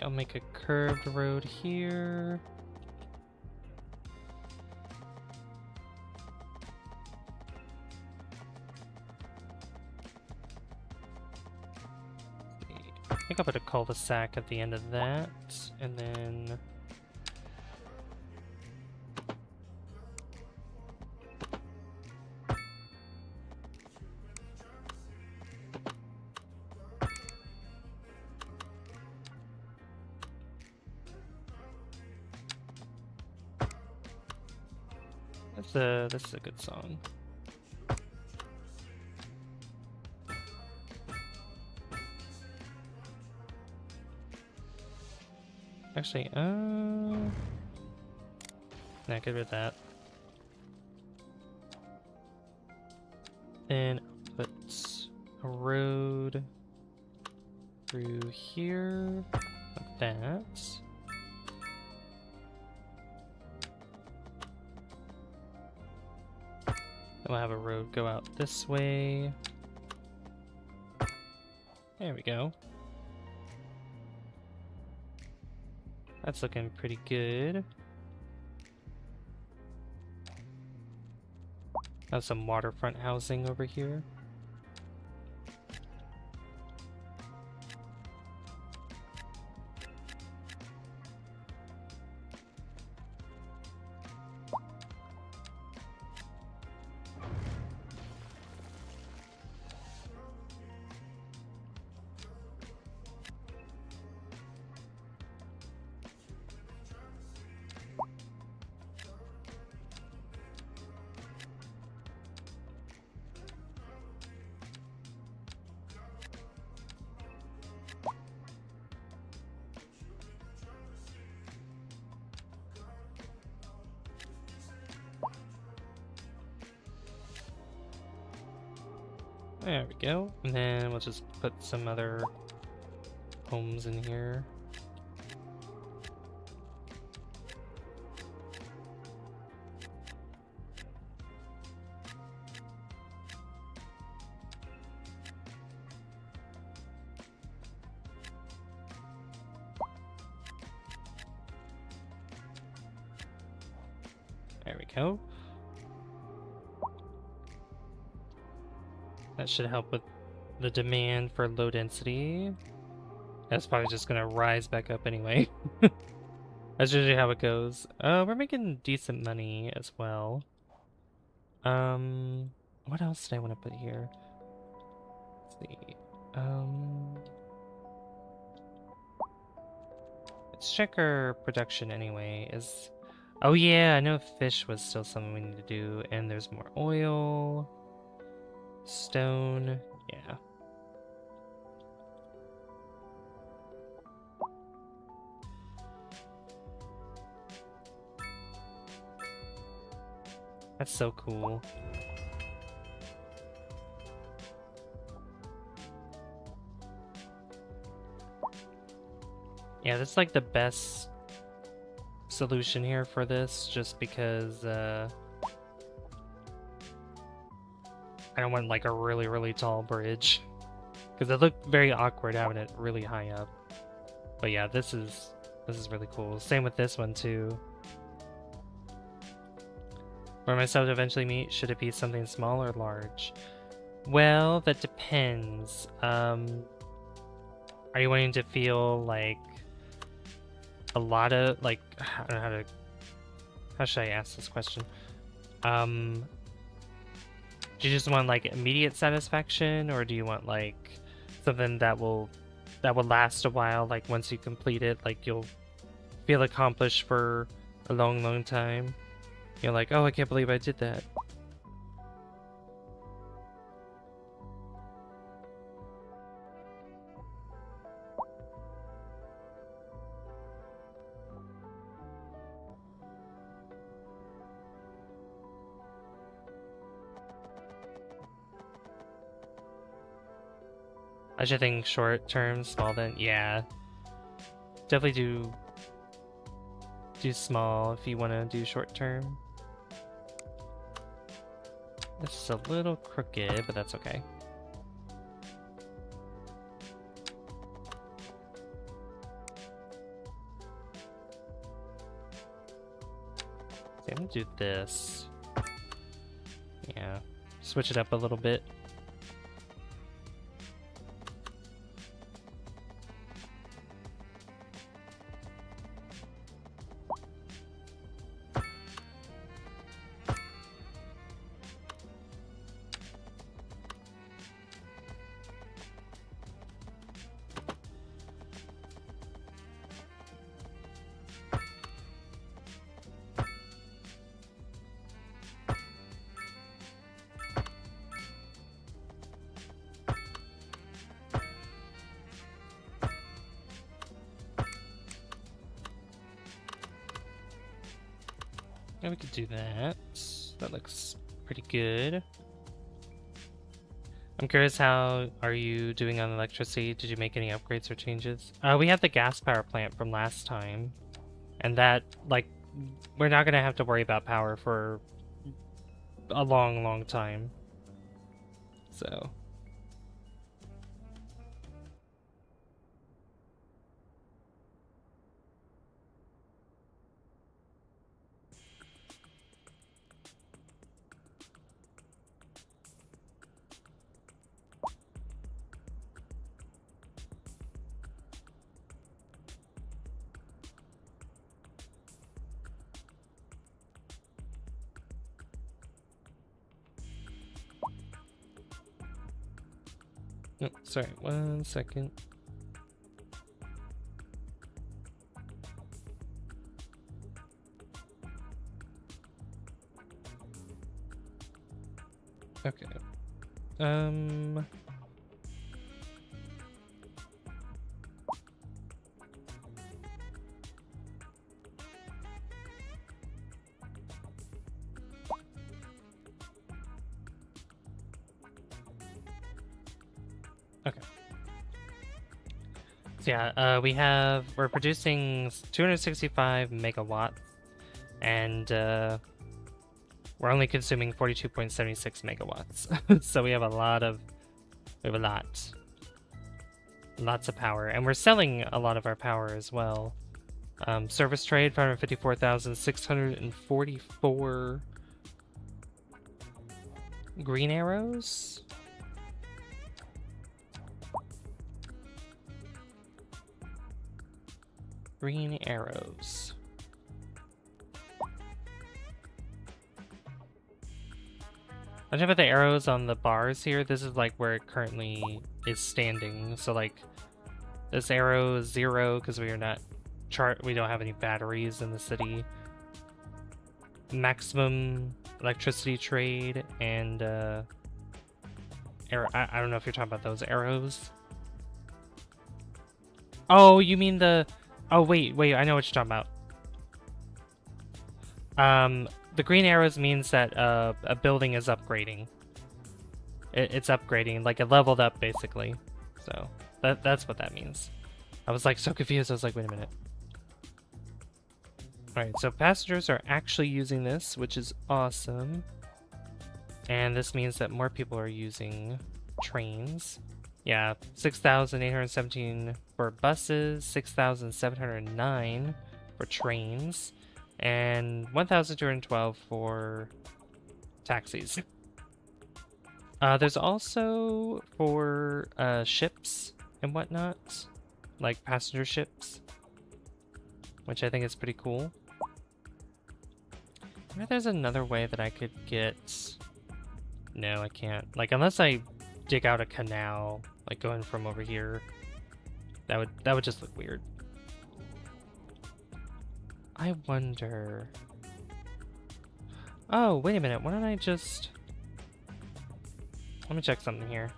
I'll make a curved road here. I think I'll put a cul-de-sac at the end of that, and then... This is a good song. Actually, nah, get rid of that. Then put a road through here, like that. Then we'll have a road go out this way. There we go. That's looking pretty good. Have some waterfront housing over here. There we go. And then we'll just put some other homes in here. There we go. That should help with the demand for low density. That's probably just gonna rise back up anyway. That's usually how it goes. We're making decent money as well. What else did I want to put here? Let's see. Let's check our production anyway. Oh yeah, I know fish was still something we need to do, and there's more oil, stone, yeah. That's so cool. Yeah, that's like the best solution here for this, just because I don't want like a really tall bridge, because it looked very awkward having it really high up. But yeah, this is really cool. Same with this one too. Where my subs eventually meet, should it be something small or large? Well, that depends. Are you wanting to feel like a lot of, like, I don't know how should I ask this question? Do you just want like immediate satisfaction, or do you want like something that will last a while, like once you complete it, like you'll feel accomplished for a long time? You're like, oh, I can't believe I did that. I should think short term, small then. Yeah. Definitely do small if you want to do short term. This is a little crooked, but that's okay. Okay, I'm gonna do this. Yeah. Switch it up a little bit. Yeah, we could do that. That looks pretty good. I'm curious, how are you doing on electricity? Did you make any upgrades or changes? We have the gas power plant from last time, and that, like, we're not gonna have to worry about power for a long time. So. Oh, sorry, 1 second. Okay. Okay. So yeah, we're producing 265 megawatts, and we're only consuming 42.76 megawatts. So we have lots of power, and we're selling a lot of our power as well. Service trade 554,644 green arrows. Green arrows. I have the arrows on the bars here. This is like where it currently is standing. So like this arrow is 0 because we don't have any batteries in the city. Maximum electricity trade and I don't know if you're talking about those arrows. Oh, you mean the... Oh, wait, I know what you're talking about. The green arrows means that a building is upgrading. It's upgrading, like it leveled up, basically. So, that's what that means. I was, like, so confused. I was like, wait a minute. Alright, so passengers are actually using this, which is awesome. And this means that more people are using trains. Yeah, 6,817 for buses, 6,709 for trains, and 1,212 for taxis. There's also for ships and whatnot, like passenger ships, which I think is pretty cool. I wonder if there's another way that I could get... No, I can't. Like, unless I dig out a canal, like going from over here, that would just look weird. I wonder... Oh, wait a minute, why don't I just... Let me check something here.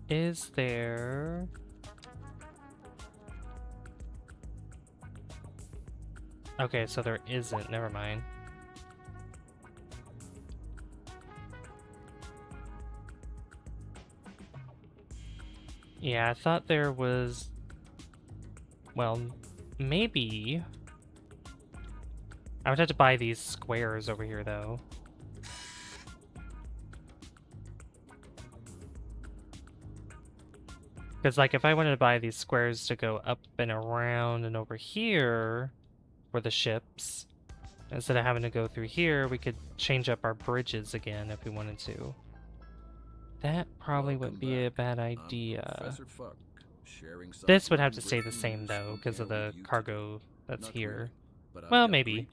Is there... Okay, so there isn't, never mind. Yeah, I thought there was... Well, maybe... I would have to buy these squares over here, though. Because, like, if I wanted to buy these squares to go up and around and over here for the ships, instead of having to go through here, we could change up our bridges again if we wanted to. That probably would be a bad idea. This would have to stay the same, though, because of the cargo that's here. Well, maybe.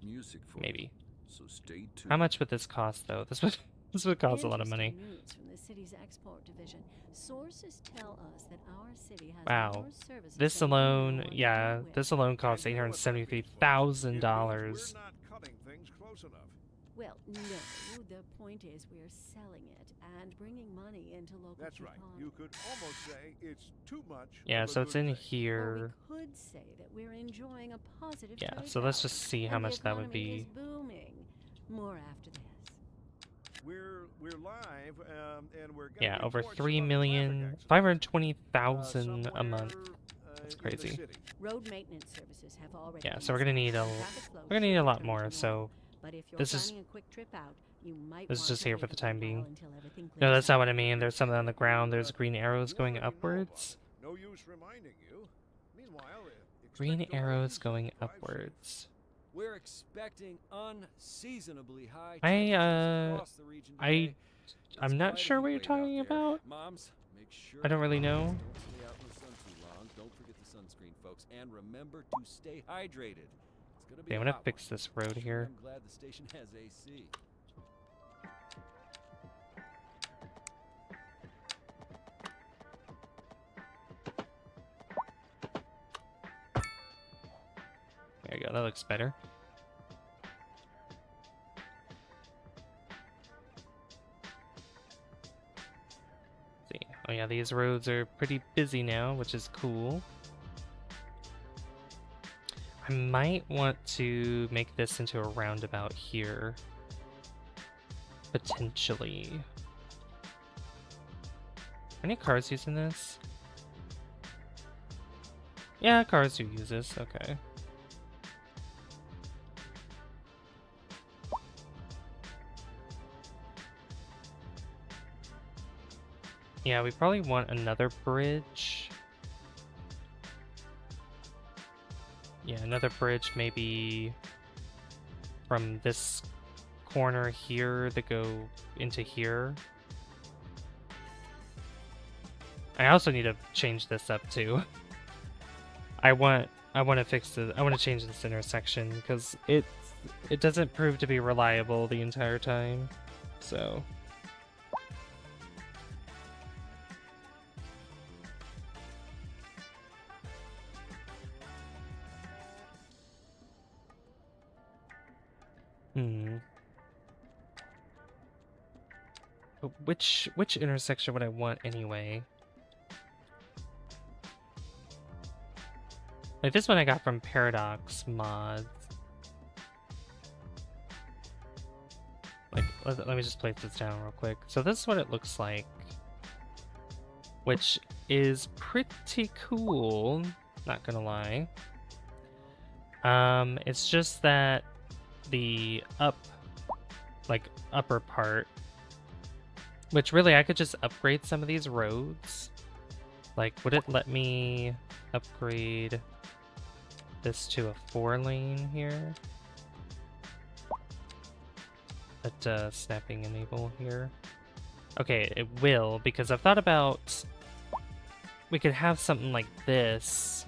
Maybe. How much would this cost, though? This would cost a lot of money. News from the city's export division. Sources tell us that our city has Wow. more services This than alone, anyone yeah, anywhere. this alone costs $873,000. We're not cutting things close enough. Well, no. The point is we're selling it and bringing money into local That's right. economy. You could almost say it's too much. Yeah, of a so it's good in thing. here. Or we could say that we're enjoying a positive Yeah, trade so let's balance, just see how and the much that would economy be. is booming. More after this. We're live, and we're Yeah, getting over reports 3,520,000 a somewhere, month. That's in the crazy. city. Road maintenance services have already Yeah, been so we're gonna need a established. Traffic flow we're gonna need a should lot return more. to So normal. But if you're this is- planning a quick trip out, you might this is want just to here for wait the a time while being. until everything No, clears that's not up. what I mean. There's something on the ground. There's green arrows You going already know about it. upwards. No use reminding you. Meanwhile, Green expect delays arrows to going drive safe. upwards. We're expecting unseasonably high I, temperatures across the region today. I'm It's not quite a sure what heat you're wave talking out there. about. Moms, make sure I don't really the know. kids don't stay out in the sun too long. Don't forget the sunscreen, folks, and remember to stay hydrated. It's gonna be Okay, I'm a gonna hot fix one. this road here. I'm glad the station has AC. There you go. That looks better. See. Oh yeah, these roads are pretty busy now, which is cool. I might want to make this into a roundabout here. Potentially. Any cars using this? Yeah, cars do use this. Okay. Yeah, we probably want another bridge. Yeah, another bridge maybe from this corner here to go into here. I also need to change this up too. I want to fix the I want to change this intersection because it doesn't prove to be reliable the entire time. So But which intersection would I want anyway? Like this one I got from Paradox Mods. Like, let me just place this down real quick. So this is what it looks like. Which is pretty cool, not gonna lie. It's just that the upper part, which really I could just upgrade some of these roads. Like, would it let me upgrade this to a 4-lane here? At snapping enable here. Okay, it will, because I've thought about we could have something like this.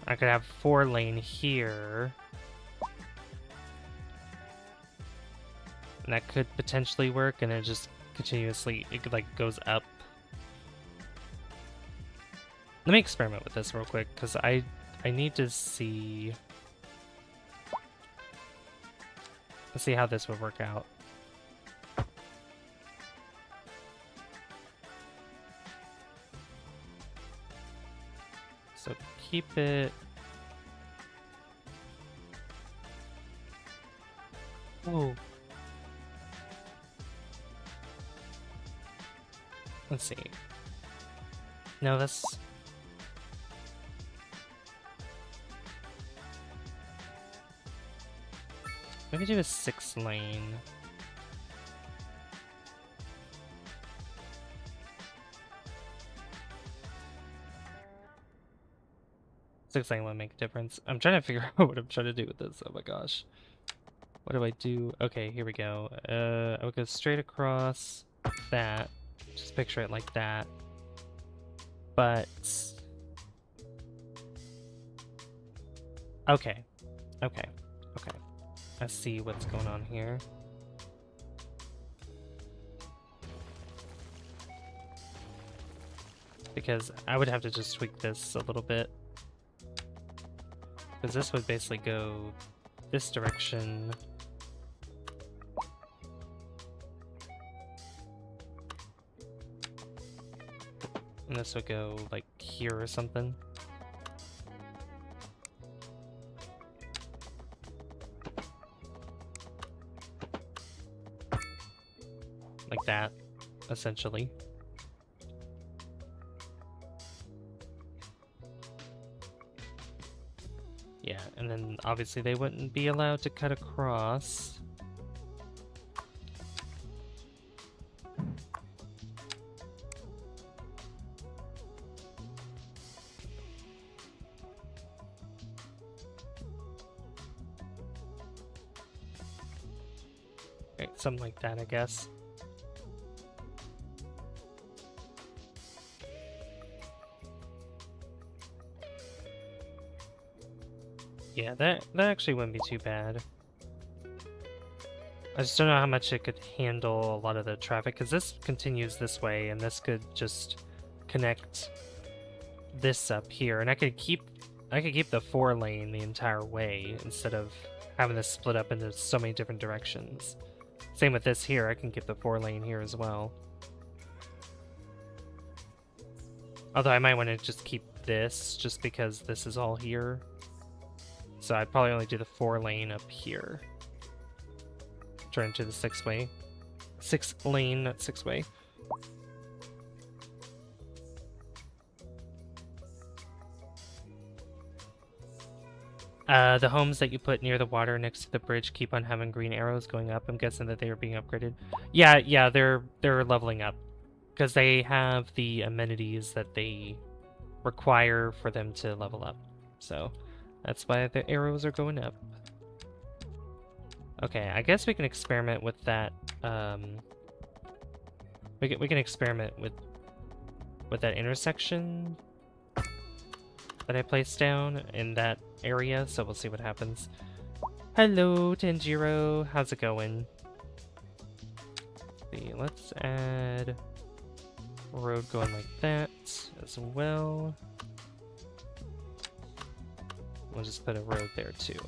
I could have 4-lane here. And that could potentially work, and it just continuously, it like goes up. Let me experiment with this real quick, because I need to see... Let's see how this would work out. So keep it... Whoa. Let's see. No, that's... Maybe do a 6-lane. Six-lane would make a difference. I'm trying to figure out what I'm trying to do with this. Oh my gosh. What do I do? Okay, here we go. I would go straight across that. Just picture it like that. But... Okay. Okay. Okay. Let's see what's going on here. Because I would have to just tweak this a little bit. Because this would basically go this direction. And this would go like here or something. Like that, essentially. Yeah, and then obviously they wouldn't be allowed to cut across. Okay, something like that, I guess. Yeah, that actually wouldn't be too bad. I just don't know how much it could handle a lot of the traffic, because this continues this way, and this could just connect this up here, and I could keep the 4-lane the entire way instead of having this split up into so many different directions. Same with this here, I can keep the 4-lane here as well. Although I might want to just keep this, just because this is all here. So I'd probably only do the 4-lane up here. Turn to the 6-way. 6-lane, not 6-way. The homes that you put near the water next to the bridge keep on having green arrows going up. I'm guessing that they are being upgraded. Yeah, they're leveling up because they have the amenities that they require for them to level up. So that's why the arrows are going up. Okay, I guess we can experiment with that. We can experiment with that intersection that I placed down in that area, so we'll see what happens. Hello, Tanjiro. How's it going? See, let's add a road going like that as well. We'll just put a road there too.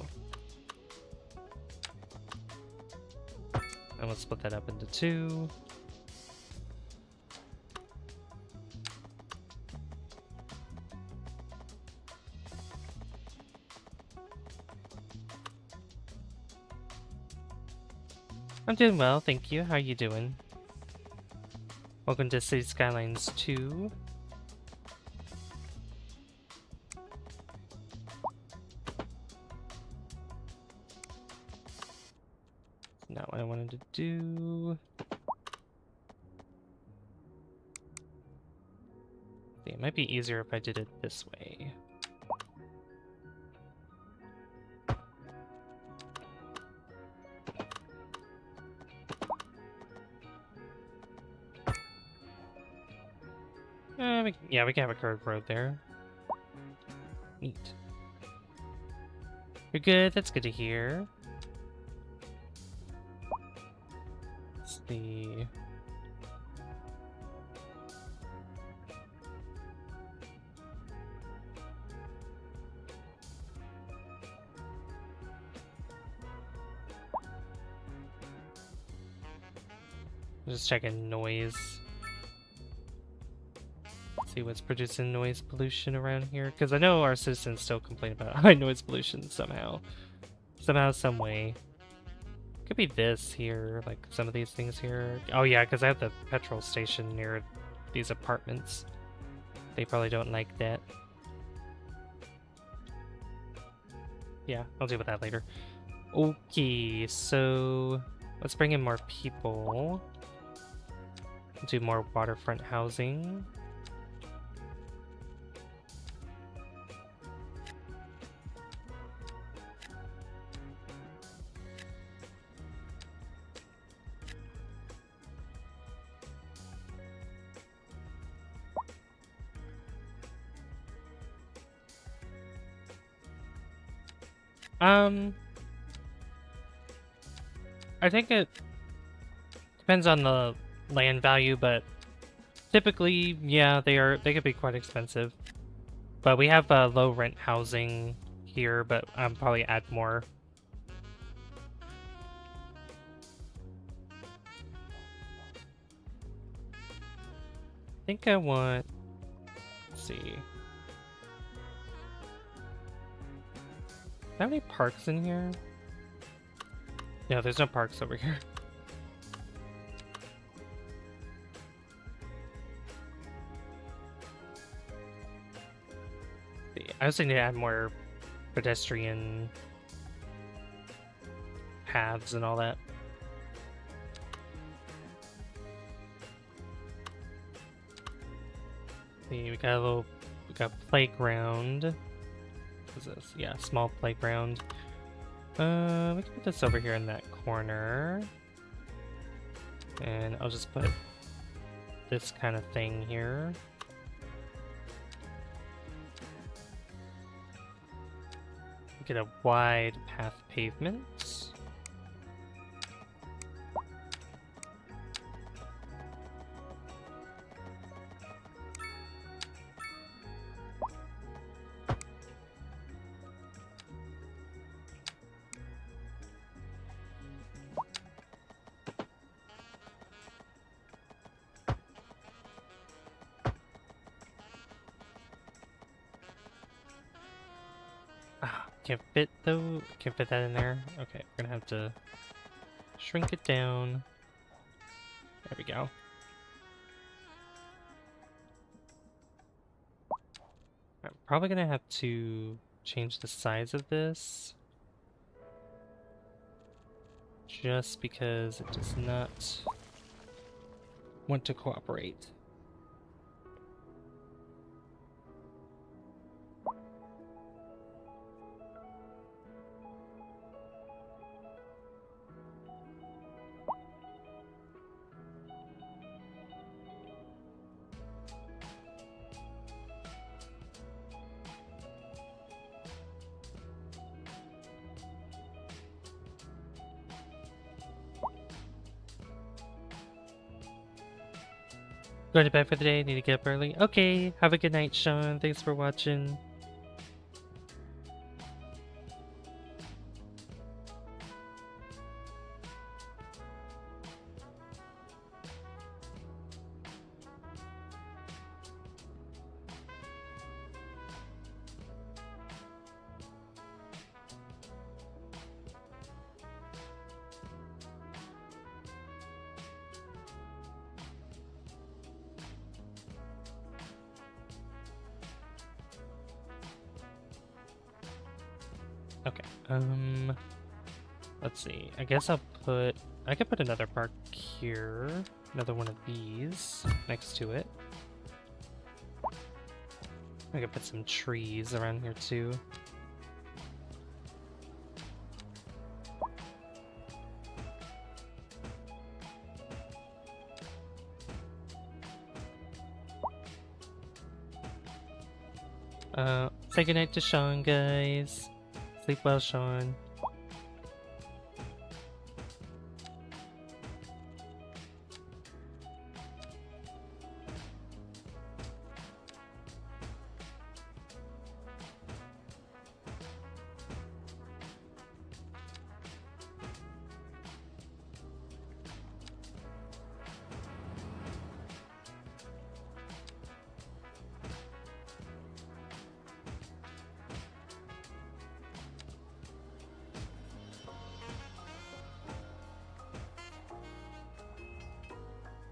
And we'll split that up into 2. I'm doing well, thank you. How are you doing? Welcome to City Skylines 2. Not what I wanted to do. It might be easier if I did it this way. Yeah, we can have a curved road there. Neat. You're good, that's good to hear. Let's see. Just checking noise. See what's producing noise pollution around here, because I know our citizens still complain about high noise pollution somehow, some way. Could be this here, like some of these things here. Oh yeah, because I have the petrol station near these apartments. They probably don't like that. Yeah, I'll deal with that later. Okay, so let's bring in more people. Do more waterfront housing. I think it depends on the land value, but typically, yeah, they could be quite expensive. But we have low rent housing here, but probably add more. I think I want, let's see. How many parks in here? No, there's no parks over here. I also need to add more pedestrian paths and all that. See, we got playground. What is this? Yeah, small playground. We can put this over here in that corner. And I'll just put this kind of thing here. Get a wide path pavement. Can't fit though. Can't fit that in there. Okay, we're gonna have to shrink it down. There we go. I'm probably gonna have to change the size of this. Just because it does not want to cooperate. Going to bed for the day, need to get up early. Okay, have a good night, Sean. Thanks for watching. Okay, let's see. I guess I could put another park here. Another one of these next to it. I could put some trees around here too. Say goodnight to Sean, guys. Sleep well, Sean.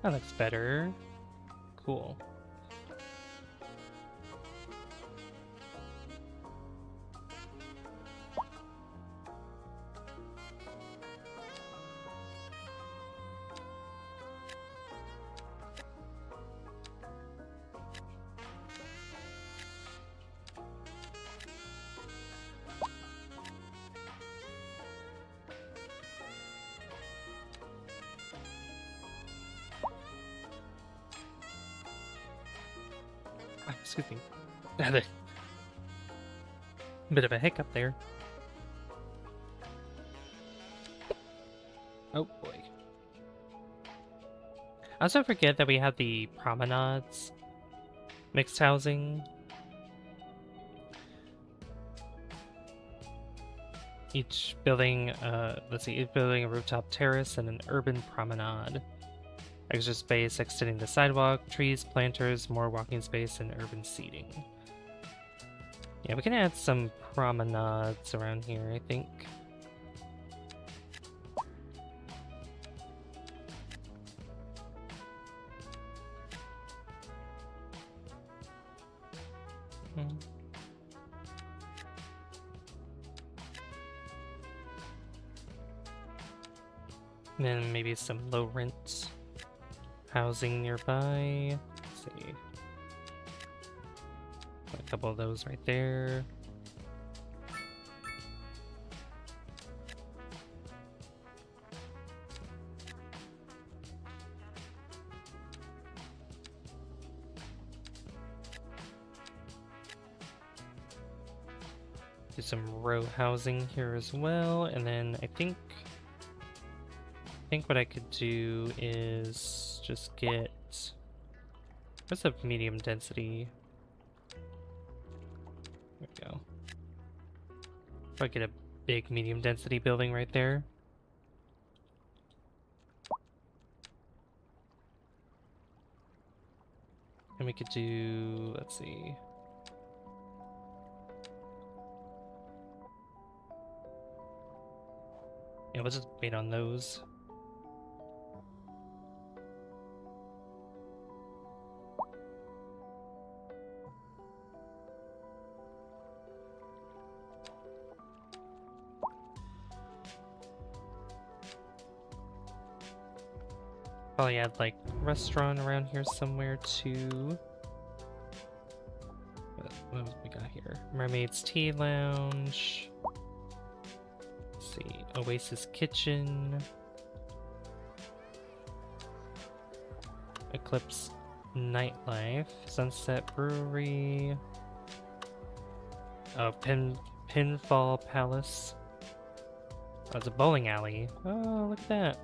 That looks better. Cool. Excuse me. Had a bit of a hiccup there. Oh boy. I also forget that we have the promenades. Mixed housing. Each building, let's see, each building a rooftop terrace and an urban promenade. Extra space extending the sidewalk, trees, planters, more walking space, and urban seating. Yeah, we can add some promenades around here, I think. And then maybe some low rent housing nearby. Let's see. A couple of those right there. Do some row housing here as well, and then I think what I could do is just get, what's a medium density? There we go. If I get a big medium density building right there. And we could do, let's see. Yeah, we'll just wait on those. Probably add like restaurant around here somewhere too. What else we got here? Mermaid's Tea Lounge. Let's see, Oasis Kitchen. Eclipse Nightlife. Sunset Brewery. Oh, Pinfall Palace. Oh, it's a bowling alley. Oh, look at that.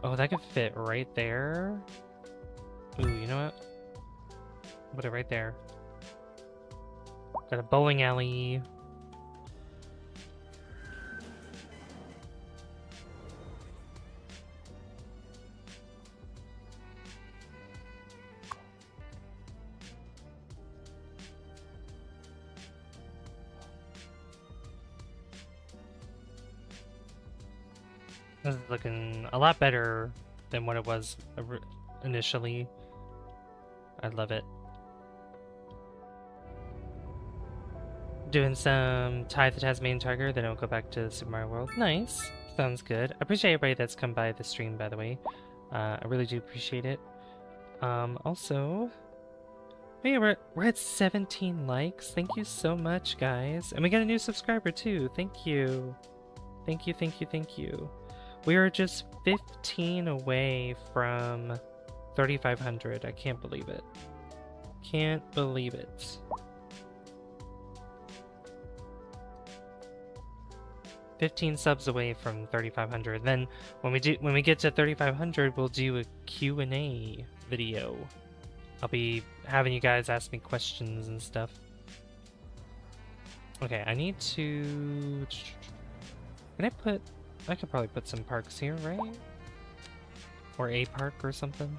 Oh, that could fit right there. Ooh, you know what? Put it right there. Got a bowling alley. This is looking a lot better than what it was initially. I love it. Doing some Tie the Tasmanian Tiger, then I'll go back to Super Mario World. Nice. Sounds good. I appreciate everybody that's come by the stream, by the way. I really do appreciate it. Also... Hey, we're at 17 likes. Thank you so much, guys. And we got a new subscriber, too. Thank you. Thank you, thank you, thank you. We are just 15 away from 3,500. I can't believe it. Can't believe it. 15 subs away from 3,500. Then when we get to 3,500, we'll do a Q&A video. I'll be having you guys ask me questions and stuff. Okay, I need to... I could probably put some parks here, right? Or a park or something.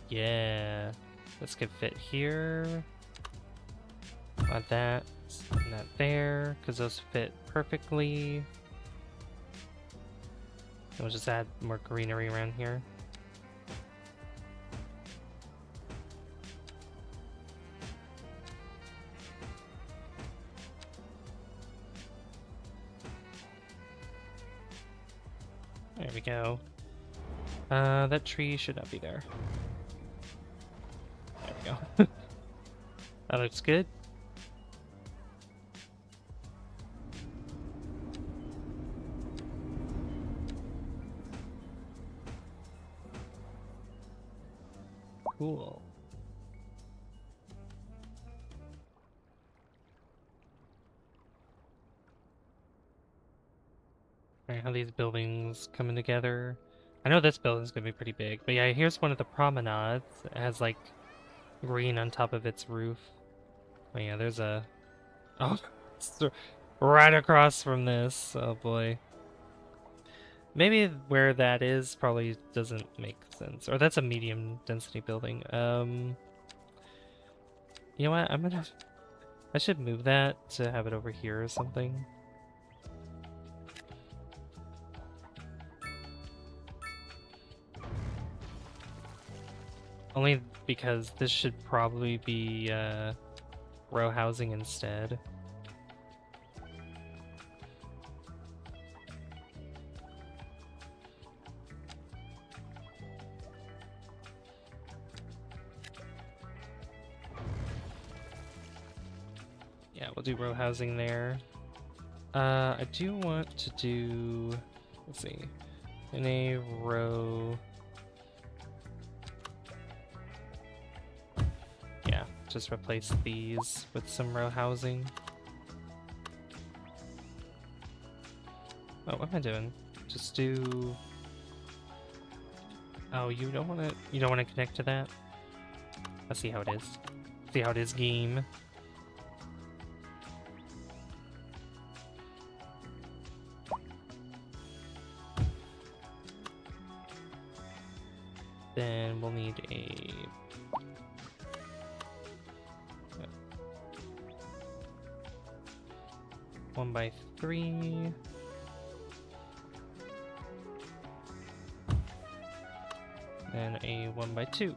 Yeah. This could fit here. Like that. And that there. Because those fit perfectly. And we'll just add more greenery around here. There we go. That tree should not be there. There we go. That looks good. Cool. Alright, how these buildings coming together. I know this building's gonna be pretty big, but yeah, here's one of the promenades. It has like green on top of its roof. Oh yeah, there's a... Oh, it's right across from this. Oh boy. Maybe where that is probably doesn't make sense. Or that's a medium density building. You know what? I should move that to have it over here or something. Only because this should probably be row housing instead. Yeah, we'll do row housing there. I do want to do, let's see, in a row. Yeah, just replace these with some row housing. Oh, what am I doing? Just do. Oh, you don't want to connect to that? Let's see how it is. See how it is, game. Then we'll need a 1x3. And a 1x2.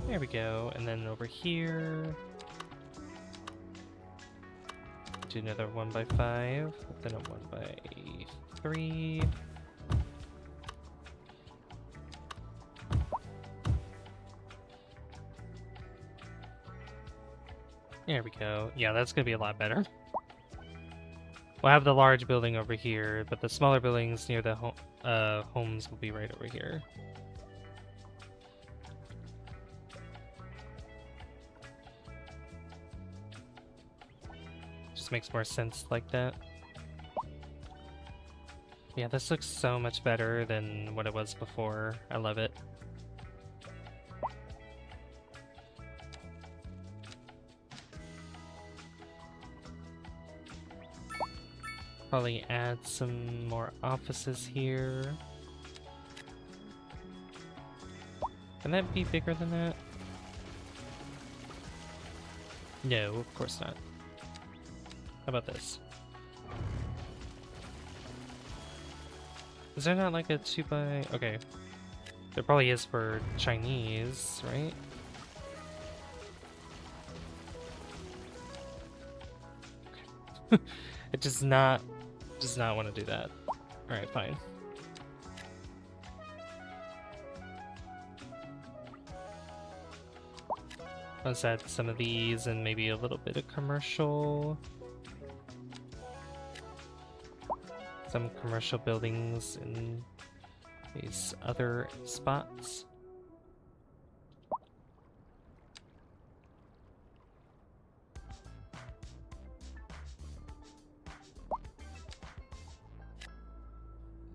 There we go. And then over here, do another 1x5, then a 1x3. There we go. Yeah, that's gonna be a lot better. We'll have the large building over here, but the smaller buildings near the homes will be right over here. Just makes more sense like that. Yeah, this looks so much better than what it was before. I love it. Probably add some more offices here. Can that be bigger than that? No, of course not. How about this? Is there not like a 2x... Okay. There probably is for Chinese, right? It does not want to do that. Alright, fine. Let's add some of these and maybe a little bit of commercial. Some commercial buildings in these other spots.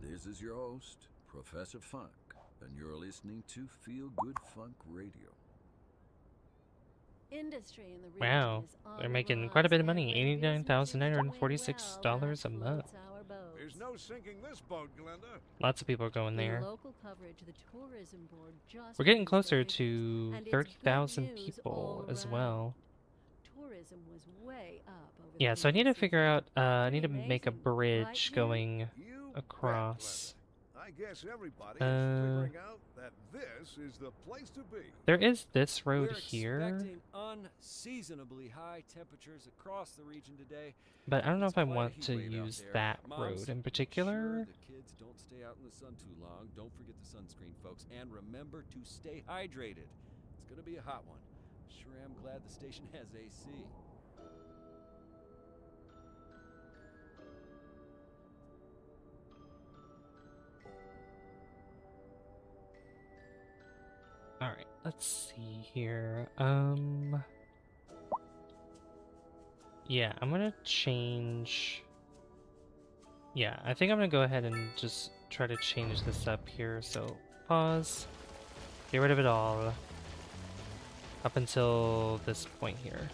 This is your host, Professor Funk, and you're listening to Feel Good Funk Radio. Industry in the region Wow, is on they're the making rise, quite a bit of and money. when business is doing $89,946 a well, month. that floats our boats. There's no sinking this boat, Glenda. Lots of people are going In there. local coverage, the tourism board just We're getting released closer their to figures, and it's 30,000 good news people all as around. well. Tourism was way up over Yeah, the so I need to previous figure season. out, I need to Pretty make a amazing, right, bridge Jim? going You across. bet, Glenda. I guess everybody is Uh, figuring out that this is the place to be. There is this road We're here, expecting unseasonably high temperatures across the region today. but I don't know It's if I quite a want heat to wave out use there. that Moms, road in make particular. Sure the kids don't stay out in the sun too long. Don't forget the sunscreen, folks, and remember to stay hydrated. It's gonna be a hot one. Sure am glad the station has AC. Alright, let's see here. Yeah, I'm gonna change... Yeah, I think I'm gonna go ahead and just try to change this up here. So, pause. Get rid of it all. Up until this point here.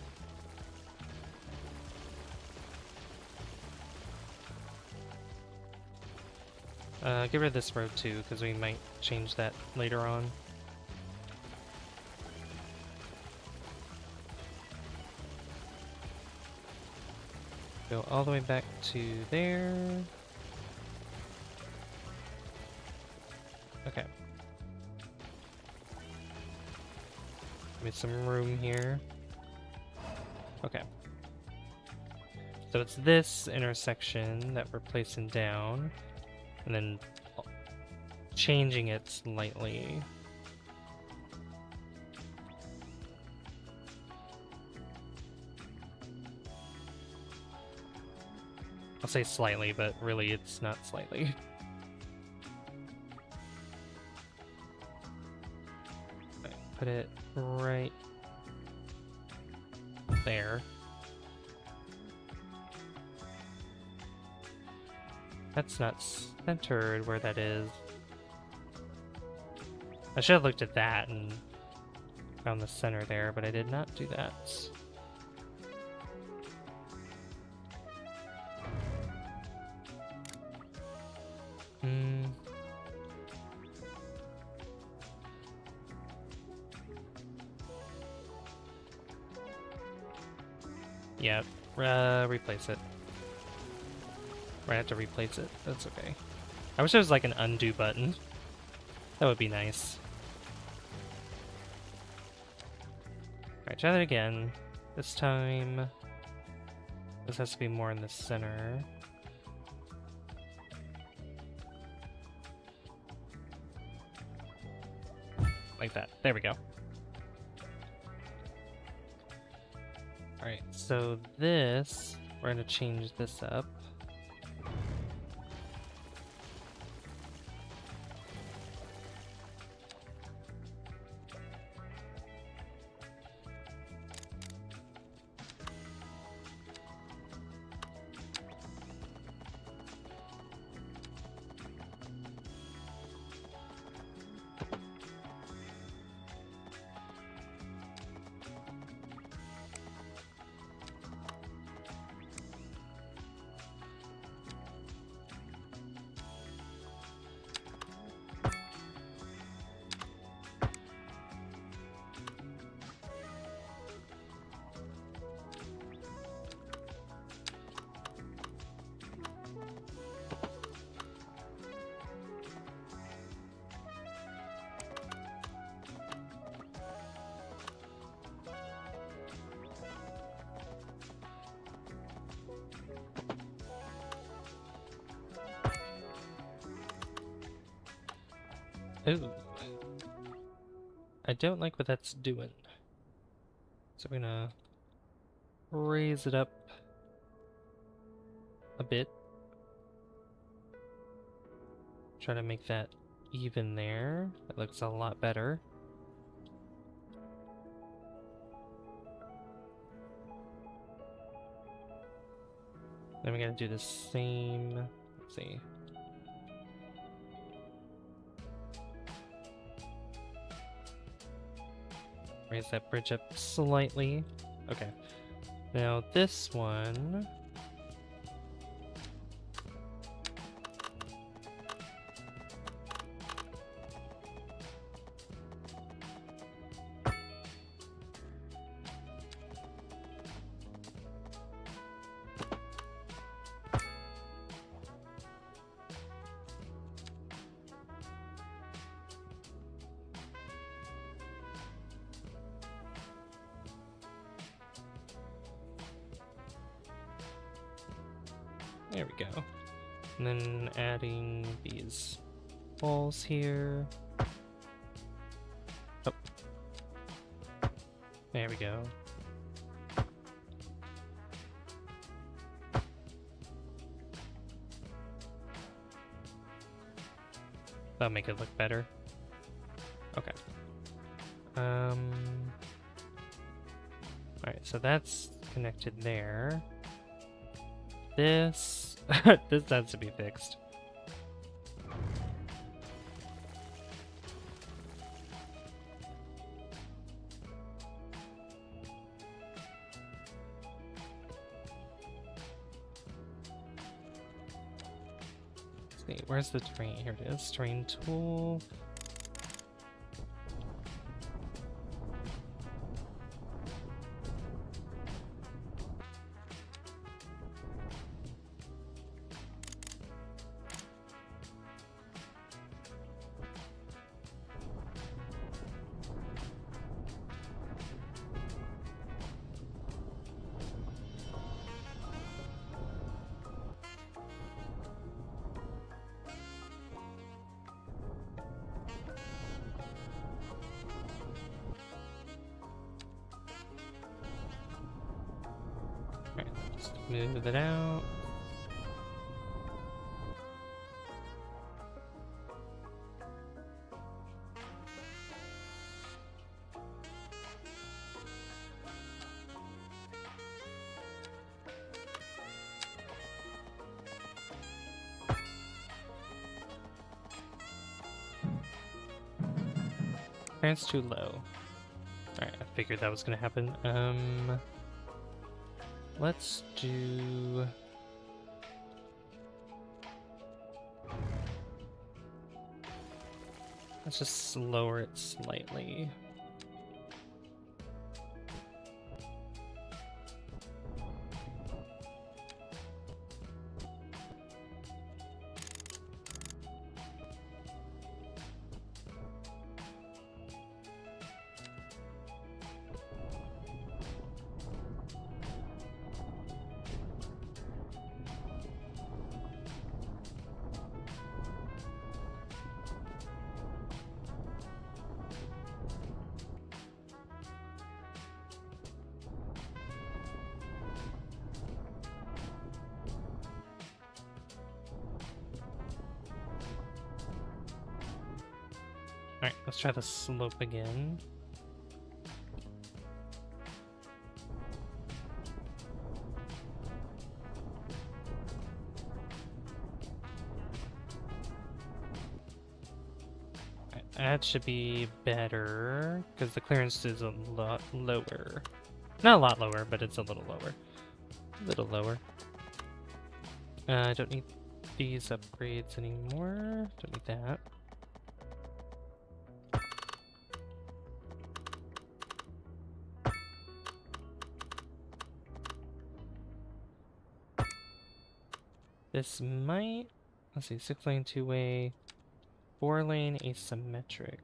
Get rid of this road too, because we might change that later on. Go all the way back to there. Okay. Give me some room here. Okay. So it's this intersection that we're placing down, and then changing it slightly. I'll say slightly, but really it's not slightly. Okay, put it right there. That's not centered where that is. I should have looked at that and found the center there, but I did not do that. Yeah, replace it. I have to replace it. That's okay. I wish there was like an undo button. That would be nice. Alright, try that again. This time... This has to be more in the center. Like that. There we go. Alright, so this, we're gonna change this up. Ooh. I don't like what that's doing. So we're gonna raise it up a bit. Try to make that even there. That looks a lot better. Then we're gonna do the same. Let's see. Raise that bridge up slightly. Okay. Now this one. There we go. And then adding these walls here. Oh. There we go. That'll make it look better. Okay. Alright, so that's connected there. This this has to be fixed. Let's see, where's the terrain? Here it is. Terrain tool. Just move it out. Parents too low. Alright, I figured that was gonna happen. Let's do... Let's just lower it slightly. Alright, let's try the slope again. Alright, that should be better, because the clearance is a lot lower. Not a lot lower, but it's a little lower. A little lower. I don't need these upgrades anymore. Don't need that. This might, let's see, 6-lane 2-way, 4-lane asymmetric.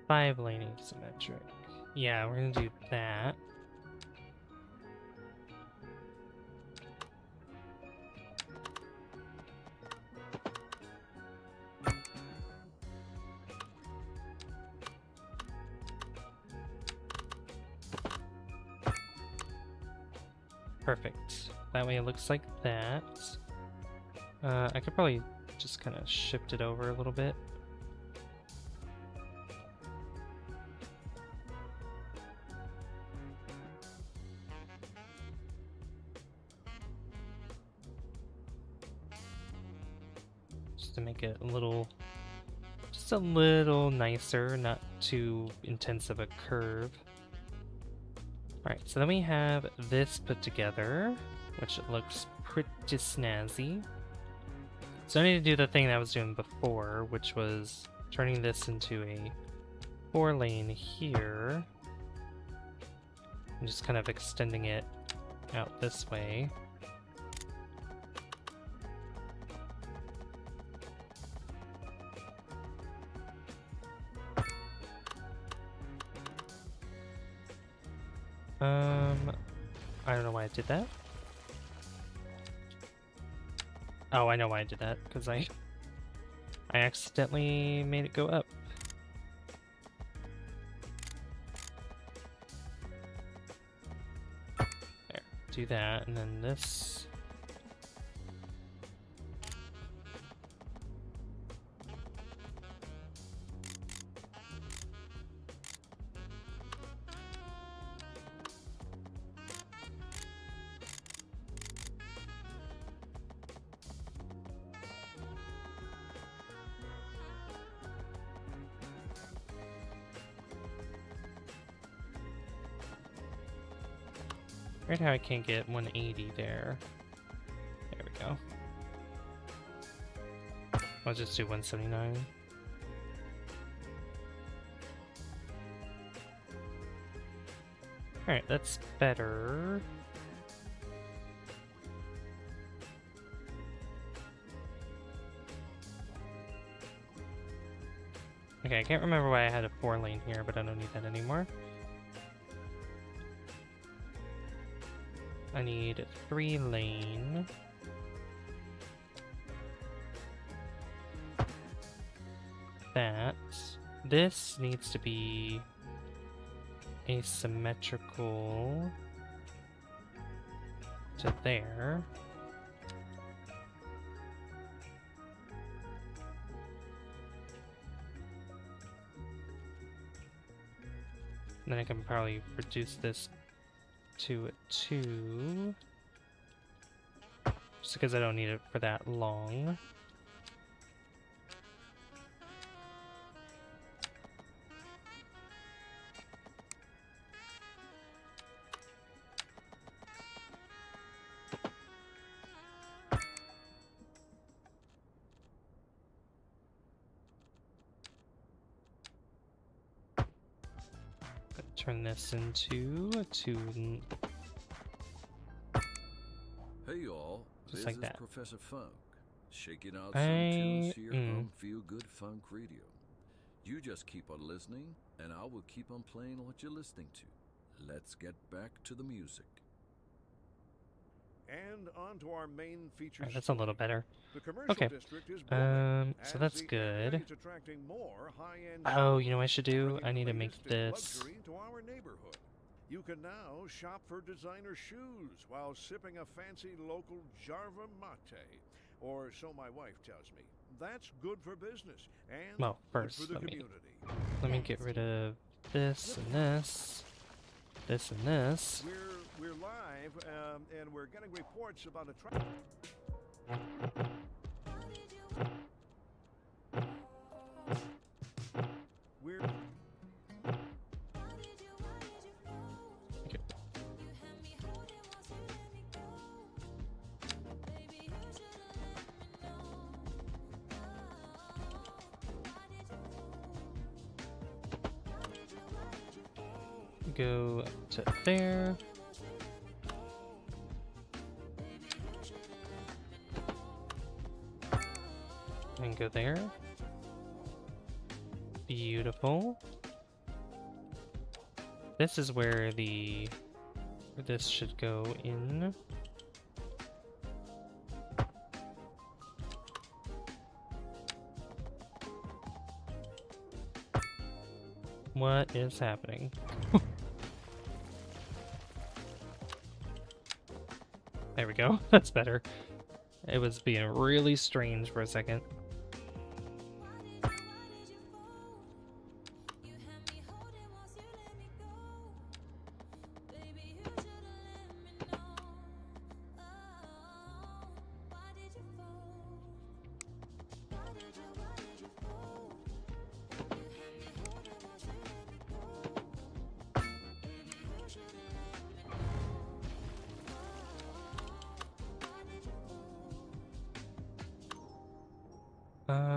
Five-lane asymmetric. Yeah, we're gonna do that. Perfect. That way it looks like that. I could probably just kind of shift it over a little bit. Just to make it a little, just a little nicer, not too intense of a curve. Alright, so then we have this put together, which looks pretty snazzy. So I need to do the thing that I was doing before, which was turning this into a 4-lane here. And just kind of extending it out this way. I don't know why I did that. Oh, I know why I did that, because I accidentally made it go up. There, do that, and then this. Weird how I can't get 180 there. There we go. I'll just do 179. Alright, that's better. Okay, I can't remember why I had a 4-lane here, but I don't need that anymore. I need 3-lane. That. This needs to be asymmetrical to there. And then I can probably reduce this to a 2. Just because I don't need it for that long. Turn this into a 2. Hey y'all, Just this like is that. Professor Funk, shaking out some tunes here on Feel Good Funk Radio. You just keep on listening, and I will keep on playing what you're listening to. Let's get back to the music. And on to our main feature. Alright, that's a little better. The commercial Okay. district is booming, So as that's the area good. is attracting more high-end Oh, you know what I stores, should do? bringing I need the to make latest in this. luxury to our neighborhood. You can now shop for designer shoes while sipping a fancy local Jarva mate. Or so my wife tells me. That's good for business and Well, good for first, the let me community. get rid of this and this. This and this. We're live, and we're getting reports about a truck. We're Okay. Go to there. And go there. Beautiful. This is where this should go in. What is happening? There we go. That's better. It was being really strange for a second.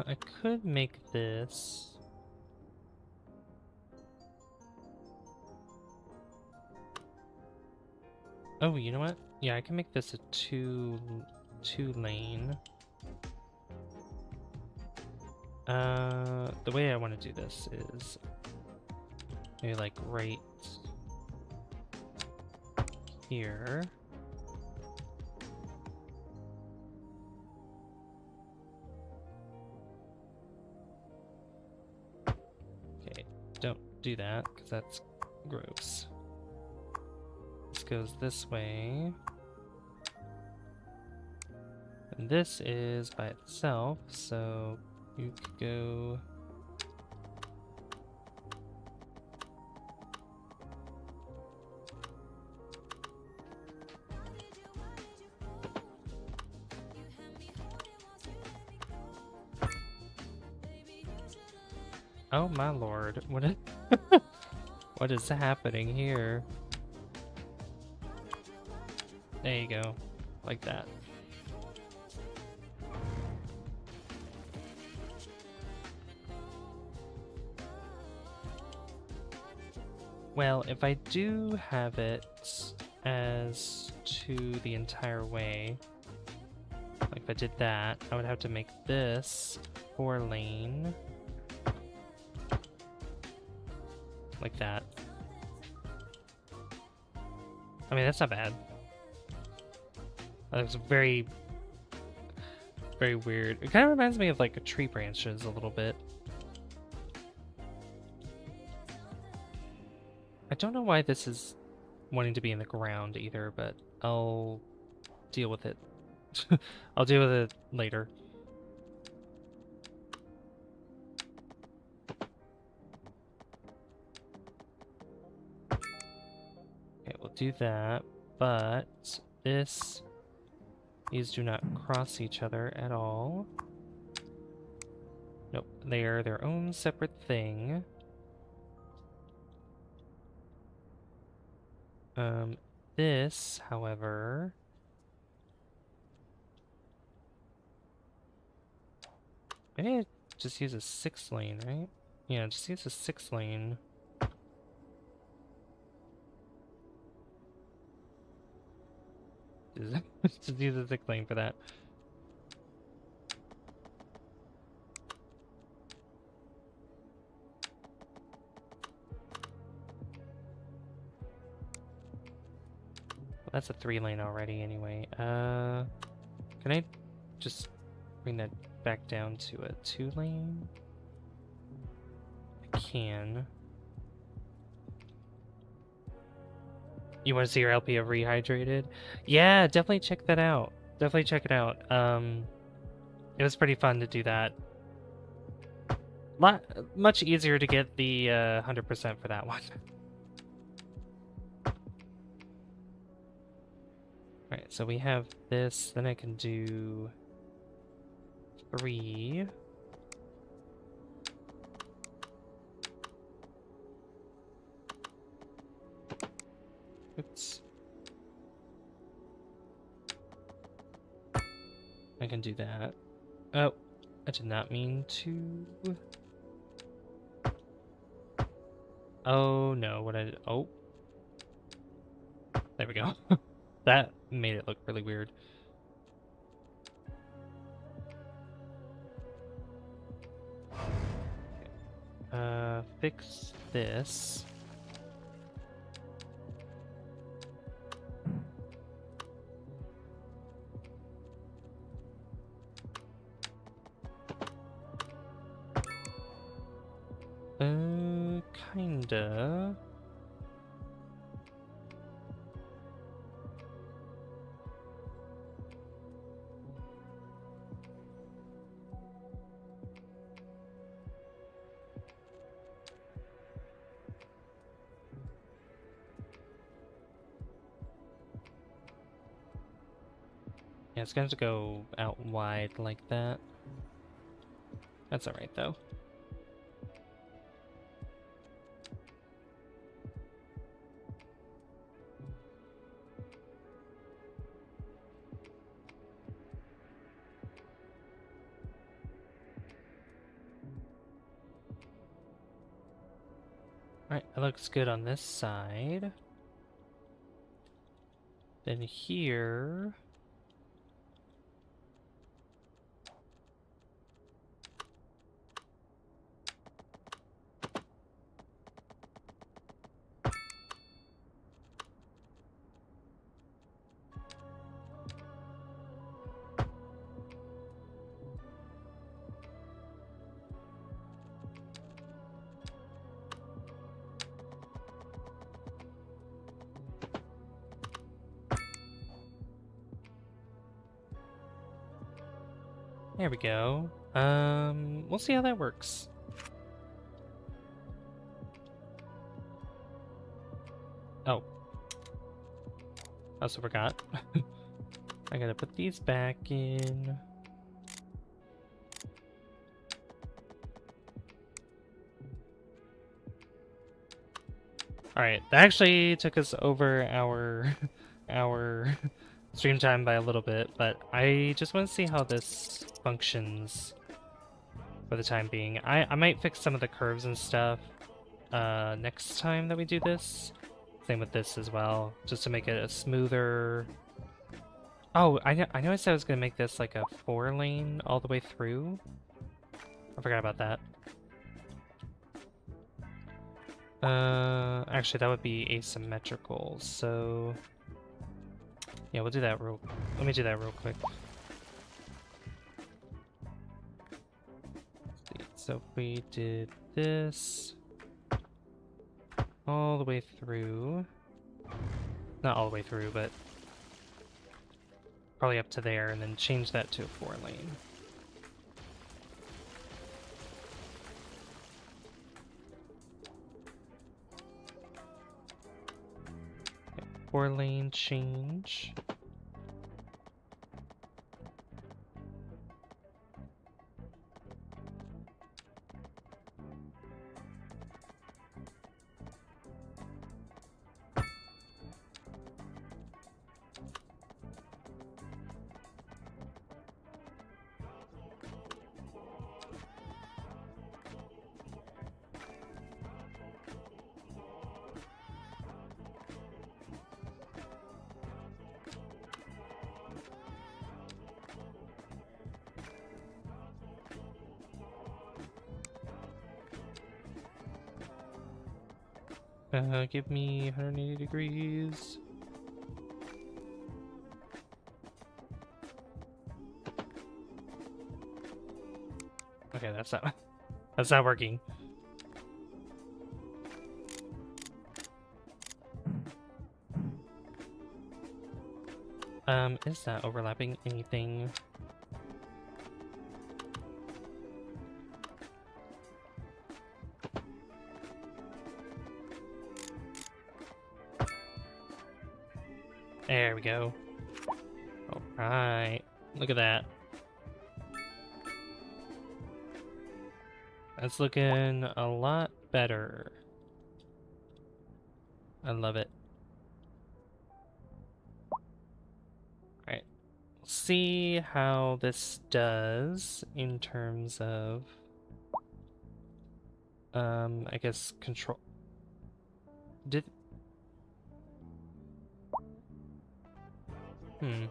I could make this. Oh, you know what? Yeah, I can make this a two lane. The way I want to do this is maybe like right here. Okay, don't do that because that's gross. This goes this way. And this is by itself, so you could go. Oh my lord, what is what is happening here? There you go, like that. Well, if I do have it as to the entire way, like if I did that, I would have to make this 4 lane. Like that. I mean, that's not bad. That looks very, very weird. It kind of reminds me of like a tree branches a little bit. I don't know why this is wanting to be in the ground either, but I'll deal with it. I'll deal with it later. Okay, we'll do that, but these do not cross each other at all. Nope, they are their own separate thing. This, however, maybe I just use a 6 lane, right? Yeah, just use a 6 lane. Just use a 6 lane for that. Well, that's a 3 lane already anyway. Can I just bring that back down to a 2 lane? I can. You want to see your LP of Rehydrated? Yeah, definitely check that out. Definitely check it out. It was pretty fun to do that. Much easier to get the 100% for that one. Alright, so we have this, then I can do 3. Oops. I can do that. Oh, I did not mean to... Oh no, what I did... Oh. There we go. That made it look really weird. Fix this. Kinda. Yeah, it's gonna have to go out wide like that. That's alright though. Alright, that looks good on this side. Then here... There we go. We'll see how that works. Oh. Also forgot. I gotta put these back in. Alright, that actually took us over our stream time by a little bit, but I just want to see how this functions for the time being. I might fix some of the curves and stuff next time that we do this. Same with this as well, just to make it a smoother... Oh, I know I said I was going to make this like a 4-lane all the way through. I forgot about that. Actually, that would be asymmetrical, so... Yeah, we'll do that real... Let me do that real quick. So if we did this... all the way through... Not all the way through, but... probably up to there, and then change that to a 4-lane. 4-lane change. Give me 180 degrees. Okay, that's not working. Is that overlapping anything? There we go. Alright. Look at that. That's looking a lot better. I love it. Alright. We'll see how this does in terms of I guess control. Hmm.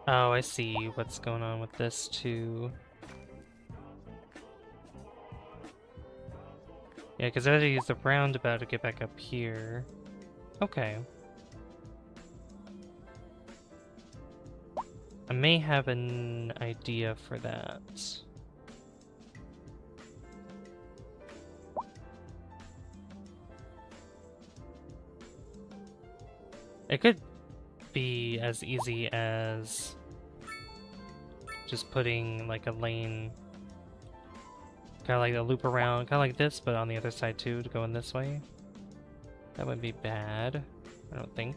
Oh, I see what's going on with this too. Yeah, because I had to use the roundabout to get back up here. Okay. I may have an idea for that. It could be as easy as just putting like a lane, kind of like a loop around, kind of like this, but on the other side too, to go in this way. That wouldn't be bad, I don't think.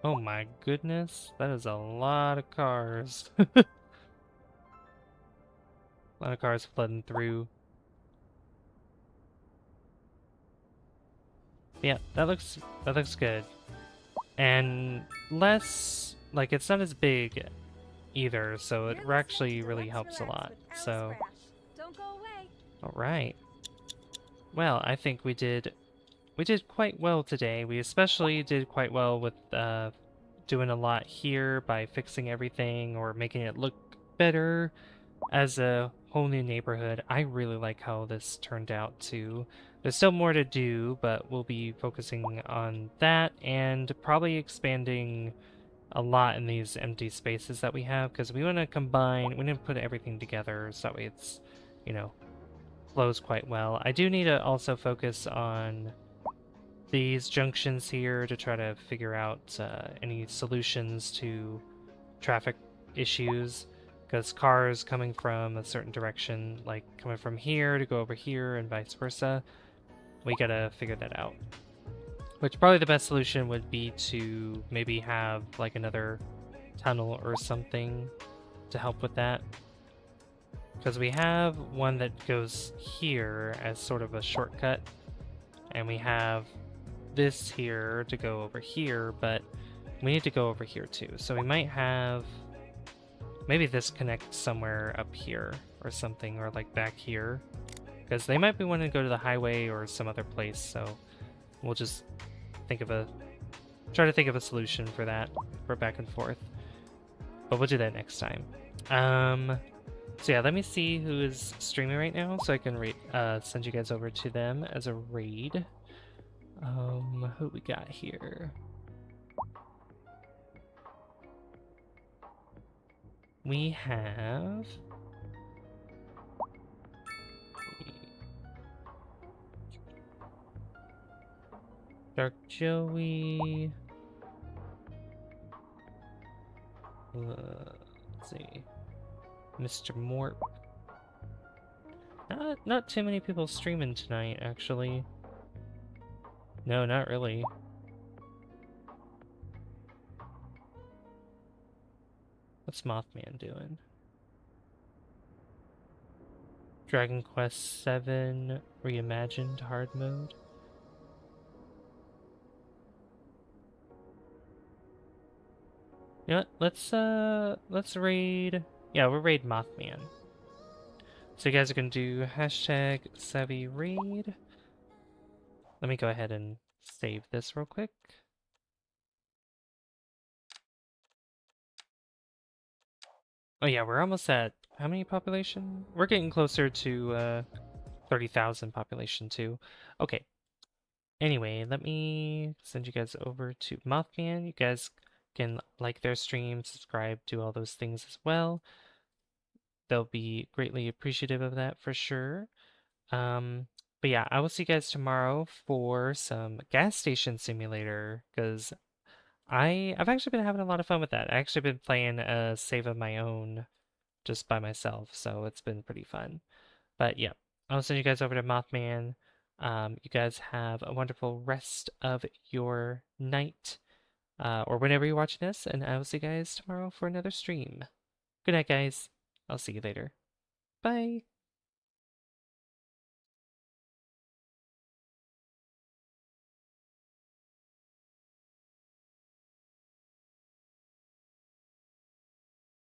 Oh my goodness, that is a lot of cars. A lot of cars flooding through. Yeah, that looks good. And less, like, it's not as big either, so it actually really helps a lot. So, Don't go away. all right. Well, I think we did quite well today. We especially did quite well with doing a lot here by fixing everything or making it look better as a whole new neighborhood. I really like how this turned out too. There's still more to do, but we'll be focusing on that and probably expanding a lot in these empty spaces that we have, because we want to combine, we want to put everything together so that way it's, you know, flows quite well. I do need to also focus on these junctions here to try to figure out any solutions to traffic issues, because cars coming from a certain direction, like coming from here to go over here and vice versa, we gotta figure that out. Which probably the best solution would be to maybe have like another tunnel or something to help with that. Because we have one that goes here as sort of a shortcut, and we have this here to go over here, but we need to go over here too. So we might have, maybe this connects somewhere up here or something, or like back here, because they might be wanting to go to the highway or some other place. So we'll just try to think of a solution for that, for back and forth. But we'll do that next time. So yeah, let me see who is streaming right now, so I can send you guys over to them as a raid. Who we got here? We have Dark Joey. Let's see. Mr. Morp. Not too many people streaming tonight, actually. No, not really. What's Mothman doing? Dragon Quest VII Reimagined Hard Mode. You know what? Let's raid. Yeah, we'll raid Mothman. So you guys are gonna do hashtag savvy raid. Let me go ahead and save this real quick. Oh yeah, we're almost at how many population? We're getting closer to 30,000 population too. Okay. Anyway, let me send you guys over to Mothman. You guys can like their stream, subscribe, do all those things as well. They'll be greatly appreciative of that for sure. But yeah, I will see you guys tomorrow for some gas station simulator because I've actually been having a lot of fun with that. I actually been playing a save of my own just by myself, so it's been pretty fun. But yeah, I'll send you guys over to Mothman. You guys have a wonderful rest of your night, or whenever you're watching this, and I will see you guys tomorrow for another stream. Good night, guys. I'll see you later. Bye.